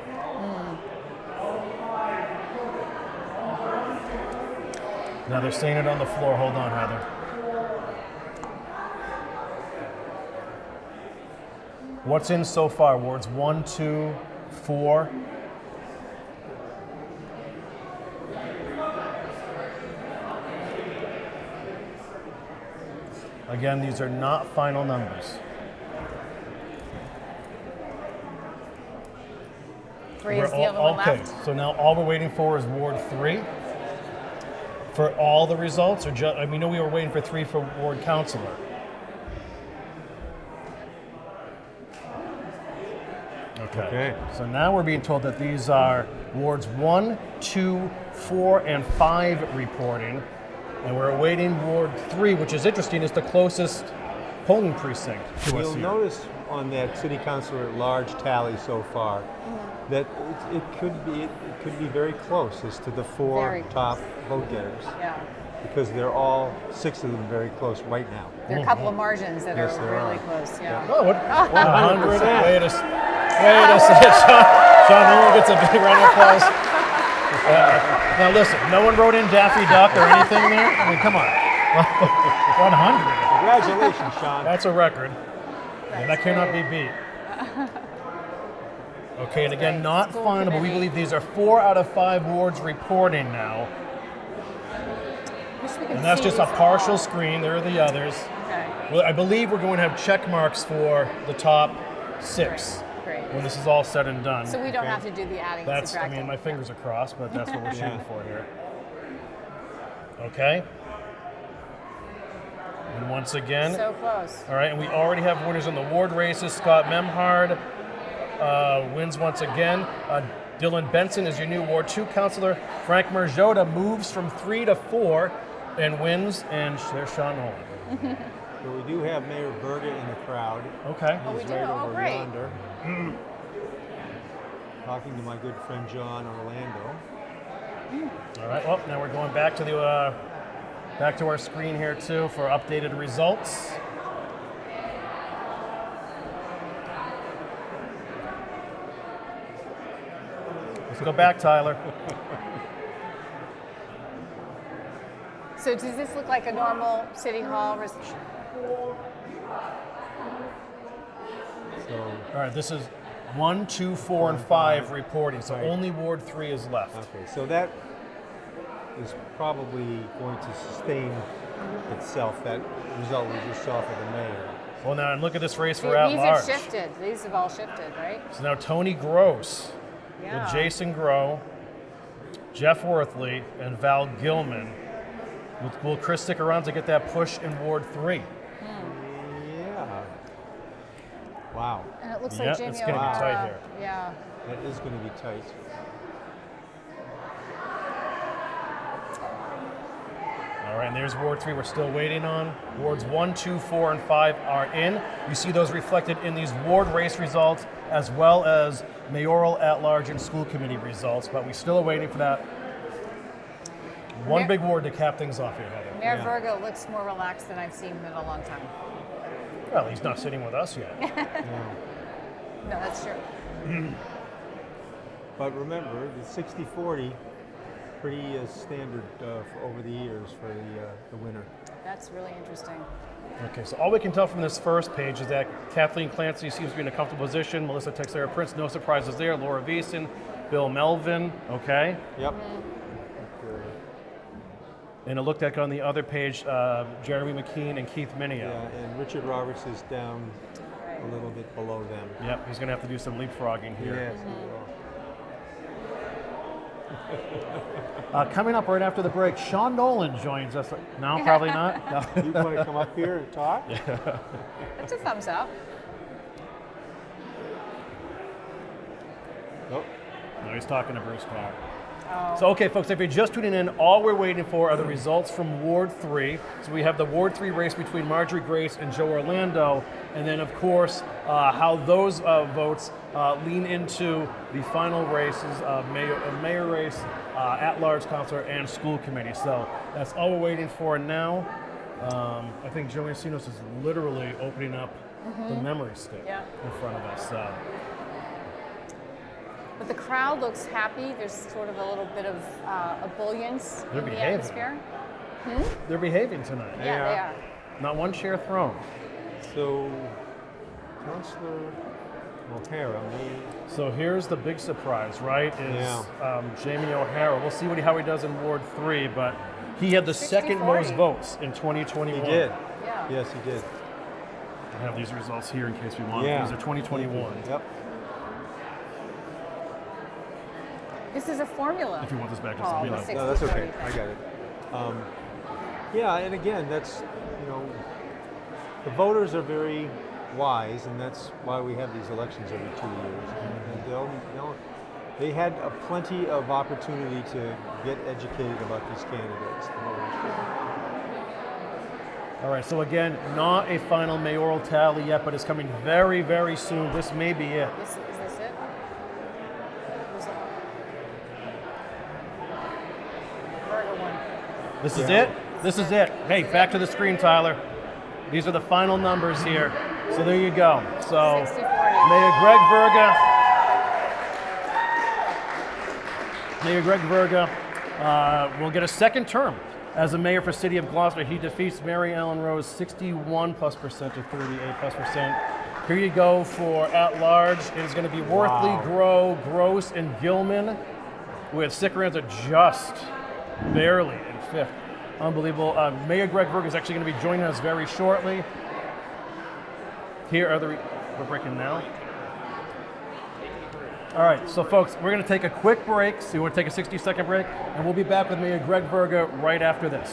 Now they're saying it on the floor. Hold on, Heather. What's in so far? Wards 1, 2, 4. Again, these are not final numbers. 3 is the other one Okay, left. so now all we're waiting for is Ward 3 for all the results, or we know we were waiting for 3 for Ward Councilor. Okay. So now we're being told that these are wards 1, 2, 4, and 5 reporting, and we're awaiting Ward 3, which is interesting. Is the closest polling precinct to us You'll here. notice on that city councilor at large tally so far that it could be very close as to the 4 Very top vote getters, Yeah. because they're all 6 of them very close right now. There are a couple of margins that Yes, are there really are. close. Yeah. Oh, what? 100. 100%. Wait a second. Sean Nolan gets a big round of applause. Now listen, no one wrote in Daffy Duck or anything there. I mean, come on. 100. Congratulations, Sean. That's a record. And that cannot be beat. Okay, and again, great. not School final, but we committee. believe these are 4 out of 5 wards reporting now. Wish we could And that's see just a these partial all. screen. There are the others. Okay. Well, I believe we're going to have check marks for the top 6. Great. when this is all said and done. So we don't have to do the adding and That's, I subtracting. mean, my fingers are crossed, but that's what we're shooting for here. Okay. And once again, So close. all right, and we already have winners in the ward races. Scott Memhard wins once again. Dylan Benson is your new Ward 2 councillor. Frank Merjota moves from 3 to 4 and wins, and there's Sean Nolan. So we do have Mayor Berga in the crowd. Okay. Oh, we He's do? right Oh, over great. yonder. Talking to my good friend John Orlando. All right, well, now we're going back to the back to our screen here too for updated results. Let's go back, Tyler. So does this look like a normal city hall? So All right, this is 1, 2, 4, and 5 reporting, so only Ward 3 is left. okay, so that is probably going to sustain itself. That result we just saw for the mayor. Well, now look at this race for These at-large. have shifted. These have all shifted, right? So now Tony Gross Yeah. with Jason Grow, Jeff Worthley, and Val Gilman. Will Chris stick around to get that push in Ward 3? Yeah. Wow, And it looks Yep, like Jamie it's gonna be O'Hara. tight here. Yeah. that is going to be tight. All right, and there's Ward 3 we're still waiting on. Wards 1, 2, 4, and 5 are in. You see those reflected in these ward race results as well as mayoral, at-large, and school committee results, but we still are waiting for that one big ward to cap things off here, Heather. Mayor Yeah. Virgo looks more relaxed than I've seen him in a long time. Well, he's not sitting with us yet. No, that's true. But remember, the 60-40, pretty standard over the years for the winner. That's really interesting. Okay, so all we can tell from this first page is that Kathleen Clancy seems to be in a comfortable position. Melissa Texera Prince, no surprises there. Laura Veason, Bill Melvin, okay. Yep. And it looked like on the other page, Jeremy McKean and Keith Minio. Yeah, and Richard Roberts is down a little bit below them. Yep, he's going to have to do some leapfrogging here. Yes, Coming up right after the break, Sean Nolan joins us. No, probably not. No. you want to come up here and talk? That's a thumbs up. Nope. No, he's talking to Bruce Clark. So, okay, folks, if you're just tuning in, all we're waiting for are the results from Ward 3. So we have the Ward 3 race between Marjorie Grace and Joe Orlando, and then, of course, how those votes lean into the final races, mayor race, at-large councilor, and school committee. So that's all we're waiting for now. I think Joe Encinos is literally opening up the memory stick in front of us. But the crowd looks happy. There's sort of a little bit of ebullience in the behaving. atmosphere. They're behaving tonight. Yeah, they are. Not one chair thrown. So, Councillor O'Hara may. So here's the big surprise, right? Is Jamie O'Hara. We'll see how he does in Ward 3, but he had the second 60-40. most votes in 2021. He did. Yeah. Yes, he did. I have these results here in case we want. Yeah. These are 2021. Yep. This is a formula. If you want this back, Oh, just the No, that's 60-40. okay. I got it. Yeah, and again, that's, the voters are very wise, and that's why we have these elections every 2 years. And they had plenty of opportunity to get educated about these candidates. The voters. All right, so again, not a final mayoral tally yet, but it's coming very, very soon. This may be it. Is this it? Virgo one. This is it? This is it. Hey, back to the screen, Tyler. These are the final numbers here. So there you go. So 60-40. Mayor Greg Verga will get a second term as a mayor for City of Gloucester. He defeats Mary Ellen Rose 61+% to 38+%. Here you go for at-large. It is going to be Worthley, Grow, Gross, and Gilman, with Sickaranza just barely in fifth. Unbelievable. Mayor Greg Verga is actually going to be joining us very shortly. Here are we're breaking now. All right, so folks, we're going to take a quick break. So you want to take a 60-second break? And we'll be back with Mayor Greg Verga right after this.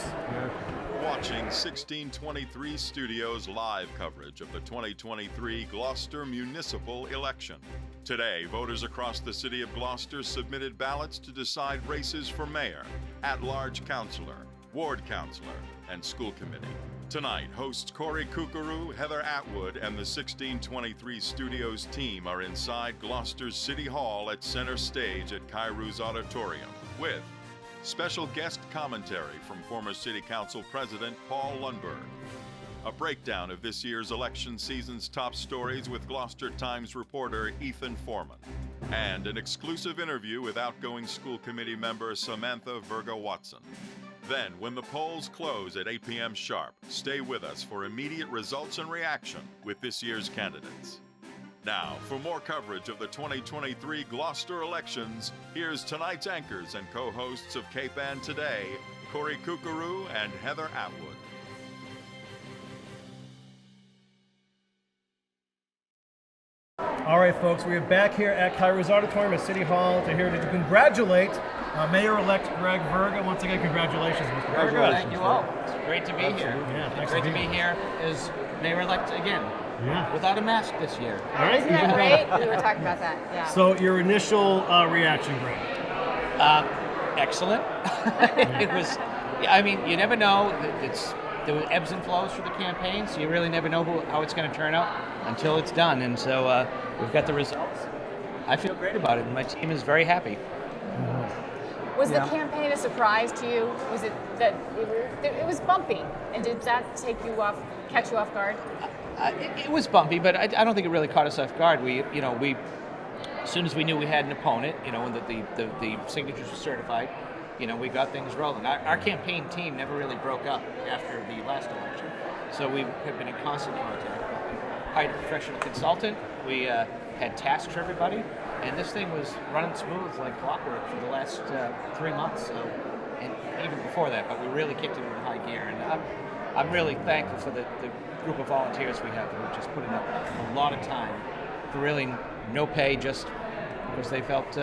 Watching 1623 Studios live coverage of the 2023 Gloucester municipal election. Today, voters across the city of Gloucester submitted ballots to decide races for mayor, at-large councilor, ward councilor, and school committee. Tonight, hosts Corey Kukuru, Heather Atwood, and the 1623 Studios team are inside Gloucester's City Hall at Center Stage at Kairou's Auditorium with special guest commentary from former City Council President Paul Lundberg, a breakdown of this year's election season's top stories with Gloucester Times reporter Ethan Foreman, and an exclusive interview with outgoing school committee member Samantha Verga Watson. Then, when the polls close at 8 p.m. sharp, stay with us for immediate results and reaction with this year's candidates. Now, for more coverage of the 2023 Gloucester elections, here's tonight's anchors and co-hosts of KPAN Today, Corey Kukuru and Heather Atwood. All right, folks, we are back here at Kairou's Auditorium at City Hall to congratulate Mayor-elect Greg Verga. Once again, congratulations, Mr. Verga. Thank you all. It's great to be here. Yeah, thanks great for to be being here as mayor-elect again. Yeah. Without a mask this year. All right. Isn't that great? We were talking about that. Yeah. So, your initial reaction, Greg? Excellent. It was. I mean, you never know. There were ebbs and flows for the campaign, so you really never know how it's going to turn out until it's done. And so we've got the results. I feel great about it, and my team is very happy. Was the campaign a surprise to you? Was it that it was bumpy, and did that catch you off guard? It was bumpy, but I don't think it really caught us off guard. We as soon as we knew we had an opponent, and that the signatures were certified, we got things rolling. Our campaign team never really broke up after the last election, so we have been in constant contact. Hired a professional consultant. We had tasks for everybody, and this thing was running smooth like clockwork for the last 3 months. So, and even before that, but we really kicked it into high gear. And I'm really thankful for the group of volunteers we have who are just putting up a lot of time for really no pay, just because they felt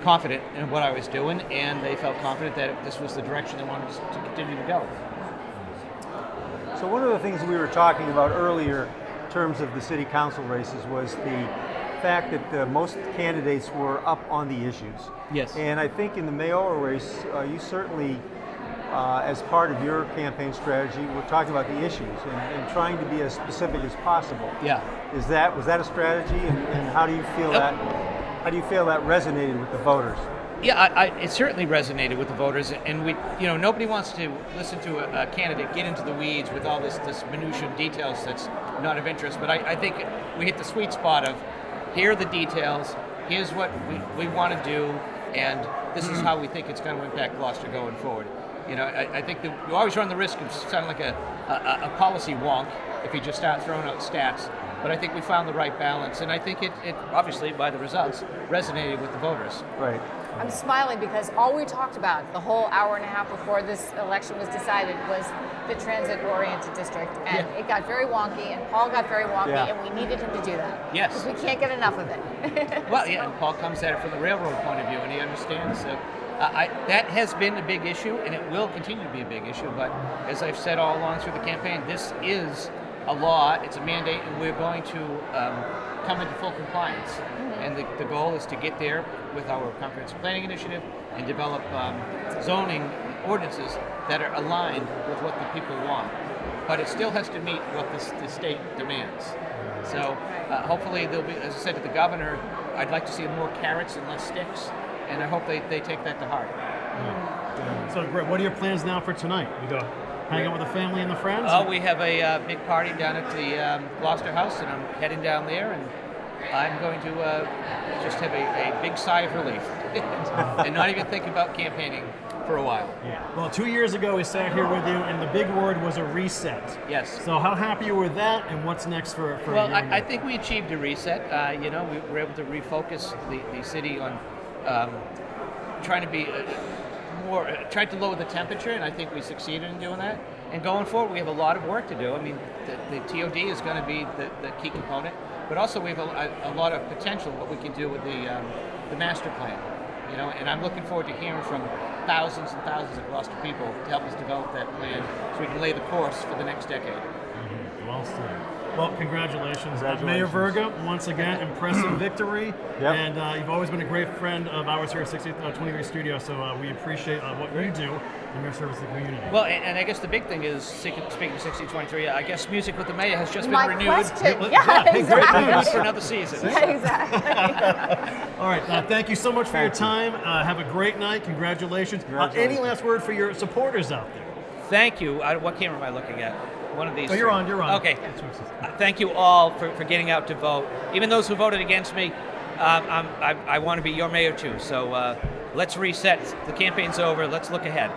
confident in what I was doing, and they felt confident that this was the direction they wanted to continue to go. So one of the things we were talking about earlier in terms of the city council races was the fact that most candidates were up on the issues. Yes. And I think in the mayoral race, you certainly, as part of your campaign strategy, were talking about the issues and trying to be as specific as possible. Yeah. Was that a strategy, and how do you feel that? How do you feel that resonated with the voters? Yeah, it certainly resonated with the voters, and we, nobody wants to listen to a candidate get into the weeds with all this minutiae details that's not of interest. But I think we hit the sweet spot of here are the details, here's what we want to do, and this is how we think it's going to impact Gloucester going forward. I think that you always run the risk of sounding like a policy wonk if you just start throwing out stats. But I think we found the right balance, and I think it obviously, by the results, resonated with the voters. Right. I'm smiling because all we talked about the whole hour and a half before this election was decided was the transit-oriented district, and it got very wonky, and Paul got very wonky, and we needed him to do that. Yes. Because we can't get enough of it. Well, yeah, and Paul comes at it from the railroad point of view, and he understands. So that has been a big issue, and it will continue to be a big issue. But as I've said all along through the campaign, this is a law, it's a mandate, and we're going to come into full compliance. And the goal is to get there with our comprehensive planning initiative and develop zoning ordinances that are aligned with what the people want. But it still has to meet what the state demands. So hopefully there'll be, as I said to the governor, I'd like to see more carrots and less sticks, and I hope they take that to heart. So, Greg, what are your plans now for tonight? You go hang out with the family and the friends? Oh, we have a big party down at the Gloucester House, and I'm heading down there, and I'm going to just have a big sigh of relief and not even think about campaigning for a while. Yeah. Well, 2 years ago we sat here with you, and the big word was a reset. Yes. So how happy you were with that, and what's next for Well, you? I think we achieved a reset. We were able to refocus the city on trying to be tried to lower the temperature, and I think we succeeded in doing that. And going forward, we have a lot of work to do. I mean, the TOD is going to be the key component. but also we have a lot of potential what we can do with the master plan. You know, and I'm looking forward to hearing from thousands and thousands of Gloucester people to help us develop that plan so we can lay the course for the next decade. Well said. Well, congratulations. Mayor Verga, once again, impressive victory. Yep. And you've always been a great friend of ours here at 6023 Studio, so we appreciate what you do in your service to the community. Well, and I guess the big thing is, speaking of 6023, I guess Music with the Mayor has just My been renewed. question. Hey, great exactly. news. For another season. Yeah, exactly. All right, thank you so much for your time. Have a great night. Congratulations. Any last word for your supporters out there? Thank you. What camera am I looking at? One of these. Oh, you're on. Okay. Thank you all for getting out to vote. Even those who voted against me, I want to be your mayor too. So let's reset. The campaign's over. Let's look ahead.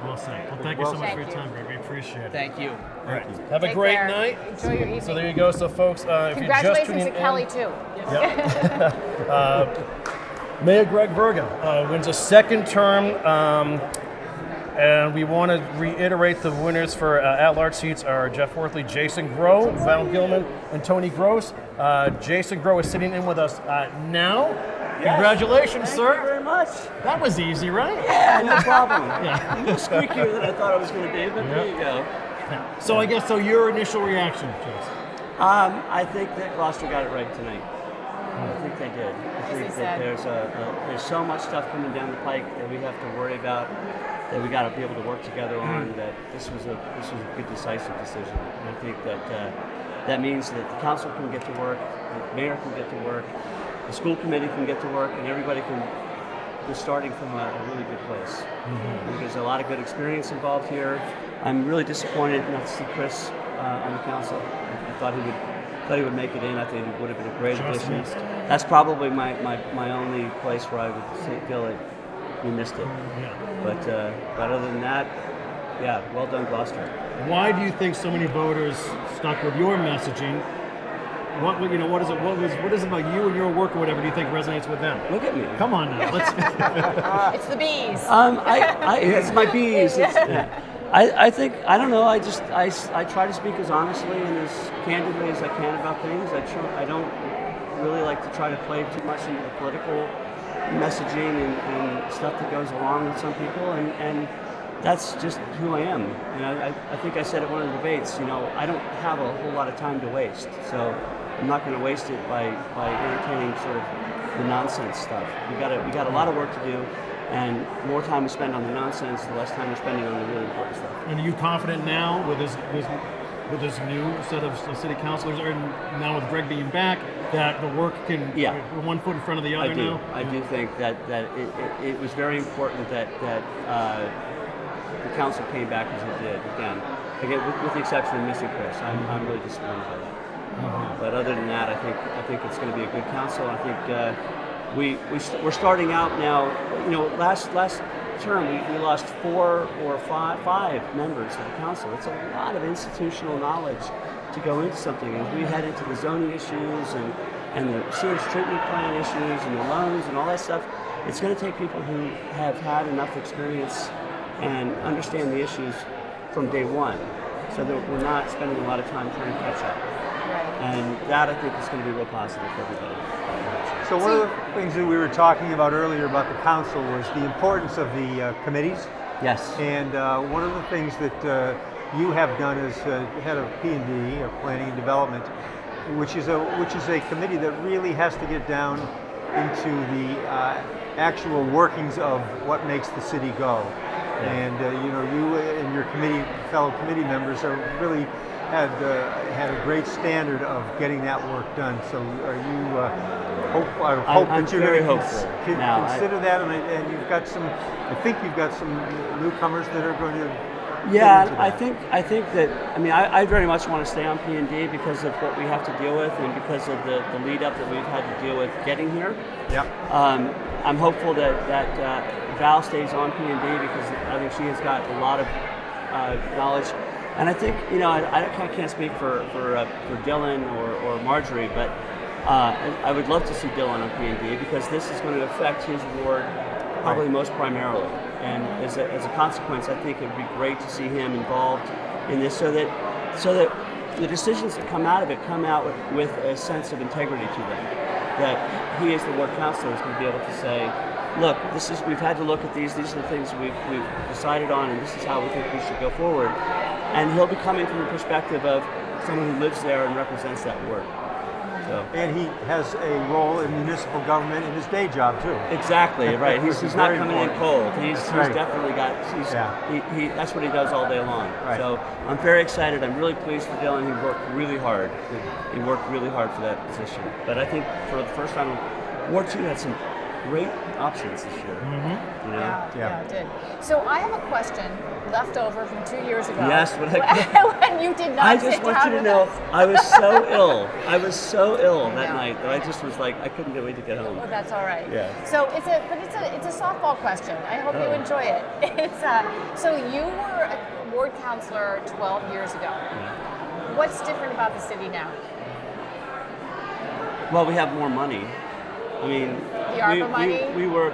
Well said. Well, thank you so much for your time, Greg. We appreciate it. Thank you. All right. Have a Take great care. night. Enjoy your evening. So there you go. So folks, if you just Congratulations tuning to in, Kelly too. Yep. Mayor Greg Verga wins a second term. And we want to reiterate the winners for at-large seats are Jeff Worthley, Jason Groh, Val Gilman, and Tony Gross. Jason Groh is sitting in with us now. Yes. Congratulations, sir. Thank you very much. That was easy, right? Yeah, no problem. Yeah. A little squeakier than I thought it was going to be, but there you go. So I guess, your initial reaction, Jason? I think that Gloucester got it right tonight. I think they did. I think that there's so much stuff coming down the pike that we have to worry about, that we got to be able to work together on. That this was a good, decisive decision. And I think that that means that the council can get to work, the mayor can get to work, the school committee can get to work, and everybody is starting from a really good place. There's a lot of good experience involved here. I'm really disappointed not to see Chris on the council. I thought he would make it in. I think it would have been a great addition. That's probably my only place where I would feel that we missed it. Yeah. But other than that, yeah, well done, Gloucester. Why do you think so many voters stuck with your messaging? What is it? What is it about you and your work or whatever do you think resonates with them? Look at me. Come on now. Let's. It's the bees. It's my bees. I think, I don't know, I try to speak as honestly and as candidly as I can about things. I don't really like to try to play too much into the political messaging and stuff that goes along with some people, and that's just who I am. And I think I said at one of the debates, I don't have a whole lot of time to waste, so I'm not going to waste it by entertaining sort of the nonsense stuff. We got a lot of work to do. And the more time we spend on the nonsense, the less time we're spending on the really important stuff. And are you confident now with this new set of city councilors, or now with Greg being back, that the work can one foot in front of the other now? I do think that it was very important that the council came back as it did. Again, with the exception of missing Chris, I'm really disappointed by that. But other than that, I think it's going to be a good council. I think. We're starting out now. Last term we lost 4 or 5 members of the council. It's a lot of institutional knowledge to go into something. As we head into the zoning issues and the sewage treatment plan issues and the loans and all that stuff, it's going to take people who have had enough experience and understand the issues from day one, so that we're not spending a lot of time trying to catch up. And that, I think, is going to be real positive for everybody. So one of the things that we were talking about earlier about the council was the importance of the committees. Yes. And one of the things that you have done as head of P&D, Planning and Development, which is a committee that really has to get down into the actual workings of what makes the city go. Yeah. And you and your fellow committee members are really had a great standard of getting that work done. So are you? I hope that you're going to consider that, and you've got some. I think you've got some newcomers that are going to. Yeah, I think that. I very much want to stay on P&D because of what we have to deal with, and because of the lead up that we've had to deal with getting here. Yeah. I'm hopeful that Val stays on P&D because I think she has got a lot of knowledge. And I think, I can't speak for Dylan or Marjorie, but I would love to see Dylan on P&D because this is going to affect his ward probably most primarily. And as a consequence, I think it would be great to see him involved in this so that the decisions that come out of it come out with a sense of integrity to them. That he, as the ward councilor, is going to be able to say, look, we've had to look at these are the things we've decided on, and this is how we think we should go forward. And he'll be coming from the perspective of someone who lives there and represents that ward. So. And he has a role in municipal government in his day job too. Exactly, right. He's not coming in cold. He's right. definitely got, that's what he does all day long. Right. So I'm very excited. I'm really pleased for Dylan. He worked really hard. He worked really hard for that position. But I think for the first time, Ward 2 had some great options this year. Mm-hmm. You know? Yeah, it did. So I have a question left over from 2 years ago. Yes, when you did not I just want you to know, I was so ill. I was so ill that night that I just was like, I couldn't wait to get home. Well, that's all right. Yeah. So it's a softball question. I hope you enjoy it. So you were a ward councilor 12 years ago. Yeah. What's different about the city now? Well, we have more money. I mean, the ARPA money?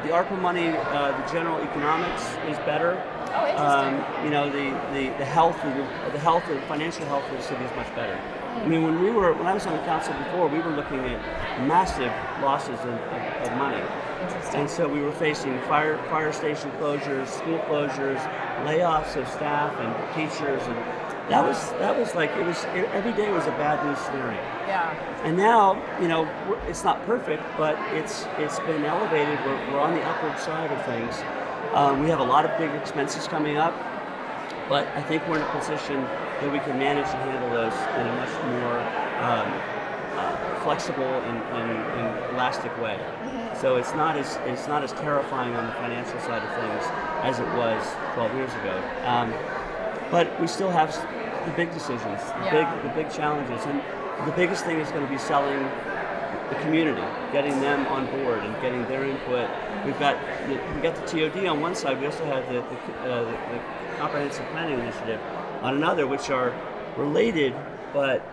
The ARPA money, the general economics is better. Oh, interesting. You know, the health, the financial health of the city is much better. I mean, when I was on the council before, we were looking at massive losses of money. Interesting. And so we were facing fire station closures, school closures, layoffs of staff and teachers, and that was like every day was a bad news scenario. Yeah. And now, you know, it's not perfect, but it's been elevated. We're on the upward side of things. We have a lot of big expenses coming up, but I think we're in a position that we can manage and handle those in a much more flexible and elastic way. Mm-hmm. So it's not as terrifying on the financial side of things as it was 12 years ago. But we still have the big decisions, the big challenges, and the biggest thing is going to be selling the community, getting them on board and getting their input. We got the TOD on one side. We also have the Comprehensive Planning Initiative on another, which are related but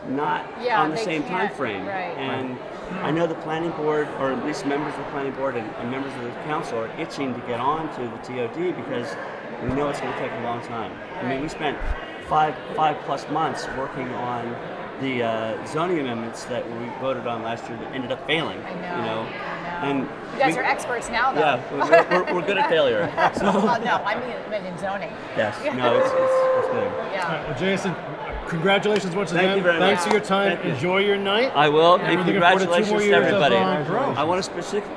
not on the same time frame. Right. And I know the planning board, or at least members of the planning board and members of the council, are itching to get on to the TOD because we know it's going to take a long time. I mean, we spent five plus months working on the zoning amendments that we voted on last year that ended up failing. I know. You know, and you guys are experts now, though. Yeah, we're good at failure. So. Well, no, I mean in zoning. Yes, no, it's good. All Yeah. right, well, Jason, congratulations once again. Thank you very much. Thanks for your time. Enjoy your night. I will, and and we're looking forward to 2 congratulations more to years everybody. of growth. I want to specific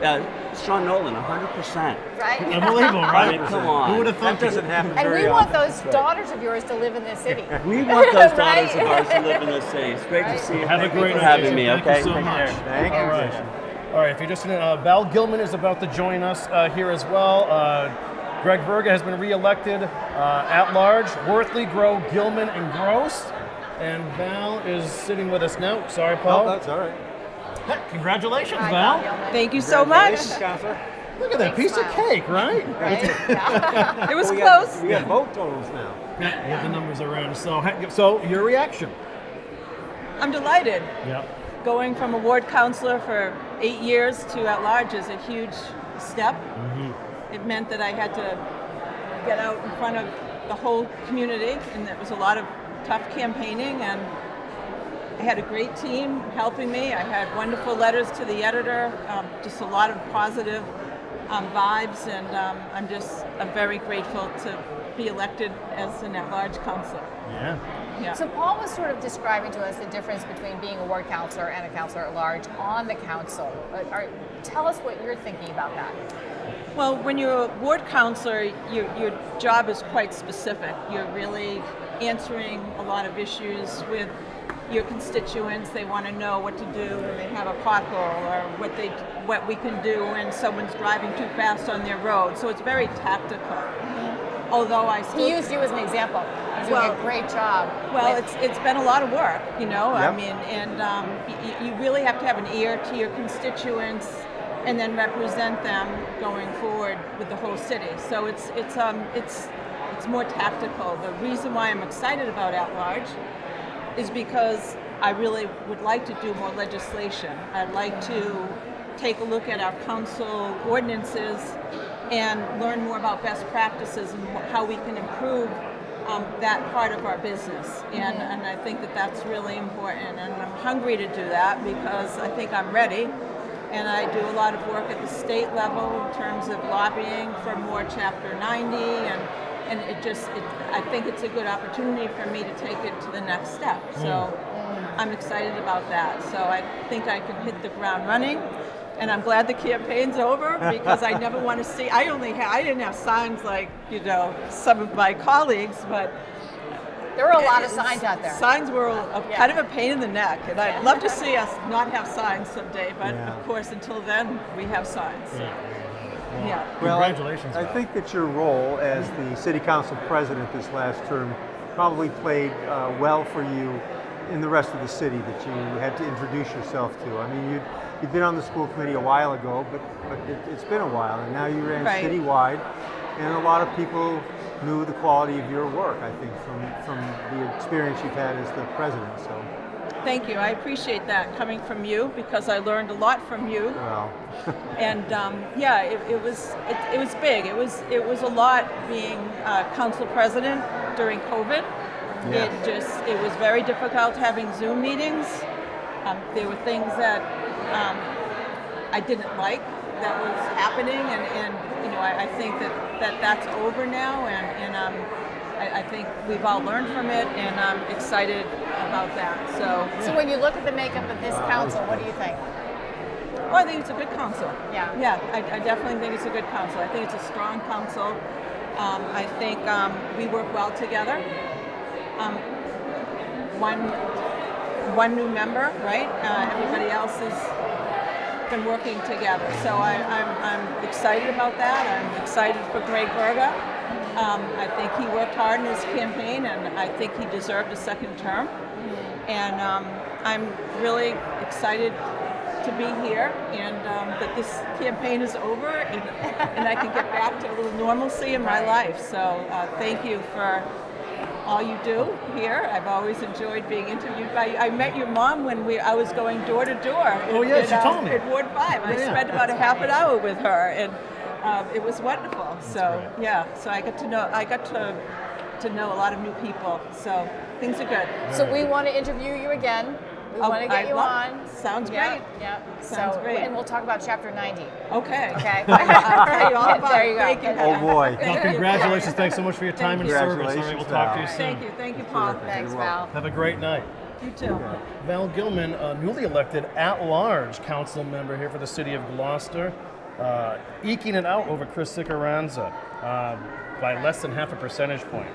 Sean Nolan, 100%. Right? Unbelievable, right? I mean, come on. Who would have thought That doesn't happen And very we want often. those daughters of yours to live in this city. We want those daughters Right? of ours to live in this city. It's great to see you. Have a Thank you great for night, having Jason. me. Thank Okay, you so take much. care. Thank you, All right. Jason. All right, if you're just in, Val Gilman is about to join us here as well. Greg Verga has been reelected at large. Worthley, Grow, Gilman, and Gross. And Val is sitting with us now. Sorry, Paul. Oh, that's all right. Hey, congratulations, Hi, Val. Gilman. Thank you so much. Congratulations, Counselor. Look at that piece of cake, right? Right? Yeah. It was We close. got vote totals now. Yeah, you have the numbers around. So your reaction? I'm delighted. Yeah. Going from a ward councilor for 8 years to at large is a huge step. Mm-hmm. It meant that I had to get out in front of the whole community, and there was a lot of tough campaigning, and I had a great team helping me. I had wonderful letters to the editor, just a lot of positive vibes, and I'm very grateful to be elected as an at-large councilor. Yeah. Yeah. So Paul was sort of describing to us the difference between being a ward councilor and a councilor at large on the council. Tell us what you're thinking about that. Well, when you're a ward councilor, your job is quite specific. You're really answering a lot of issues with your constituents. They want to know what to do when they have a pothole, or what we can do when someone's driving too fast on their road. So it's very tactical. Mm-hmm. Although he used you as an example. He's doing a great job. Well, it's been a lot of work, you know. Yep. I mean, and you really have to have an ear to your constituents, and then represent them going forward with the whole city. So it's more tactical. The reason why I'm excited about at large is because I really would like to do more legislation. I'd like to take a look at our council ordinances and learn more about best practices and how we can improve that part of our business. And I think that that's really important. And I'm hungry to do that because I think I'm ready. And I do a lot of work at the state level in terms of lobbying for more Chapter 90, and I think it's a good opportunity for me to take it to the next step. So I'm excited about that. So I think I can hit the ground running, and I'm glad the campaign's over because I never want to see. I didn't have signs like some of my colleagues, but. There were a lot of signs out there. Signs were kind of a pain in the neck, and I'd love to see us not have signs someday, but of course, until then, we have signs. So. Well, congratulations. I think that your role as the city council president this last term probably played well for you in the rest of the city that you had to introduce yourself to. I mean, you'd been on the school committee a while ago, but it's been a while, and now you ran citywide, and a lot of people knew the quality of your work, I think, from the experience you've had as the president. So, thank you. I appreciate that coming from you because I learned a lot from you. Well, and it was big. It was a lot being council president during COVID. Yeah. It was very difficult having Zoom meetings. There were things that I didn't like that was happening, and I think that's over now, and I think we've all learned from it, and I'm excited about that. So when you look at the makeup of this council, what do you think? Well, I think it's a good council. Yeah. I definitely think it's a good council. I think it's a strong council. I think we work well together. One new member, right? Everybody else has been working together. So I'm excited about that. I'm excited for Greg Berger. I think he worked hard in his campaign, and I think he deserved a second term. And I'm really excited to be here, and that this campaign is over, and I can get back to a little normalcy in my life. So thank you for all you do here. I've always enjoyed being interviewed by you. I met your mom when I was going door to door. Oh yeah, she told me. In Ward 5. I spent about a half an hour with her, and it was wonderful. So so I got to know a lot of new people. So things are good. So we want to interview you again. We want to get you on. Sounds great. Yeah. Sounds great. And we'll talk about Chapter 90. Okay. Okay. I'll tell you all about There it. you go. Thank you. oh boy. Well, congratulations. Thanks so much for your time and service. All right, we'll talk to you soon. Thank you, Paul. Thanks, Val. Have a great night. You too. Val Gilman, newly elected at-large council member here for the city of Gloucester, eking it out over Chris Siccaranza by less than half a percentage point.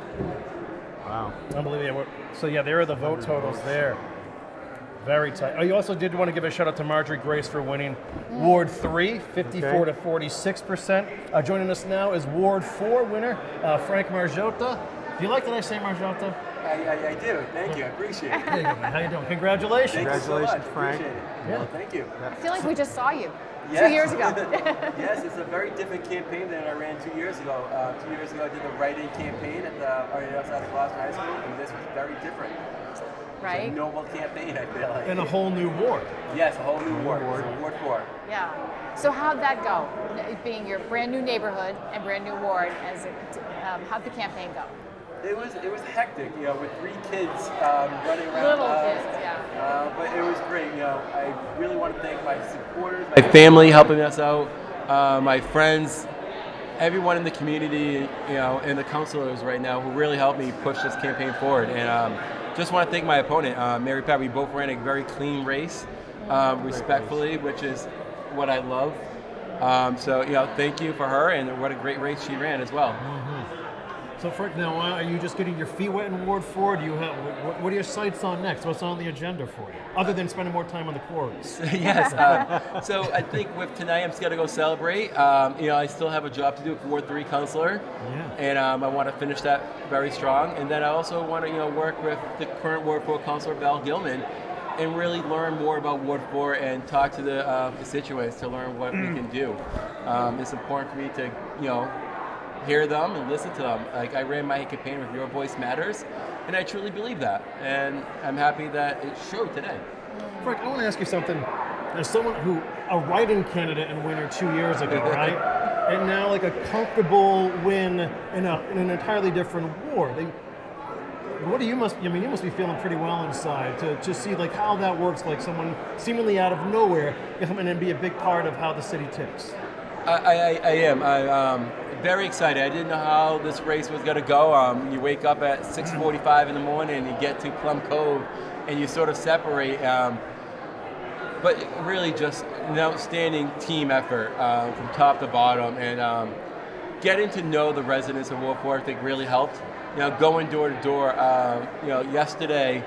Wow. Unbelievable. So there are the vote totals there. Very tight. Oh, you also did want to give a shout out to Marjorie Grace for winning Ward 3, 54 to 46%. Joining us now is Ward 4 winner, Frank Margiotta. Do you like that I say Margiotta? I do. Thank you. I appreciate it. There you go, man. How you doing? Congratulations. Congratulations, Frank. Appreciate it. Yeah. Well, thank you. I feel like we just saw you Yes. 2 years ago. Yes, it's a very different campaign than I ran 2 years ago. 2 years ago, I did the write-in campaign at the outside of Gloucester High School, and this was very different. Right? It's a noble campaign, I feel like. And a whole new ward. Yes, a whole new ward. So Ward 4. Yeah. So how'd that go? Being your brand new neighborhood and brand new ward, how'd the campaign go? It was hectic, with 3 kids running around. Little kids, yeah. But it was great. I really want to thank my supporters, my family helping us out, my friends, everyone in the community, and the councilors right now who really helped me push this campaign forward. And just want to thank my opponent, Mary Pat. We both ran a very clean race, respectfully, which is what I love. So thank you for her, and what a great race she ran as well. Mm-hmm. So Frank, now are you just getting your feet wet in Ward 4? Do you have what are your sights on next? What's on the agenda for you, other than spending more time on the quarries? Yes. So I think with tonight, I'm just gonna go celebrate. I still have a job to do with Ward 3 councilor, and I want to finish that very strong. And then I also want to work with the current Ward 4 councilor, Val Gilman, and really learn more about Ward 4 and talk to the constituents to learn what we can do. It's important for me to hear them and listen to them. Like, I ran my campaign with Your Voice Matters, and I truly believe that. And I'm happy that it showed today. Frank, I want to ask you something. As someone a write-in candidate and winner 2 years ago, right? And now like a comfortable win in an entirely different ward. what do you must? I mean, you must be feeling pretty well inside to see like how that works. Like someone seemingly out of nowhere come in and be a big part of how the city ticks. I am. I'm very excited. I didn't know how this race was going to go. You wake up at 6:45 in the morning and you get to Plum Cove and you sort of separate. But really just an outstanding team effort from top to bottom. And getting to know the residents of Ward 4, I think, really helped. Going door to door. Yesterday,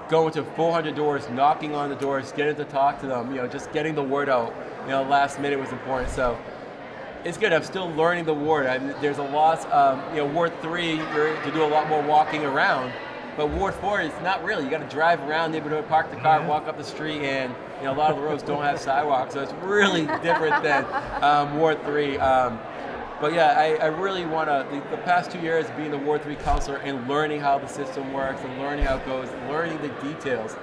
going to 400 doors, knocking on the doors, getting to talk to them, just getting the word out, last minute was important. So it's good. I'm still learning the ward. There's a lot, Ward 3, you're to do a lot more walking around, but Ward 4 is not really. You got to drive around the neighborhood, park the car, walk up the street, and a lot of the roads don't have sidewalks, so it's really different than Ward 3. But yeah, I really want to, the past 2 years being the Ward 3 councilor and learning how the system works and learning how it goes, learning the details,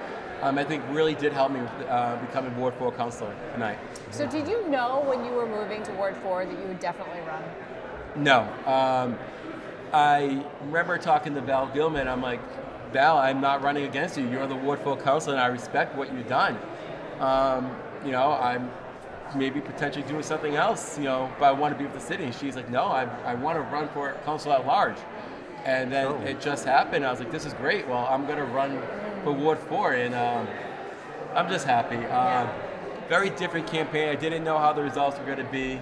I think really did help me with becoming Ward 4 councilor tonight. So did you know when you were moving to Ward 4 that you would definitely run? No. I remember talking to Val Gilman. I'm like, Val, I'm not running against you. You're the Ward 4 councilor and I respect what you've done. I'm maybe potentially doing something else, but I want to be with the city. And she's like, no, I want to run for council at large. And then it just happened. I was like, this is great. Well, I'm going to run for Ward 4. And I'm just happy. Very different campaign. I didn't know how the results were going to be.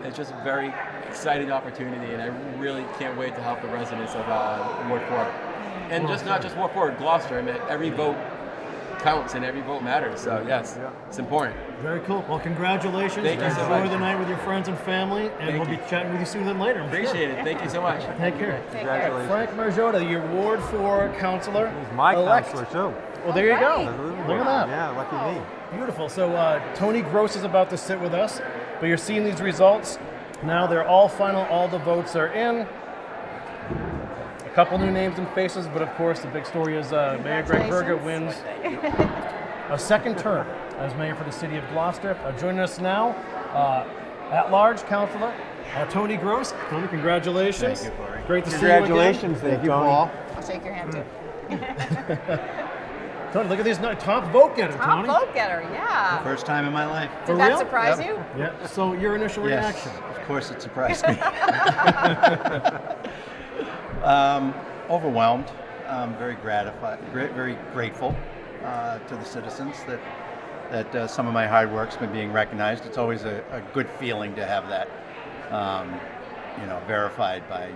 It's just a very exciting opportunity. And I really can't wait to help the residents of Ward 4. And not just Ward 4, Gloucester. I mean, every vote counts and every vote matters. So yes, it's important. Very cool. Well, congratulations. Thank you so much. Enjoy the night with your friends and family, and we'll be chatting with you sooner than later. Appreciate it. Thank you so much. Take care. Congratulations. Frank Margiotta, your Ward 4 councilor. He's my elect. counselor too. Well, there you go. Absolutely. Look at that. Yeah, lucky me. Beautiful. So Tony Gross is about to sit with us, but you're seeing these results. Now they're all final. All the votes are in. A couple new names and faces, but of course the big story is Mayor Greg Verga wins a second term as mayor for the city of Gloucester. Joining us now, at-large councilor Tony Gross. Tony, congratulations. Thank you, Corey. Great to see you again. Congratulations, thank you, Paul. I'll shake your hand too. Tony, look at these top vote getter, Top Tony. vote getter, yeah. First time in my life. For Did that real? surprise you? Yeah. So your initial reaction? Yes, of course it surprised me. Overwhelmed. Very gratified, very grateful to the citizens that some of my hard work's been being recognized. It's always a good feeling to have that, verified by,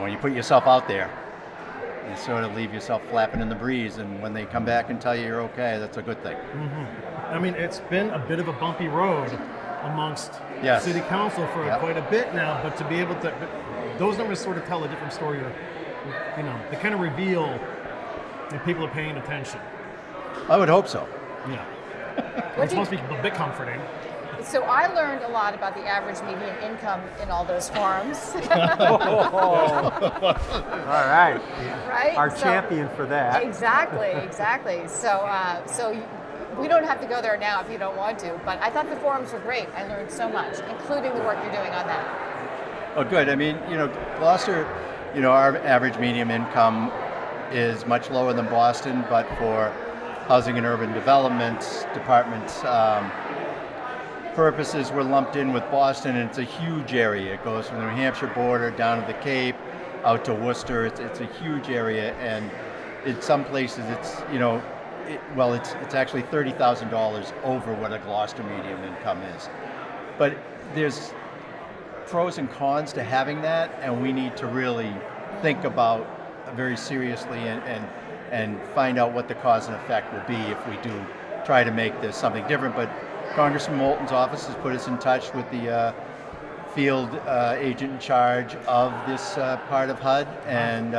when you put yourself out there, you sort of leave yourself flapping in the breeze, and when they come back and tell you you're okay, that's a good thing. Mm-hmm. I mean, it's been a bit of a bumpy road amongst city council for quite a bit now, but to be able to, those numbers sort of tell a different story, they kind of reveal that people are paying attention. I would hope so. Yeah. It's supposed to be a bit comforting. So I learned a lot about the average median income in all those forums. All right. Right? Our champion for that. Exactly. So we don't have to go there now if you don't want to, but I thought the forums were great. I learned so much, including the work you're doing on that. Oh, good. I mean, Gloucester, our average median income is much lower than Boston, but for Housing and Urban Development Department's purposes, we're lumped in with Boston, and it's a huge area. It goes from the New Hampshire border down to the Cape, out to Worcester. It's a huge area, and in some places it's it's actually $30,000 over what a Gloucester median income is. But there's pros and cons to having that, and we need to really think about very seriously and find out what the cause and effect will be if we do try to make this something different. But Congressman Moulton's office has put us in touch with the field agent in charge of this part of HUD, and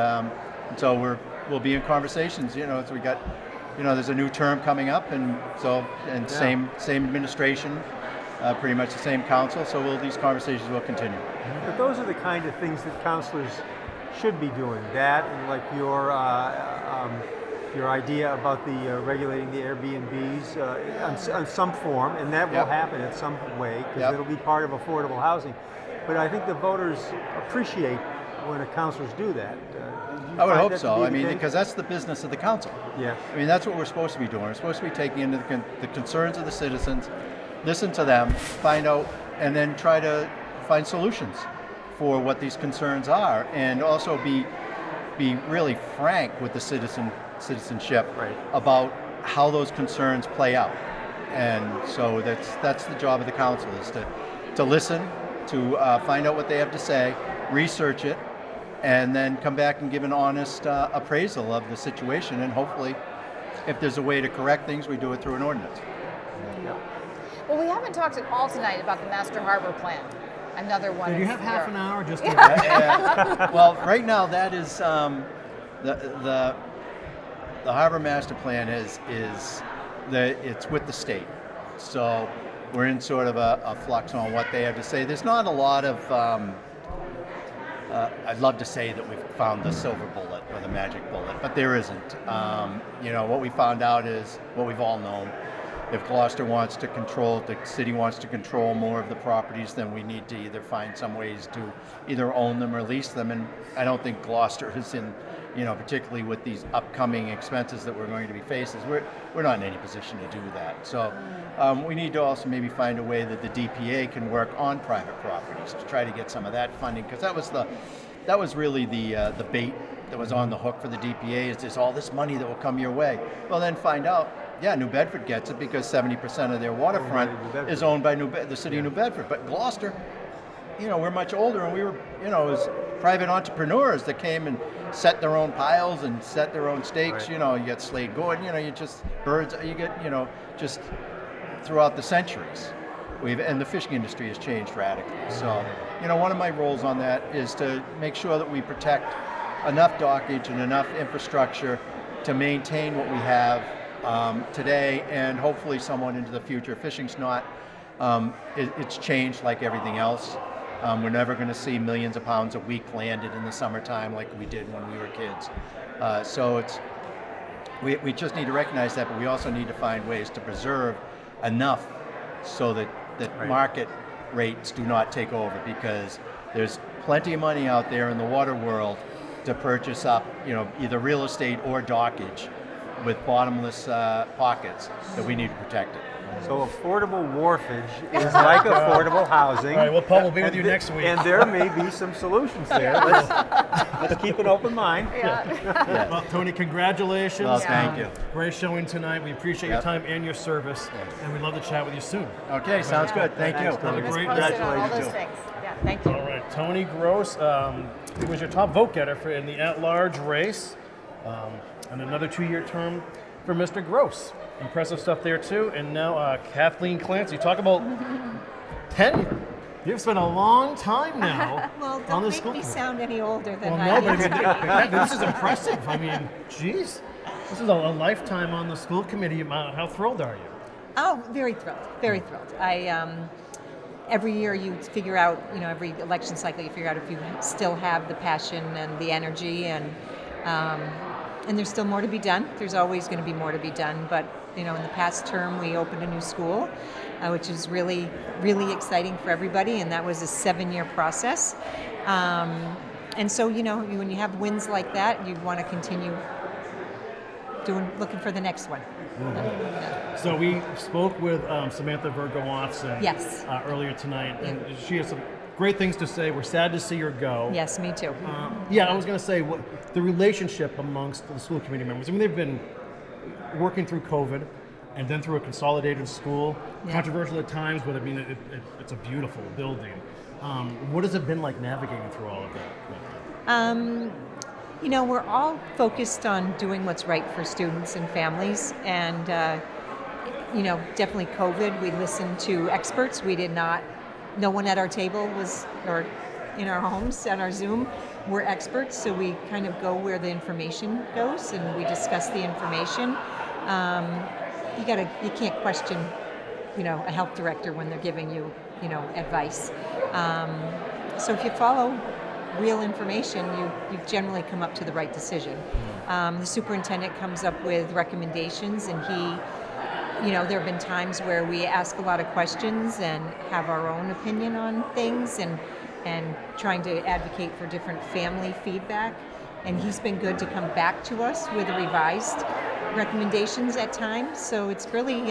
so we'll be in conversations. So we got, there's a new term coming up, and same administration, pretty much the same council. So these conversations will continue. But those are the kind of things that councilors should be doing. That, and like your idea about the regulating the Airbnbs on some form, and that will happen in some way because it'll be part of affordable housing. But I think the voters appreciate when councilors do that. I would hope so. I mean, because that's the business of the council. Yeah. I mean, that's what we're supposed to be doing. We're supposed to be taking into the concerns of the citizens, listen to them, find out, and then try to find solutions for what these concerns are, and also be really frank with the citizenship about how those concerns play out. And so that's the job of the council, is to listen, to find out what they have to say, research it, and then come back and give an honest appraisal of the situation. And hopefully, if there's a way to correct things, we do it through an ordinance. Well, we haven't talked at all tonight about the Master Harbor Plan. Another one. Do you have half an hour just to... Well, right now that is the Harbor Master Plan is it's with the state. So we're in sort of a flux on what they have to say. There's not a lot of I'd love to say that we've found the silver bullet or the magic bullet, but there isn't. What we found out is what we've all known. If Gloucester wants to control, the city wants to control more of the properties, then we need to either find some ways to either own them or lease them. And I don't think Gloucester is in, particularly with these upcoming expenses that we're going to be facing, we're not in any position to do that. So we need to also maybe find a way that the DPA can work on private properties to try to get some of that funding, because that was really the bait that was on the hook for the DPA, is there's all this money that will come your way. Well, then find out, New Bedford gets it because 70% of their waterfront is owned by the city of New Bedford. But Gloucester, we're much older, and we were, it was private entrepreneurs that came and set their own piles and set their own stakes. You get Slade Gordon, you just birds, you get, just throughout the centuries. And the fishing industry has changed radically. So, one of my roles on that is to make sure that we protect enough dockage and enough infrastructure to maintain what we have today, and hopefully someone into the future. Fishing's not, it's changed like everything else. We're never going to see millions of pounds a week landed in the summertime like we did when we were kids. So we just need to recognize that, but we also need to find ways to preserve enough so that market rates do not take over, because there's plenty of money out there in the water world to purchase up, either real estate or dockage with bottomless pockets that we need to protect it. So affordable wharfage is like affordable housing. All right, well, Paul will be with you next week. And there may be some solutions there. Let's keep an open mind. Yeah. Well, Tony, congratulations. Well, thank you. Great showing tonight. We appreciate your time and your service, and we'd love to chat with you soon. Okay, sounds good. Thank you. Have a great all those things. Yeah, thank you. All right, Tony Gross was your top vote getter in the at-large race, and another 2-year term for Mr. Gross. Impressive stuff there too. And now Kathleen Clancy. Talk about tenure. You've spent a long time now well, on don't the make school. me sound any older than Well, I no, am. but this is impressive. I mean, geez, this is a lifetime on the school committee. How thrilled are you? Oh, very thrilled. Very thrilled. Every year you figure out, every election cycle you figure out if you still have the passion and the energy, and there's still more to be done. There's always going to be more to be done, but in the past term we opened a new school, which is really, really exciting for everybody, and that was a 7-year process. And so, when you have wins like that, you want to continue looking for the next one. Mm-hmm. So we spoke with Samantha Virgo Watson earlier tonight, and she has some great things to say. We're sad to see her go. Yes, me too. I was going to say, the relationship amongst the school committee members. I mean, they've been working through COVID and then through a consolidated school. Controversial at times, but I mean, it's a beautiful building. What has it been like navigating through all of that? We're all focused on doing what's right for students and families, and definitely COVID. We listened to experts. No one at our table or in our homes at our Zoom were experts, so we kind of go where the information goes, and we discuss the information. You can't question, a health director when they're giving you, advice. So if you follow real information, you generally come up to the right decision. The superintendent comes up with recommendations, and there have been times where we ask a lot of questions and have our own opinion on things, and and trying to advocate for different family feedback. And he's been good to come back to us with revised recommendations at times. So it's really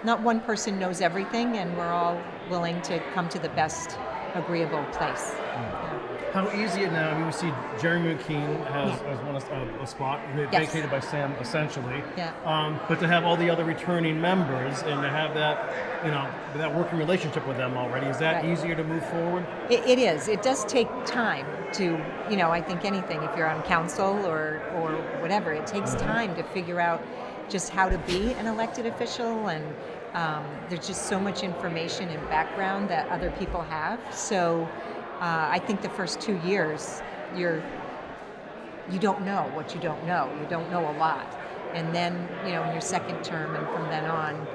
not one person knows everything, and we're all willing to come to the best agreeable place. How easy it now? I mean, we see Jeremy McKean has won a spot vacated by Sam, essentially. Yeah. But to have all the other returning members and to have that, that working relationship with them already, is that easier to move forward? It is. It does take time to, I think anything, if you're on council or whatever, it takes time to figure out just how to be an elected official, and there's just so much information and background that other people have. So I think the first 2 years, you don't know what you don't know. You don't know a lot. And then, in your second term and from then on,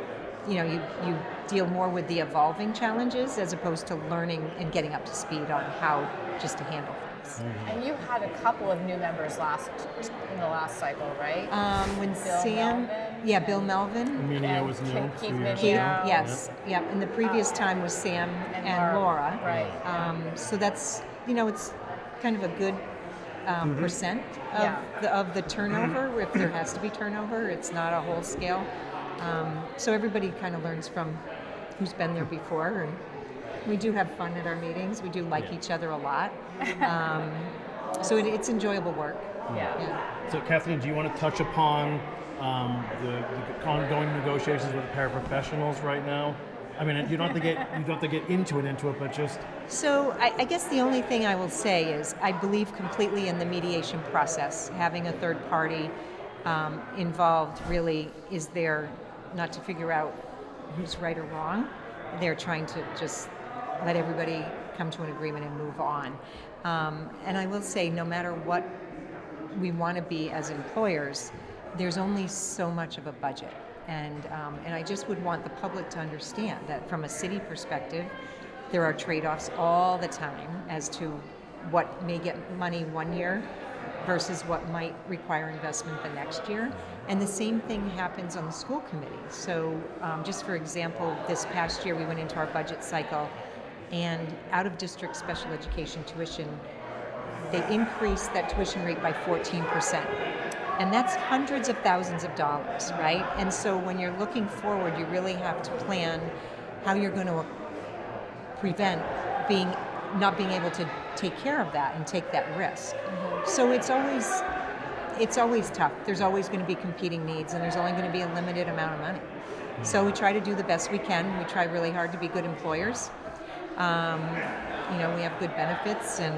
you deal more with the evolving challenges as opposed to learning and getting up to speed on how just to handle things. And you had a couple of new members in the last cycle, right? When Bill Sam, Melvin, Bill Melvin. Mineo was new. Keith 2 years Mineo. ago. Yes, yep. And the previous time was Sam and Laura. Right. So that's, it's kind of a good percent of the turnover. If there has to be turnover, it's not a whole scale. So everybody kind of learns from who's been there before, and we do have fun at our meetings. We do like each other a lot. So it's enjoyable work. Yeah. So Kathleen, do you want to touch upon the ongoing negotiations with the paraprofessionals right now? I mean, you don't have to get into it, but just. So I guess the only thing I will say is I believe completely in the mediation process. Having a third party involved really is there not to figure out who's right or wrong. They're trying to just let everybody come to an agreement and move on. And I will say, no matter what we want to be as employers, there's only so much of a budget. And I just would want the public to understand that from a city perspective, there are trade-offs all the time as to what may get money one year versus what might require investment the next year. And the same thing happens on the school committee. So just for example, this past year we went into our budget cycle, and out-of-district special education tuition, they increased that tuition rate by 14%. And that's hundreds of thousands of dollars, right? And so when you're looking forward, you really have to plan how you're going to prevent not being able to take care of that and take that risk. So it's always tough. There's always going to be competing needs, and there's only going to be a limited amount of money. So we try to do the best we can. We try really hard to be good employers. We have good benefits and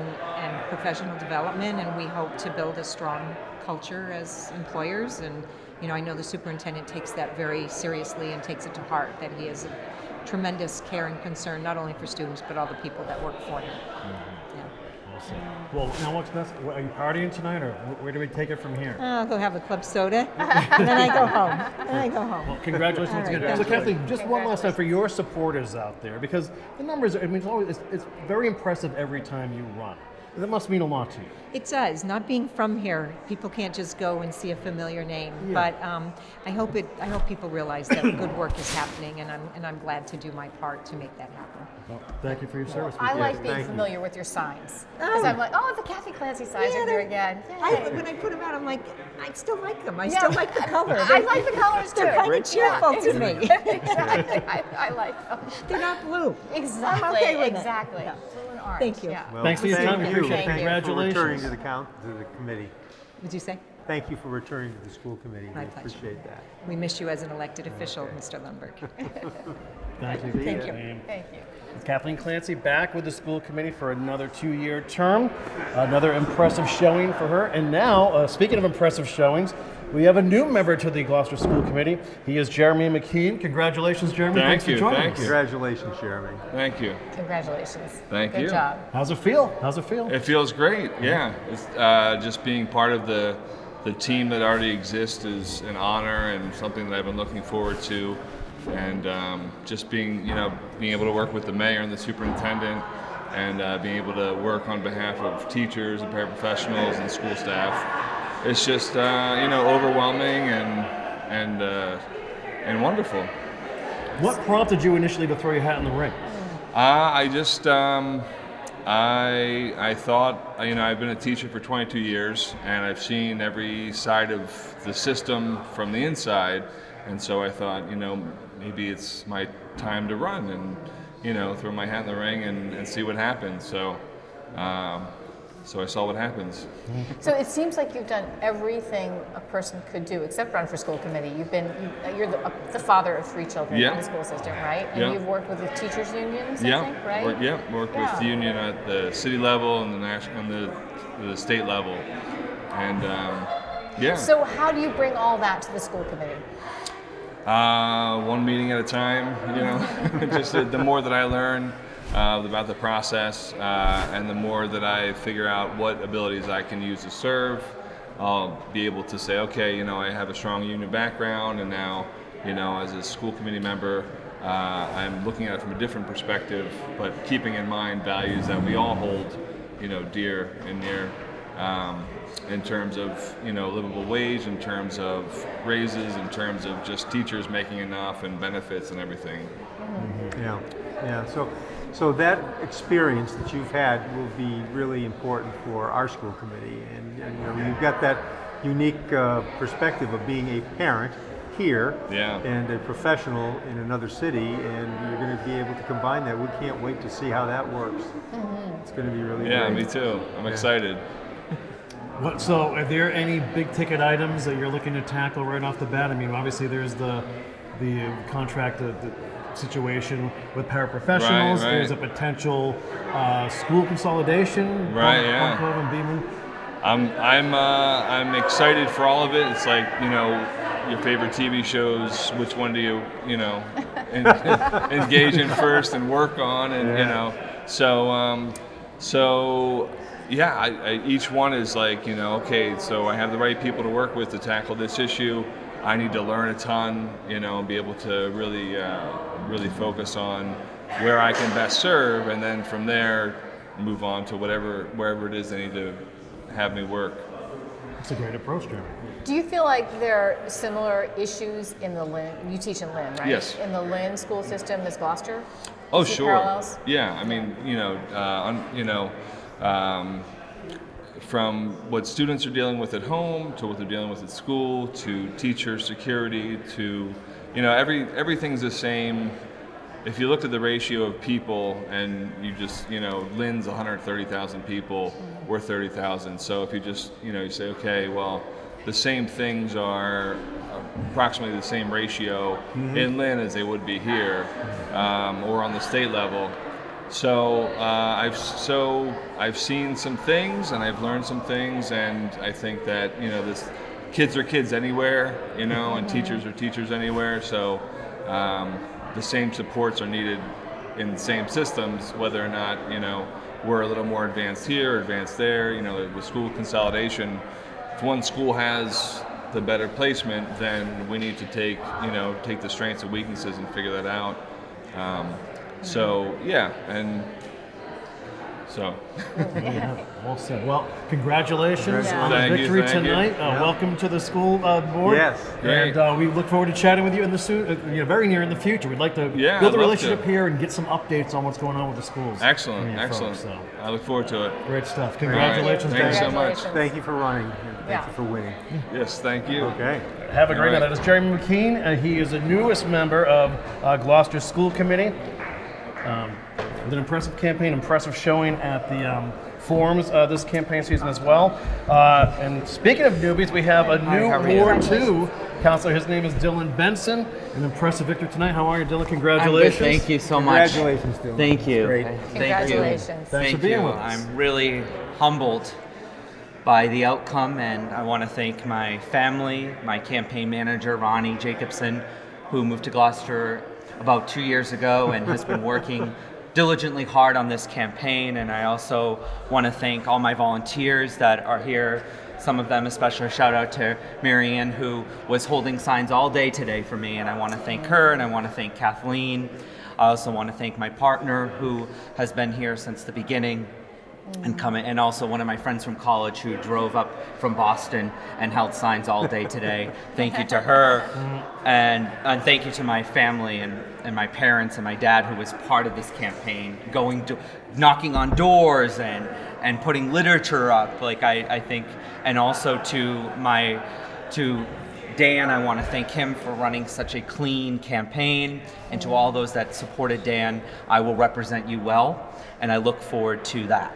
professional development, and we hope to build a strong culture as employers. And I know the superintendent takes that very seriously and takes it to heart, that he has a tremendous care and concern not only for students but all the people that work for him. Awesome. Well, now what's next? Are you partying tonight, or where do we take it from here? I'll go have a club soda, and then I go home. Well, congratulations once again. So Kathleen, just one last time for your supporters out there, because the numbers, it's very impressive every time you run. That must mean a lot to you. It does. Not being from here, people can't just go and see a familiar name. Yeah. But I hope people realize that good work is happening, and I'm glad to do my part to make that happen. Well, thank you for your service. I like being familiar with your signs. Because I'm like, the Kathy Clancy signs are here again. When I put them out, I'm like, I still like them. I still like the color. I like the colors too. They're kind of cheerful to me. Exactly. I like them. They're not blue. Exactly. I'm okay with it. Exactly. Yeah. Blue and orange. Thank you. Yeah. Well, Thanks for your time. We appreciate it. Thank you for Congratulations. returning to the committee. What'd you say? Thank you for returning to the school committee. My We pleasure. appreciate that. We miss you as an elected official, Mr. Lundberg. Thank you. Thank you. Thank you. Kathleen Clancy back with the school committee for another 2-year term. Another impressive showing for her. And now, speaking of impressive showings, we have a new member to the Gloucester School Committee. He is Jeremy McKean. Congratulations, Jeremy. Thank Thanks you. for joining Thank us. you. Congratulations, Jeremy. Thank you. Congratulations. Thank you. Good job. How's it feel? How's it feel? It feels great. Yeah, it's, just being part of the team that already exists is an honor and something that I've been looking forward to, and just being able to work with the mayor and the superintendent, and being able to work on behalf of teachers and paraprofessionals and school staff. It's just overwhelming and wonderful. What prompted you initially to throw your hat in the ring? I just I thought, I've been a teacher for 22 years, and I've seen every side of the system from the inside, and so I thought, maybe it's my time to run and, throw my hat in the ring and see what happens. So I saw what happens. So it seems like you've done everything a person could do except run for school committee. You're the father of 3 children in the school system, right? And you've worked with the teachers unions, I think, right? Worked with the union at the city level and the state level, and So how do you bring all that to the school committee? One meeting at a time. Just the more that I learn about the process, and the more that I figure out what abilities I can use to serve, I'll be able to say, okay, I have a strong union background, and now, as a school committee member, I'm looking at it from a different perspective, but keeping in mind values that we all hold, dear and near, in terms of, livable wage, in terms of raises, in terms of just teachers making enough and benefits and everything. Yeah. So that experience that you've had will be really important for our school committee, and you've got that unique perspective of being a parent here and a professional in another city, and you're going to be able to combine that. We can't wait to see how that works. It's going to be really great. Yeah, me too. I'm excited. So are there any big ticket items that you're looking to tackle right off the bat? Obviously there's the contract, the situation with paraprofessionals. Right. There's a potential school consolidation. Right. Cove and Beeman. I'm excited for all of it. It's like, your favorite TV shows. Which one do you engage in first and work on, and So each one is like, okay, so I have the right people to work with to tackle this issue. I need to learn a ton, and be able to really focus on where I can best serve, and then from there move on to wherever it is they need to have me work. That's a great approach, Jeremy. Do you feel like there are similar issues in the Lynn? You teach in Lynn, right? Yes. In the Lynn school system as Gloucester? Oh, See sure. parallels? Yeah, from what students are dealing with at home to what they're dealing with at school to teacher security to, everything's the same. If you looked at the ratio of people and you just, Lynn's 130,000 people, we're 30,000. So if you just, you say, okay, well, the same things are approximately the same ratio in Lynn as they would be here, or on the state level. So I've seen some things and I've learned some things, and I think that kids are kids anywhere, and teachers are teachers anywhere. So the same supports are needed in the same systems, whether or not we're a little more advanced here or advanced there. With school consolidation, if one school has the better placement, then we need to take the strengths and weaknesses and figure that out. Well said. Well, congratulations on the Thank victory you. tonight. Welcome to the school board. Yes. Great. And we look forward to chatting with you in the very near in the future. We'd like to Yeah, build a I'd love relationship to. here and get some updates on what's going on with the schools. Excellent. Folks, so. I look forward to it. Great stuff. Congratulations. Thank you so much. Thank you for running. And thank you for winning. Yes, thank you. Okay. Have a great All night. right. That is Jeremy McKean. He is the newest member of Gloucester School Committee. With an impressive campaign, impressive showing at the forums this campaign season as well. And speaking of newbies, we have a new Ward 2 counselor. His name is Dylan Benson. An impressive victory tonight. How are you, Dylan? Congratulations. I'm good. Thank you so much. Congratulations, Dylan. Thank you. Great. Congratulations. Thanks Thank for being you. with us. I'm really humbled by the outcome, and I want to thank my family, my campaign manager, Ronnie Jacobson, who moved to Gloucester about 2 years ago and has been working diligently hard on this campaign. And I also want to thank all my volunteers that are here. Some of them, especially shout out to Marianne, who was holding signs all day today for me, and I want to thank her, and I want to thank Kathleen. I also want to thank my partner, who has been here since the beginning. and coming, and also one of my friends from college who drove up from Boston and held signs all day today. Thank you to her, and thank you to my family and my parents and my dad who was part of this campaign, knocking on doors and putting literature up. Like I think, and also to Dan, I want to thank him for running such a clean campaign, and to all those that supported Dan, I will represent you well, and I look forward to that.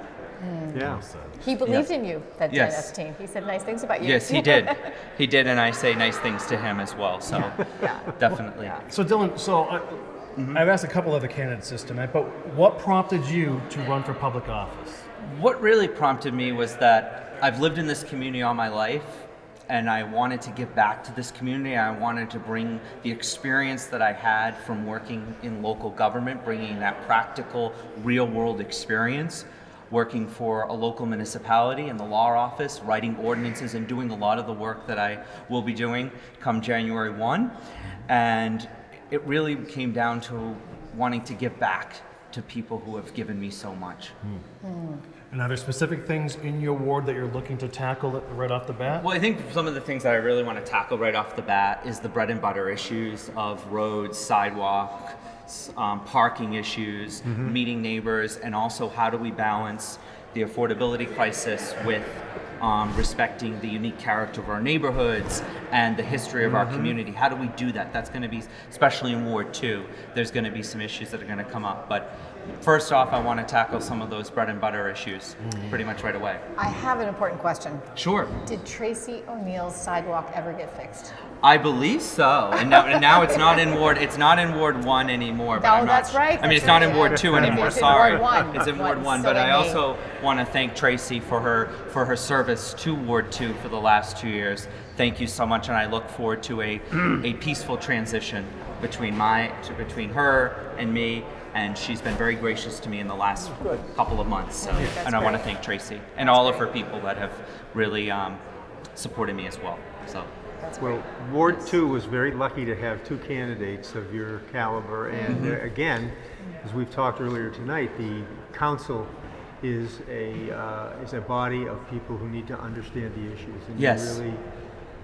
Yeah. He believed in you, that Yes. JS team. He said nice things about you. Yes, he did. He did, and I say nice things to him as well. So, definitely. So Dylan, I've asked a couple other candidates this tonight, but what prompted you to run for public office? What really prompted me was that I've lived in this community all my life, and I wanted to give back to this community. I wanted to bring the experience that I had from working in local government, bringing that practical, real-world experience, working for a local municipality in the law office, writing ordinances and doing a lot of the work that I will be doing come January 1. And it really came down to wanting to give back to people who have given me so much. And are there specific things in your ward that you're looking to tackle right off the bat? Well, I think some of the things that I really want to tackle right off the bat is the bread and butter issues of roads, sidewalks, parking issues, meeting neighbors, and also how do we balance the affordability crisis with respecting the unique character of our neighborhoods and the history of our community. How do we do that? That's going to be, especially in Ward 2, there's going to be some issues that are going to come up. But first off, I want to tackle some of those bread and butter issues pretty much right away. I have an important question. Sure. Did Tracy O'Neill's sidewalk ever get fixed? I believe so, and now it's not in Ward 1 anymore. But Oh, I'm not that's right. I mean, that's it's not right, in Ward yeah. 2 anymore. It's in Sorry, Ward 1. it's in Ward 1. So But they I may- also want to thank Tracy for her service to Ward 2 for the last 2 years. Thank you so much, and I look forward to a peaceful transition between her and me. And she's been very gracious to me in the last couple of months. So, and I want to thank Tracy and all of her people that have really supported me as well. So. Well, Ward 2 was very lucky to have two candidates of your caliber, and again, as we've talked earlier tonight, the council is a body of people who need to understand the issues, and Yes.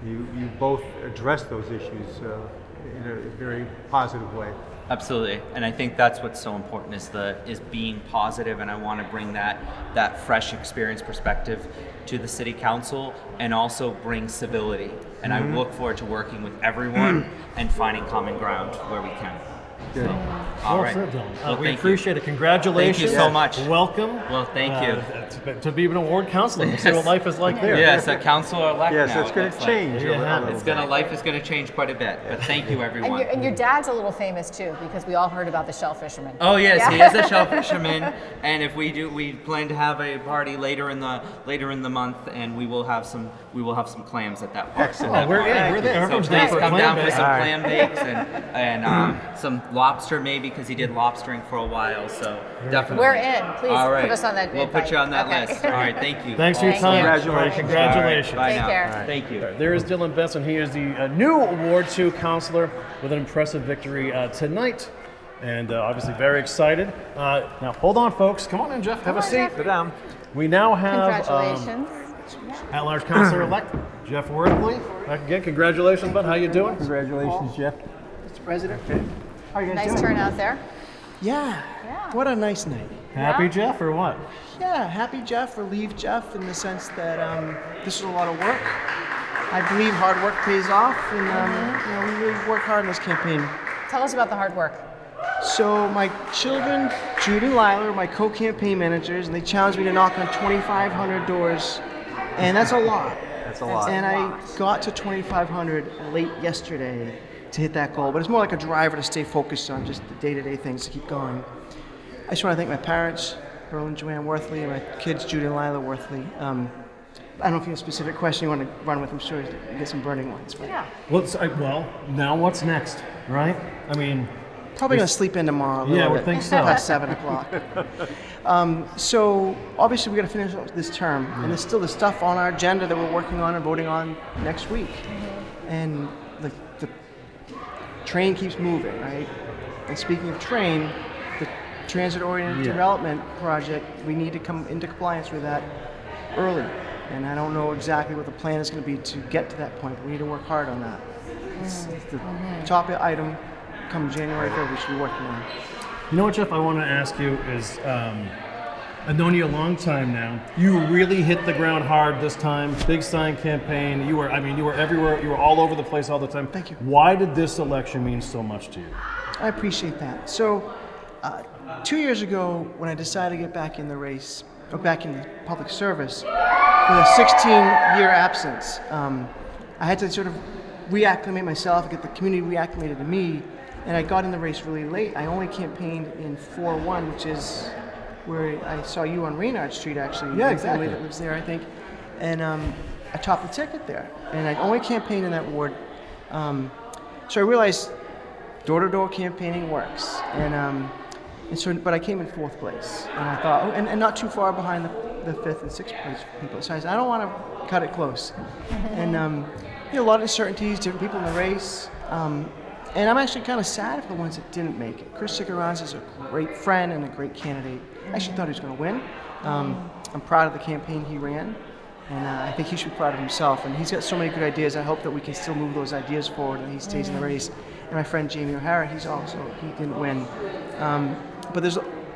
you both address those issues in a very positive way. Absolutely, and I think that's what's so important is being positive, and I want to bring that fresh experience perspective to the city council, and also bring civility. And I look forward to working with everyone and finding common ground where we can. Good. All Well right. said, Dylan. Well, We thank appreciate it. Congratulations. Thank you so much. Welcome. Well, thank you. To be an award counselor. We'll see what life is like there. Yes, a councilor-elect Yes, now. it's going to change a little. Life is going to change quite a bit. But thank you, everyone. And your dad's a little famous too, because we all heard about the shell fisherman. Oh yes, Yeah. he is a shell fisherman, and if we plan to have a party later in the month, and we will have some clams at that party. Excellent. We're there. So Everyone's please down for a come clam down for bake. some clam bakes and some lobster maybe, because he did lobstering for a while. So definitely. We're in. Please All right. put us on that We'll invite. put you on that Okay. list. All right. Thank you. Thanks for your Thank time. you. Congratulations. Congratulations. All right, bye Take now. care. All right. Thank you. There is Dylan Besson. He is the new Ward 2 counselor with an impressive victory tonight. And obviously very excited. Now, hold on, folks. Come on in, Jeff. Have a seat. Sit down. We now have Congratulations. at-large counselor-elect Jeff Worthley. Back again. Congratulations, bud. How you doing? Congratulations, Jeff. Mr. President. How you guys Nice doing? turnout there. Yeah. What a nice night. Happy, Jeff, or what? Yeah, happy Jeff, relieved Jeff, in the sense that this is a lot of work. I believe hard work pays off, and we really work hard in this campaign. Tell us about the hard work. So my children, Jude and Lila, are my co-campaign managers, and they challenged me to knock on 2,500 doors, and that's a lot. That's a lot. And I got to 2,500 late yesterday to hit that goal, but it's more like a driver to stay focused on just the day-to-day things to keep going. I just want to thank my parents, Earl and Joanne Worthley, and my kids, Jude and Lila Worthley. I don't know if you have a specific question you want to run with. I'm sure you get some burning ones. But Yeah. Well, now what's next, right? I mean, probably going to sleep in tomorrow. A Yeah, little we bit, think so. Past 7 o'clock. So obviously we got to finish this term, and there's still the stuff on our agenda that we're working on and voting on next week. And the train keeps moving, right? And speaking of train, the transit-oriented development project, we need to come into compliance with that early. And I don't know exactly what the plan is going to be to get to that point, but we need to work hard on that. It's the top item come January 3rd we should be working on. You know what, Jeff, I want to ask you is, I've known you a long time now. You really hit the ground hard this time. Big sign campaign. You were everywhere. You were all over the place all the time. Thank you. Why did this election mean so much to you? I appreciate that. So, 2 years ago, when I decided to get back in the race, or back in public service, with a 16-year absence, I had to sort of reacclimate myself, get the community reacclimated to me, and I got in the race really late. I only campaigned in 4-1, which is where I saw you on Reynard Street, actually. Yeah, the exactly. family that lives there, I think. And I topped the ticket there. And I only campaigned in that ward. So I realized door-to-door campaigning works. And so, but I came in 4th place. And I thought, and not too far behind the 5th and 6th place people. So I said, I don't want to cut it close. And a lot of uncertainties, different people in the race. And I'm actually kind of sad for the ones that didn't make it. Chris Sikaranz is a great friend and a great candidate. I actually thought he was going to win. I'm proud of the campaign he ran, and I think he should be proud of himself. And he's got so many good ideas. I hope that we can still move those ideas forward and he stays in the race. And my friend Jamie O'Hara, he didn't win. But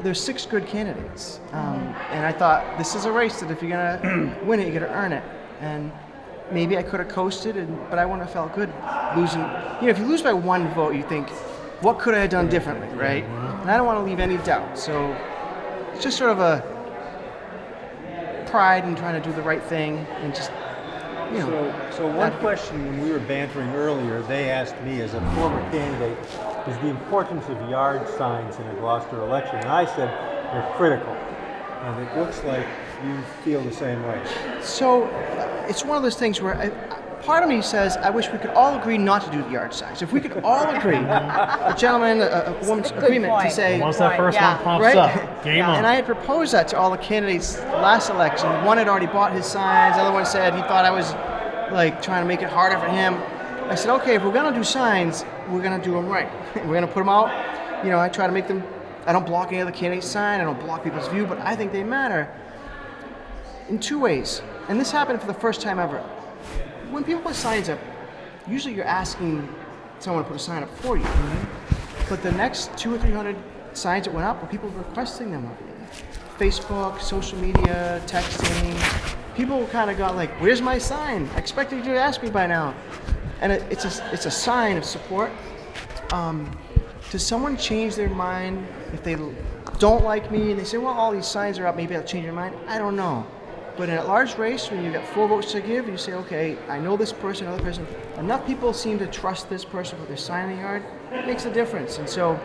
there's 6 good candidates. And I thought, this is a race that if you're going to win it, you got to earn it. And maybe I could have coasted, but I wouldn't have felt good losing. If you lose by 1 vote, you think, what could I have done differently, right? And I don't want to leave any doubt. So it's just sort of a pride in trying to do the right thing and just, So one question when we were bantering earlier, they asked me as a former candidate, is the importance of yard signs in a Gloucester election. And I said they're critical. And it looks like you feel the same way. So it's one of those things where part of me says, I wish we could all agree not to do the yard signs. If we could all agree, a gentleman, a woman's agreement to say, once that first one pops up, game on. And I had proposed that to all the candidates last election. One had already bought his signs. The other one said he thought I was like trying to make it harder for him. I said, okay, if we're going to do signs, we're going to do them right. We're going to put them out. I try to make them, I don't block any other candidate's sign. I don't block people's view, but I think they matter in 2 ways. And this happened for the first time ever. When people put signs up, usually you're asking someone to put a sign up for you. But the next 200 or 300 signs that went up were people requesting them of you. Facebook, social media, texting. People kind of got like, where's my sign? I expected you to ask me by now. And it's a sign of support. Does someone change their mind if they don't like me and they say, well, all these signs are up, maybe I'll change your mind? I don't know. But in a large race, when you've got 4 votes to give, you say, okay, I know this person, another person. Enough people seem to trust this person with their sign in the yard. It makes a difference. And so,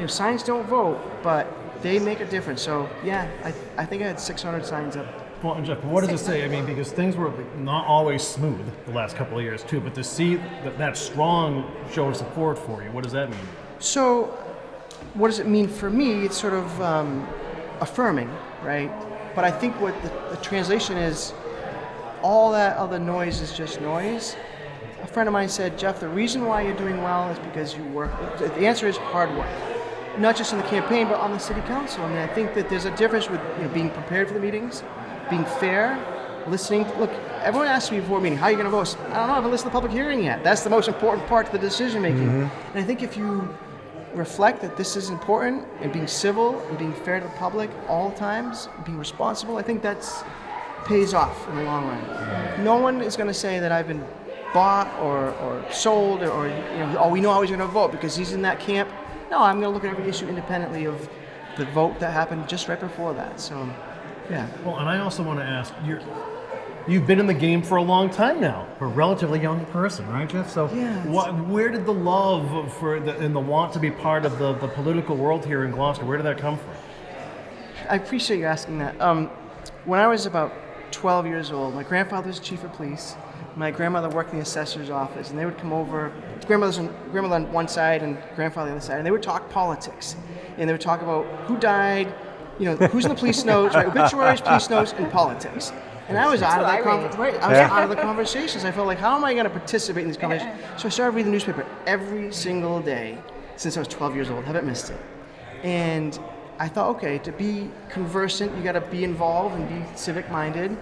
signs don't vote, but they make a difference. So, yeah, I think I had 600 signs up. Well, and Jeff, what does it say? I mean, because things were not always smooth the last couple of years, too. But to see that strong show of support for you, what does that mean? So, what does it mean for me? It's sort of affirming, right? But I think what the translation is, all that other noise is just noise. A friend of mine said, Jeff, the reason why you're doing well is because you work. The answer is hard work. Not just in the campaign, but on the city council. I mean, I think that there's a difference with being prepared for the meetings, being fair, listening. Look, everyone asks me before a meeting, how are you going to vote? I don't know, I haven't listened to the public hearing yet. That's the most important part of the decision making. And I think if you reflect that this is important and being civil and being fair to the public all times, and being responsible, I think that's pays off in the long run. No one is going to say that I've been bought or sold or we know how he's going to vote because he's in that camp. No, I'm going to look at every issue independently of the vote that happened just right before that. So, yeah. Well, and I also want to ask, you've been in the game for a long time now, a relatively young person, right, Jeff? So where did the love and the want to be part of the political world here in Gloucester, where did that come from? I appreciate you asking that. When I was about 12 years old, my grandfather was chief of police. My grandmother worked in the assessor's office, and they would come over. Grandmother on one side and grandfather on the other side, and they would talk politics. And they would talk about who died, who's in the police notes, right? Obituaries, police notes, and politics. And I was out of that out of the conversations. I felt like, how am I going to participate in these conversations? So I started reading the newspaper every single day since I was 12 years old. Haven't missed it. And I thought, okay, to be conversant, you got to be involved and be civic-minded.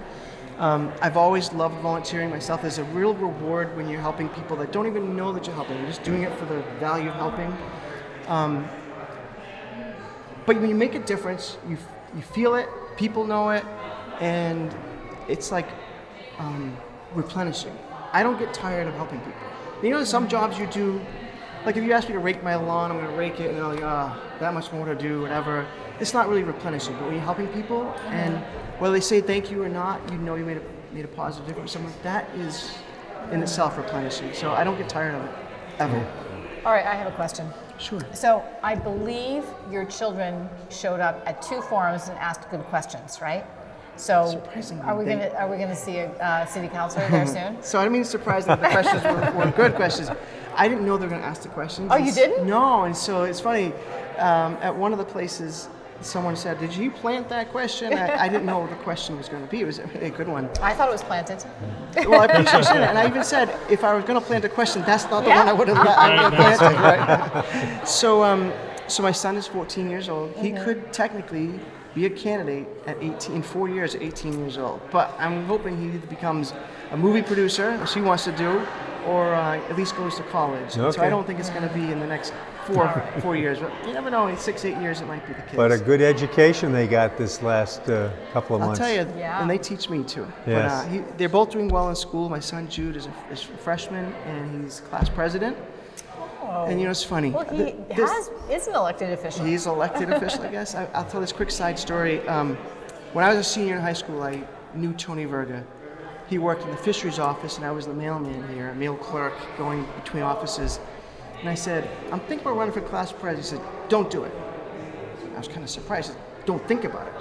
I've always loved volunteering myself. There's a real reward when you're helping people that don't even know that you're helping. You're just doing it for the value of helping. But when you make a difference, you feel it, people know it, and it's like replenishing. I don't get tired of helping people. You know, some jobs you do, like if you ask me to rake my lawn, I'm going to rake it, and they're like, that much more to do, whatever. It's not really replenishing, but when you're helping people, and whether they say thank you or not, you know you made a positive difference. Someone that is in itself replenishing. So I don't get tired of it, ever. All right, I have a question. Sure. So I believe your children showed up at 2 forums and asked good questions, right? So are we gonna see a city councilor there soon? So I didn't mean to surprise them. The questions were good questions. I didn't know they were going to ask the questions. Oh, you didn't? No, and so it's funny. At one of the places, someone said, "Did you plant that question?" I didn't know what the question was going to be. It was a good one. I thought it was planted. Well, I appreciate you saying that. And I even said, if I was going to plant a question, that's not the one I would have planted. Right? So my son is 14 years old. He could technically be a candidate at 18, in 4 years at 18 years old. But I'm hoping he either becomes a movie producer, which he wants to do, or at least goes to college. Okay. So I don't think it's going to be in the next 4 years, but you never know. In 6-8 years, it might be the case. But a good education they got this last couple of months. I'll tell you, and they teach me too. Yes. But they're both doing well in school. My son Jude is a freshman, and he's class president. Oh. And you know, it's funny. Well, he is an elected official. He's an elected official, I guess. I'll tell this quick side story. When I was a senior in high school, I knew Tony Verga. He worked in the fisheries office, and I was the mailman here, a mail clerk going between offices. And I said, I'm thinking about running for class president. He said, don't do it. I was kind of surprised. He said, don't think about it.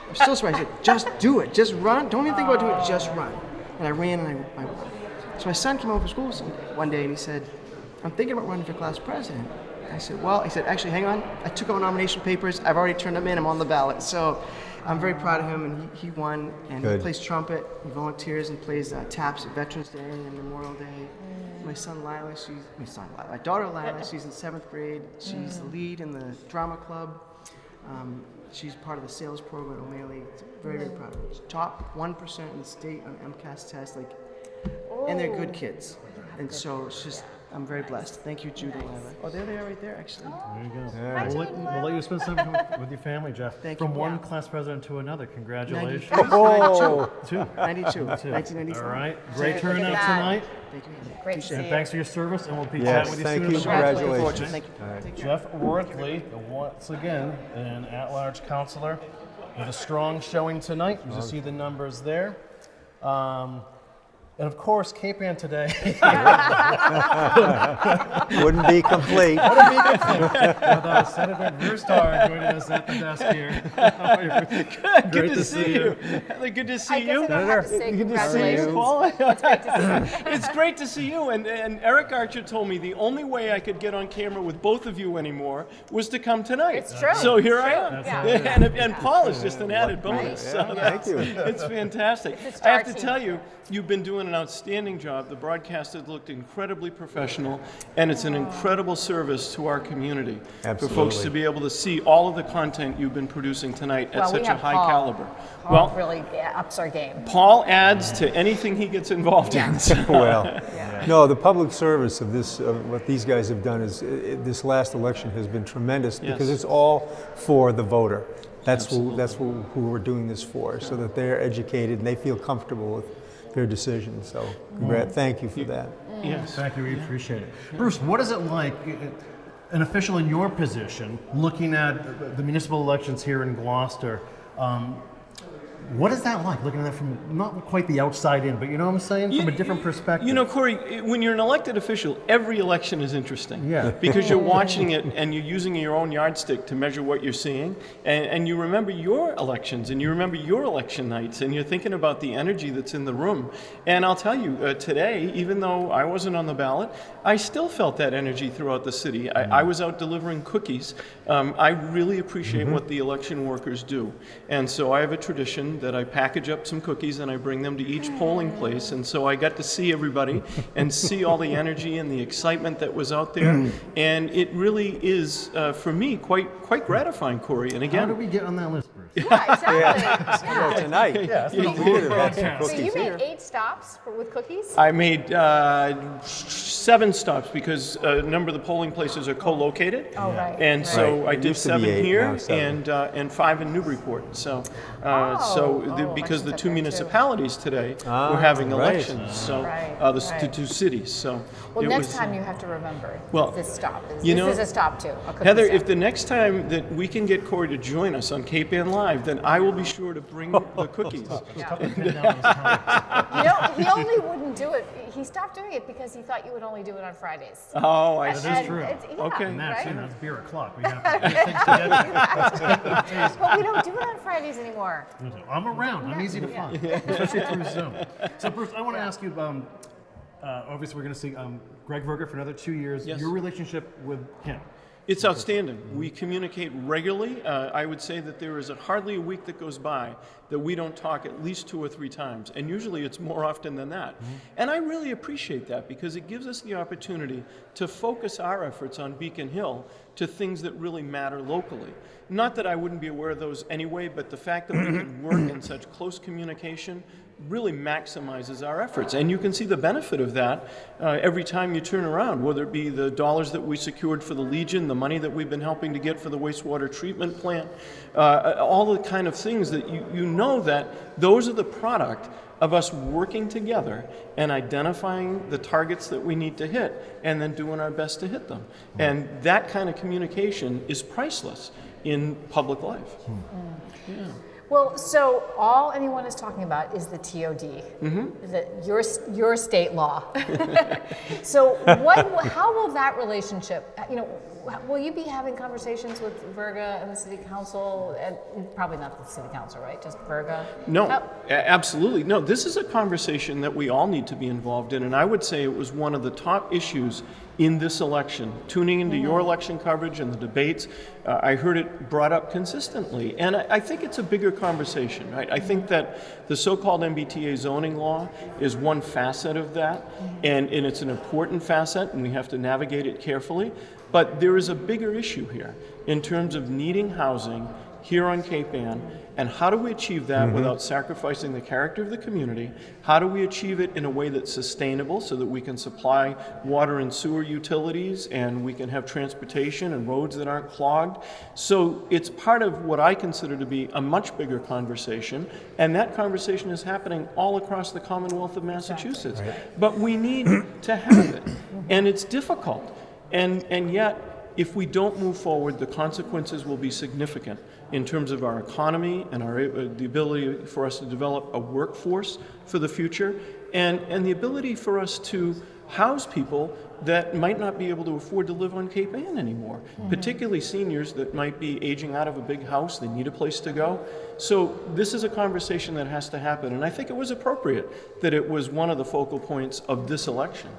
I'm still surprised. He said, just do it. Just run. Don't even think about doing it. Just run. And I ran and I won. So my son came home from school one day and he said, I'm thinking about running for class president. I said, well, he said, actually, hang on. I took out nomination papers. I've already turned them in. I'm on the ballot. So I'm very proud of him, and he won. And Good. He plays trumpet. He volunteers and plays taps at Veterans Day and Memorial Day. My daughter Lila, she's in 7th grade. She's the lead in the drama club. She's part of the sales program at O'Malley. Very, very proud of her. Top 1% in the state on MCAS test, and they're good kids. And so it's just, I'm very blessed. Thank you, Jude and Lila. Oh, there they are right there, actually. There you go. Yeah. We'll let you spend some time with your family, Jeff. Thank you. From one class president to another, congratulations. 92. 92. 1994. All right. Great turnout tonight. Thank you. Great to see And you. thanks for your service, and we'll be chatting with you soon. Thank you. Congratulations. Thank you. Right. Jeff Worthley, once again, an at-large counselor with a strong showing tonight. You see the numbers there. And of course, Cape Ann today wouldn't be complete. Without Senator Verstar joining us at the desk here. Good to see you. Good to see you. Good to see you, Paul. It's great to see you. It's great to see you. And Eric Archer told me the only way I could get on camera with both of you anymore was to come tonight. It's true. So here I am. Yeah. And Paul is just an added bonus. Right. So Thank you. It's fantastic. It's I have to tell you, you've been doing an outstanding job. The broadcast has looked incredibly professional, and it's an incredible service to our community. Absolutely. For folks to be able to see all of the content you've been producing tonight at such a high caliber. Paul really ups our game. Paul adds to anything he gets involved in. Well, no, the public service of this, what these guys have done is, this last election has been tremendous because it's all for the voter. That's who we're doing this for, so that they're educated and they feel comfortable with their decisions. So thank you for that. Yes. Thank you. We appreciate it. Bruce, what is it like, an official in your position, looking at the municipal elections here in Gloucester? What is that like, looking at that from not quite the outside in, but you know what I'm saying? From a different perspective. You know, Corey, when you're an elected official, every election is interesting. Yeah. Because you're watching it and you're using your own yardstick to measure what you're seeing. And you remember your elections and you remember your election nights and you're thinking about the energy that's in the room. And I'll tell you, today, even though I wasn't on the ballot, I still felt that energy throughout the city. I was out delivering cookies. I really appreciate what the election workers do. And so I have a tradition tradition that I package up some cookies and I bring them to each polling place. And so I got to see everybody and see all the energy and the excitement that was out there. And it really is, for me, quite gratifying, Corey. And again, how do we get on that list, Bruce? Yeah, exactly. Yeah, tonight. Yeah, You So you made 8 stops with cookies? I made 7 stops because a number of the polling places are co-located. Oh, right. And so Right. I It did used to be 7 8, here now 7. and 5 in Newburyport. So, because the 2 there, too. municipalities today were having right. elections, so Right, the right. 2 cities. So Well, it next was, time you have to remember well, this stop. you This know, is a stop too. A cookie Heather, stop. if the next time that we can get Corey to join us on Cape Ann Live, then I will be sure to bring the cookies. He only wouldn't do it. He stopped doing it because he thought you would only do it on Fridays. Oh, I And- see. and true. it's- Okay. And that's, right? that's beer o'clock. We have to get things together. But we don't do it on Fridays anymore. I'm around. I'm easy to Yeah. find, especially through Zoom. So, Bruce, I want to ask you. Obviously, we're going to see Greg Verga for another 2 years. Yes. Your relationship with him. It's outstanding. We communicate regularly. I would say that there is hardly a week that goes by that we don't talk at least 2 or 3 times, and usually it's more often than that. And I really appreciate that because it gives us the opportunity to focus our efforts on Beacon Hill to things that really matter locally. Not that I wouldn't be aware of those anyway, but the fact that we can work in such close communication really maximizes our efforts. And you can see the benefit of that every time you turn around, whether it be the dollars that we secured for the Legion, the money that we've been helping to get for the wastewater treatment plant, all the kind of things that you know that those are the product of us working together and identifying the targets that we need to hit and then doing our best to hit them. And that kind of communication is priceless in public life. Yeah. Well, so all anyone is talking about is the TOD, your state law. So how will that relationship, will you be having conversations with Verga and the city council? Probably not the city council, right? Just Verga? No, absolutely. No, this is a conversation that we all need to be involved in, and I would say it was one of the top issues in this election. Tuning into your election coverage and the debates, I heard it brought up consistently, and I think it's a bigger conversation, right? I think that the so-called MBTA zoning law is one facet of that, and it's an important facet, and we have to navigate it carefully, but there is a bigger issue here in terms of needing housing here on Cape Ann, and how do we achieve that without sacrificing the character of the community? How do we achieve it in a way that's sustainable so that we can supply water and sewer utilities and we can have transportation and roads that aren't clogged? So it's part of what I consider to be a much bigger conversation, and that conversation is happening all across the Commonwealth of Massachusetts. But we need to have it, and it's difficult. And yet, if we don't move forward, the consequences will be significant in terms of our economy and the ability for us to develop a workforce for the future, and the ability for us to house people that might not be able to afford to live on Cape Ann anymore, particularly seniors that might be aging out of a big house, they need a place to go. So this is a conversation that has to happen, and I think it was appropriate that it was one of the focal points of this election.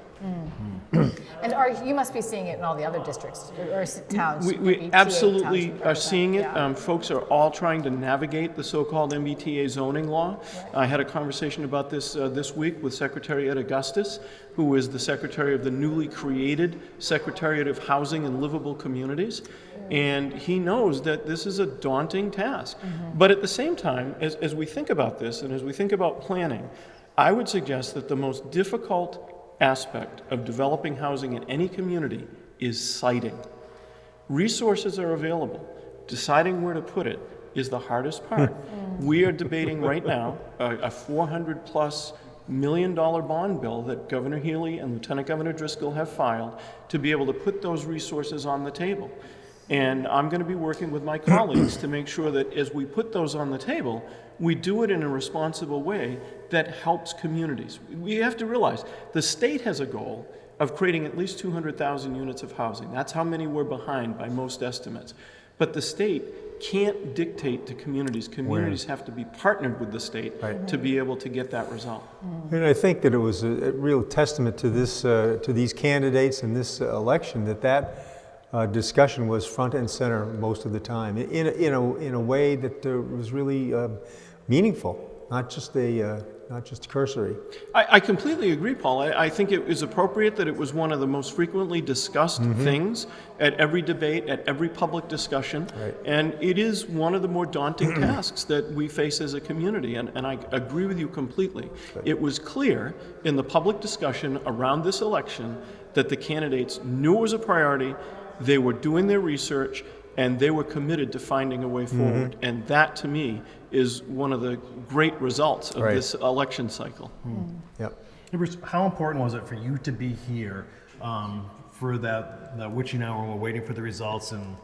And you must be seeing it in all the other districts or towns. We absolutely are seeing it. Folks are all trying to navigate the so-called MBTA zoning law. I had a conversation about this this week with Secretary Ed Augustus, who is the secretary of the newly created Secretariat of Housing and Livable Communities. And he knows that this is a daunting task. But at the same time, as we think about this and as we think about planning, I would suggest that the most difficult aspect of developing housing in any community is siting. Resources are available. Deciding where to put it is the hardest part. We are debating right now a $400+ million bond bill that Governor Healy and Lieutenant Governor Driscoll have filed to be able to put those resources on the table. And I'm going to be working with my colleagues to make sure that as we put those on the table, we do it in a responsible way that helps communities. We have to realize the state has a goal of creating at least 200,000 units of housing. That's how many we're behind by most estimates. But the state can't dictate to communities. Communities have to be partnered with the state to be able to get that result. And I think that it was a real testament to this, to these candidates in this election that discussion was front and center most of the time in a way that was really meaningful, not just cursory. I completely agree, Paul. I think it is appropriate that it was one of the most frequently discussed things at every debate, at every public discussion. Right. And it is one of the more daunting tasks that we face as a community. And I agree with you completely. It was clear in the public discussion around this election that the candidates knew it was a priority, they were doing their research, and they were committed to finding a way forward. And that, to me, is one of the great results of this election cycle. Yep. Hey, Bruce, how important was it for you to be here for that witching hour when we're waiting for the results, and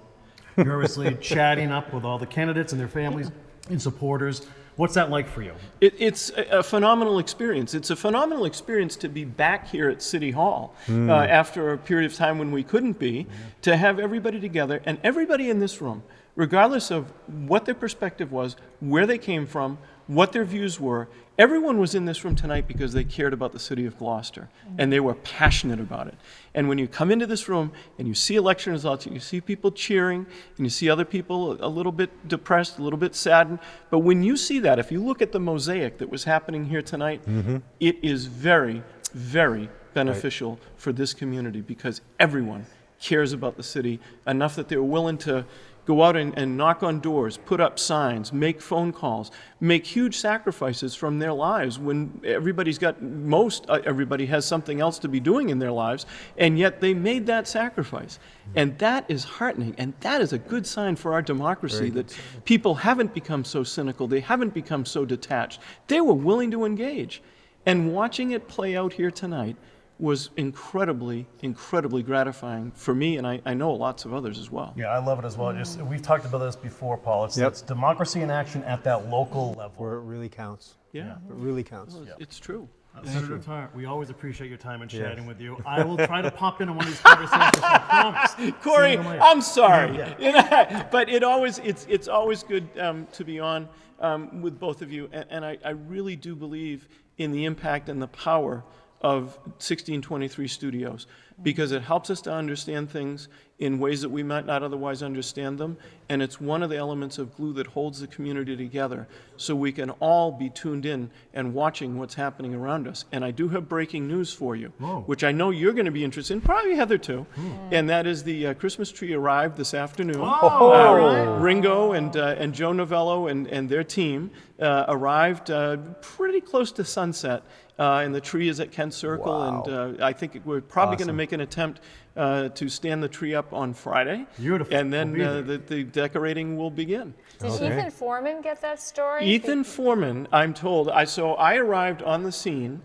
you're obviously chatting up with all the candidates and their families and supporters? What's that like for you? It's a phenomenal experience. It's a phenomenal experience to be back here at City Hall after a period of time when we couldn't be, to have everybody together, and everybody in this room, regardless of what their perspective was, where they came from, what their views were, everyone was in this room tonight because they cared about the city of Gloucester, and they were passionate about it. And when you come into this room and you see election results, you see people cheering, and you see other people a little bit depressed, a little bit saddened. But when you see that, if you look at the mosaic that was happening here tonight, it is very, very beneficial for this community, because everyone cares about the city enough that they're willing to go out and knock on doors, put up signs, make phone calls, make huge sacrifices from their lives when everybody has something else to be doing in their lives, and yet they made that sacrifice. And that is heartening, and that is a good sign for our democracy, that people haven't become so cynical, they haven't become so detached. They were willing to engage. And watching it play out here tonight was incredibly, incredibly gratifying for me, and I know lots of others as well. Yeah, I love it as well. We've talked about this before, Paul. It's democracy in action at that local level. Where it really counts. Yeah. It really counts. Well, it's true. Senator Tarr, we always appreciate your time and chatting with you. I will try to pop into one of these conversations, I promise. Corey, I'm sorry. But it's always good to be on with both of you, and I really do believe in the impact and the power of 1623 Studios, because it helps us to understand things in ways that we might not otherwise understand them, and it's one of the elements of glue that holds the community together, so we can all be tuned in and watching what's happening around us. And I do have breaking news for you, which I know you're going to be interested in, probably Heather too, and that is the Christmas tree arrived this afternoon. Ringo and Joe Novello and their team arrived pretty close to sunset, and the tree is at Kent Circle, and I think we're probably going to make an attempt to stand the tree up on Friday. Beautiful. And then the decorating will begin. Did Ethan Foreman get that story? Ethan Foreman, I'm told. I arrived on the scene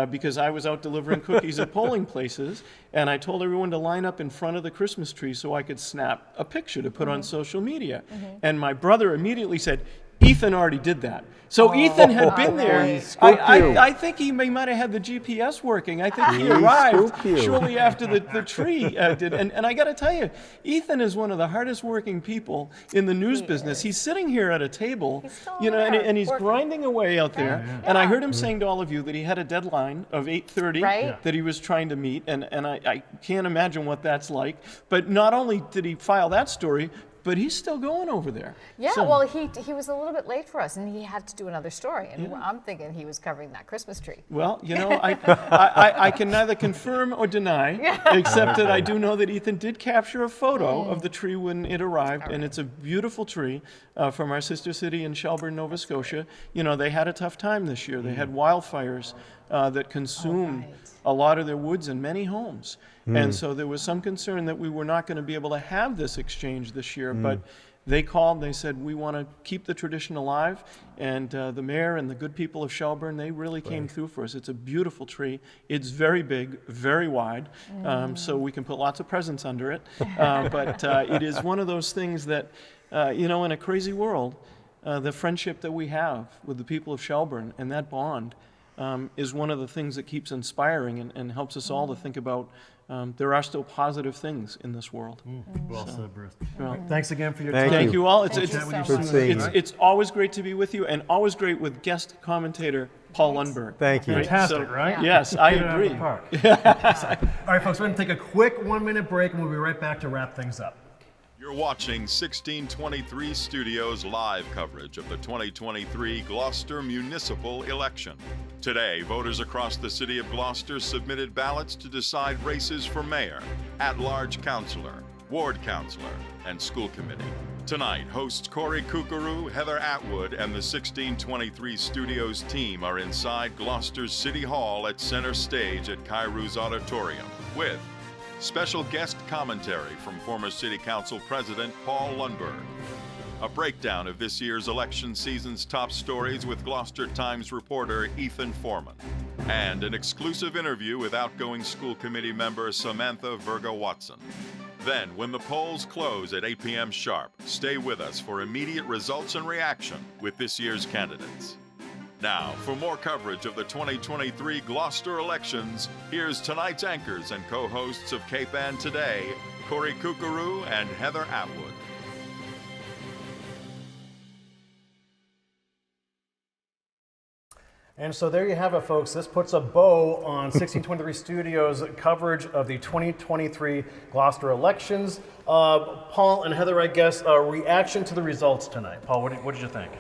because I was out delivering cookies at polling places, and I told everyone to line up in front of the Christmas tree so I could snap a picture to put on social media. And my brother immediately said, Ethan already did that. So Ethan had been there. I think he might have had the GPS working. I think he arrived shortly after the tree did. And I got to tell you, Ethan is one of the hardest working people in the news business. He's sitting here at a table, and he's grinding away out there. And I heard him saying to all of you that he had a deadline of 8:30 that he was trying to meet. And I can't imagine what that's like. But not only did he file that story, but he's still going over there. Yeah, well, he was a little bit late for us, and he had to do another story. And I'm thinking he was covering that Christmas tree. Well, I can neither confirm or deny, except that I do know that Ethan did capture a photo of the tree when it arrived, and it's a beautiful tree from our sister city in Shelburne, Nova Scotia. They had a tough time this year. They had wildfires that consumed a lot of their woods and many homes. And so there was some concern that we were not going to be able to have this exchange this year, but they called, they said, we want to keep the tradition alive, and the mayor and the good people of Shelburne, they really came through for us. It's a beautiful tree. It's very big, very wide, so we can put lots of presents under it, but it is one of those things that, in a crazy world, the friendship that we have with the people of Shelburne and that bond is one of the things that keeps inspiring and helps us all to think about there are still positive things in this world. Well said, Bruce. Well, thanks again for your time. time. Thank you all. It's always great to be with you, and always great with guest commentator Paul Lundberg. Thank you. Fantastic, right? Yes, I agree. All right, folks, we're going to take a quick 1-minute break, and we'll be right back to wrap things up. You're watching 1623 Studios live coverage of the 2023 Gloucester municipal election. Today, voters across the city of Gloucester submitted ballots to decide races for mayor, at-large councilor, ward councilor, and school committee. Tonight, hosts Corey Kukuru, Heather Atwood, and the 1623 Studios team are inside Gloucester's City Hall at Center Stage at Kairou's Auditorium with special guest commentary from former City Council President Paul Lundberg, a breakdown of this year's election season's top stories with Gloucester Times reporter Ethan Foreman, and an exclusive interview with outgoing school committee member Samantha Virga-Watson. Then, when the polls close at 8 p.m. sharp, stay with us for immediate results and reaction with this year's candidates. Now, for more coverage of the 2023 Gloucester elections, here's tonight's anchors and co-hosts of Cape Ann Today, Corey Kukuru and Heather Atwood. And so there you have it, folks. This puts a bow on 1623 Studios' coverage of the 2023 Gloucester elections. Paul and Heather, I guess, a reaction to the results tonight. Paul, what did you think?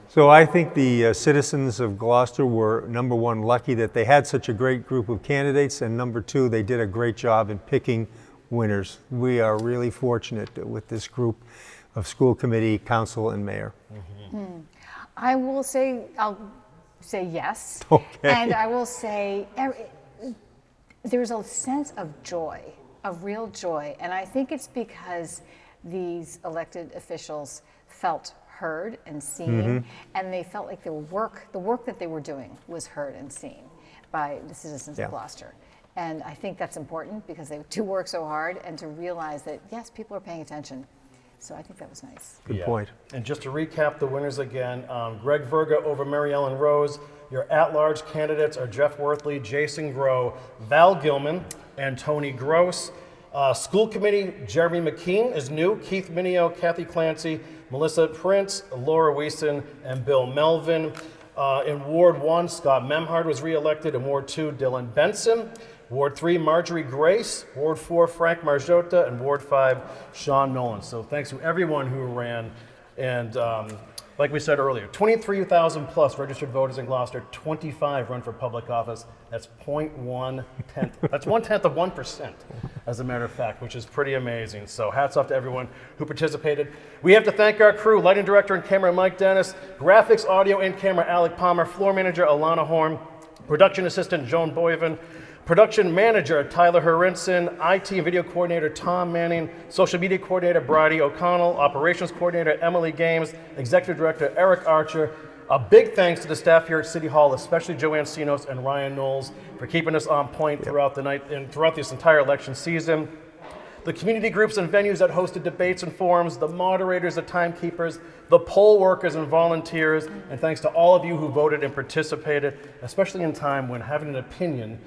So I think the citizens of Gloucester were, number one, lucky that they had such a great group of candidates, and number two, they did a great job in picking winners. We are really fortunate with this group of school committee, council, and mayor. Mm-hmm. I'll say yes. Okay. And I will say there's a sense of joy, of real joy, and I think it's because these elected officials felt heard and seen, and they felt like the work that they were doing was heard and seen by the citizens of Gloucester. And I think that's important because they do work so hard, and to realize that, yes, people are paying attention. So I think that was nice. Good point. And just to recap the winners again, Greg Virga over Mary Ellen Rose. Your at-large candidates are Jeff Worthley, Jason Groh, Val Gilman, and Tony Gross. School committee, Jeremy McKean is new, Keith Minio, Kathy Clancy, Melissa Prince, Laura Weeson, and Bill Melvin. In Ward 1, Scott Memhard was re-elected. In Ward 2, Dylan Benson. Ward 3, Marjorie Grace. Ward 4, Frank Marjota. And Ward 5, Sean Nolan. So thanks to everyone who ran. And like we said earlier, 23,000 plus registered voters in Gloucester, 25 run for public office. That's 0.1 tenth. That's 1/10 of 1%, as a matter of fact, which is pretty amazing. So hats off to everyone who participated. We have to thank our crew, lighting director and camera Mike Dennis, graphics, audio, and camera Alec Palmer, floor manager Alana Horn, production assistant Joan Boyven, production manager Tyler Hurinson, IT and video coordinator Tom Manning, social media coordinator Bridie O'Connell, operations coordinator Emily Games, executive director Eric Archer. A big thanks to the staff here at City Hall, especially Joanne Sinos and Ryan Knowles, for keeping us on point throughout the night and throughout this entire election season. The community groups and venues that hosted debates and forums, the moderators, the timekeepers, the poll workers and volunteers, and thanks to all of you who voted and participated, especially in time when having an opinion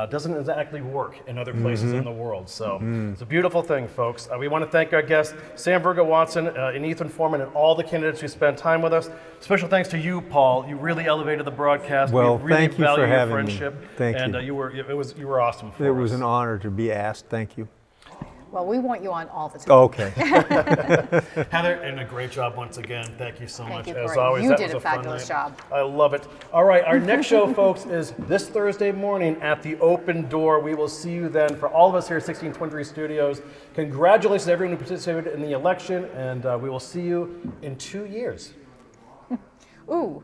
doesn't exactly work in other places in the world. So it's a beautiful thing, folks. We want to thank our guests, Sam Virga-Watson and Ethan Foreman, and all the candidates who spent time with us. Special thanks to you, Paul. You really elevated the broadcast. Well, we really thank you value for your having friendship. me. Thank you. And you were awesome for us. It was an honor to be asked. Thank you. Well, we want you on all the time. Okay. Heather, and a great job once again. Thank you so much. You, As Corey. always, You that did was a fun fabulous night. job. I love it. All right, our next show, folks, is this Thursday morning at the Open Door. We will see you then. For all of us here at 1623 Studios, congratulations to everyone who participated in the election, and we will see you in 2 years. Ooh.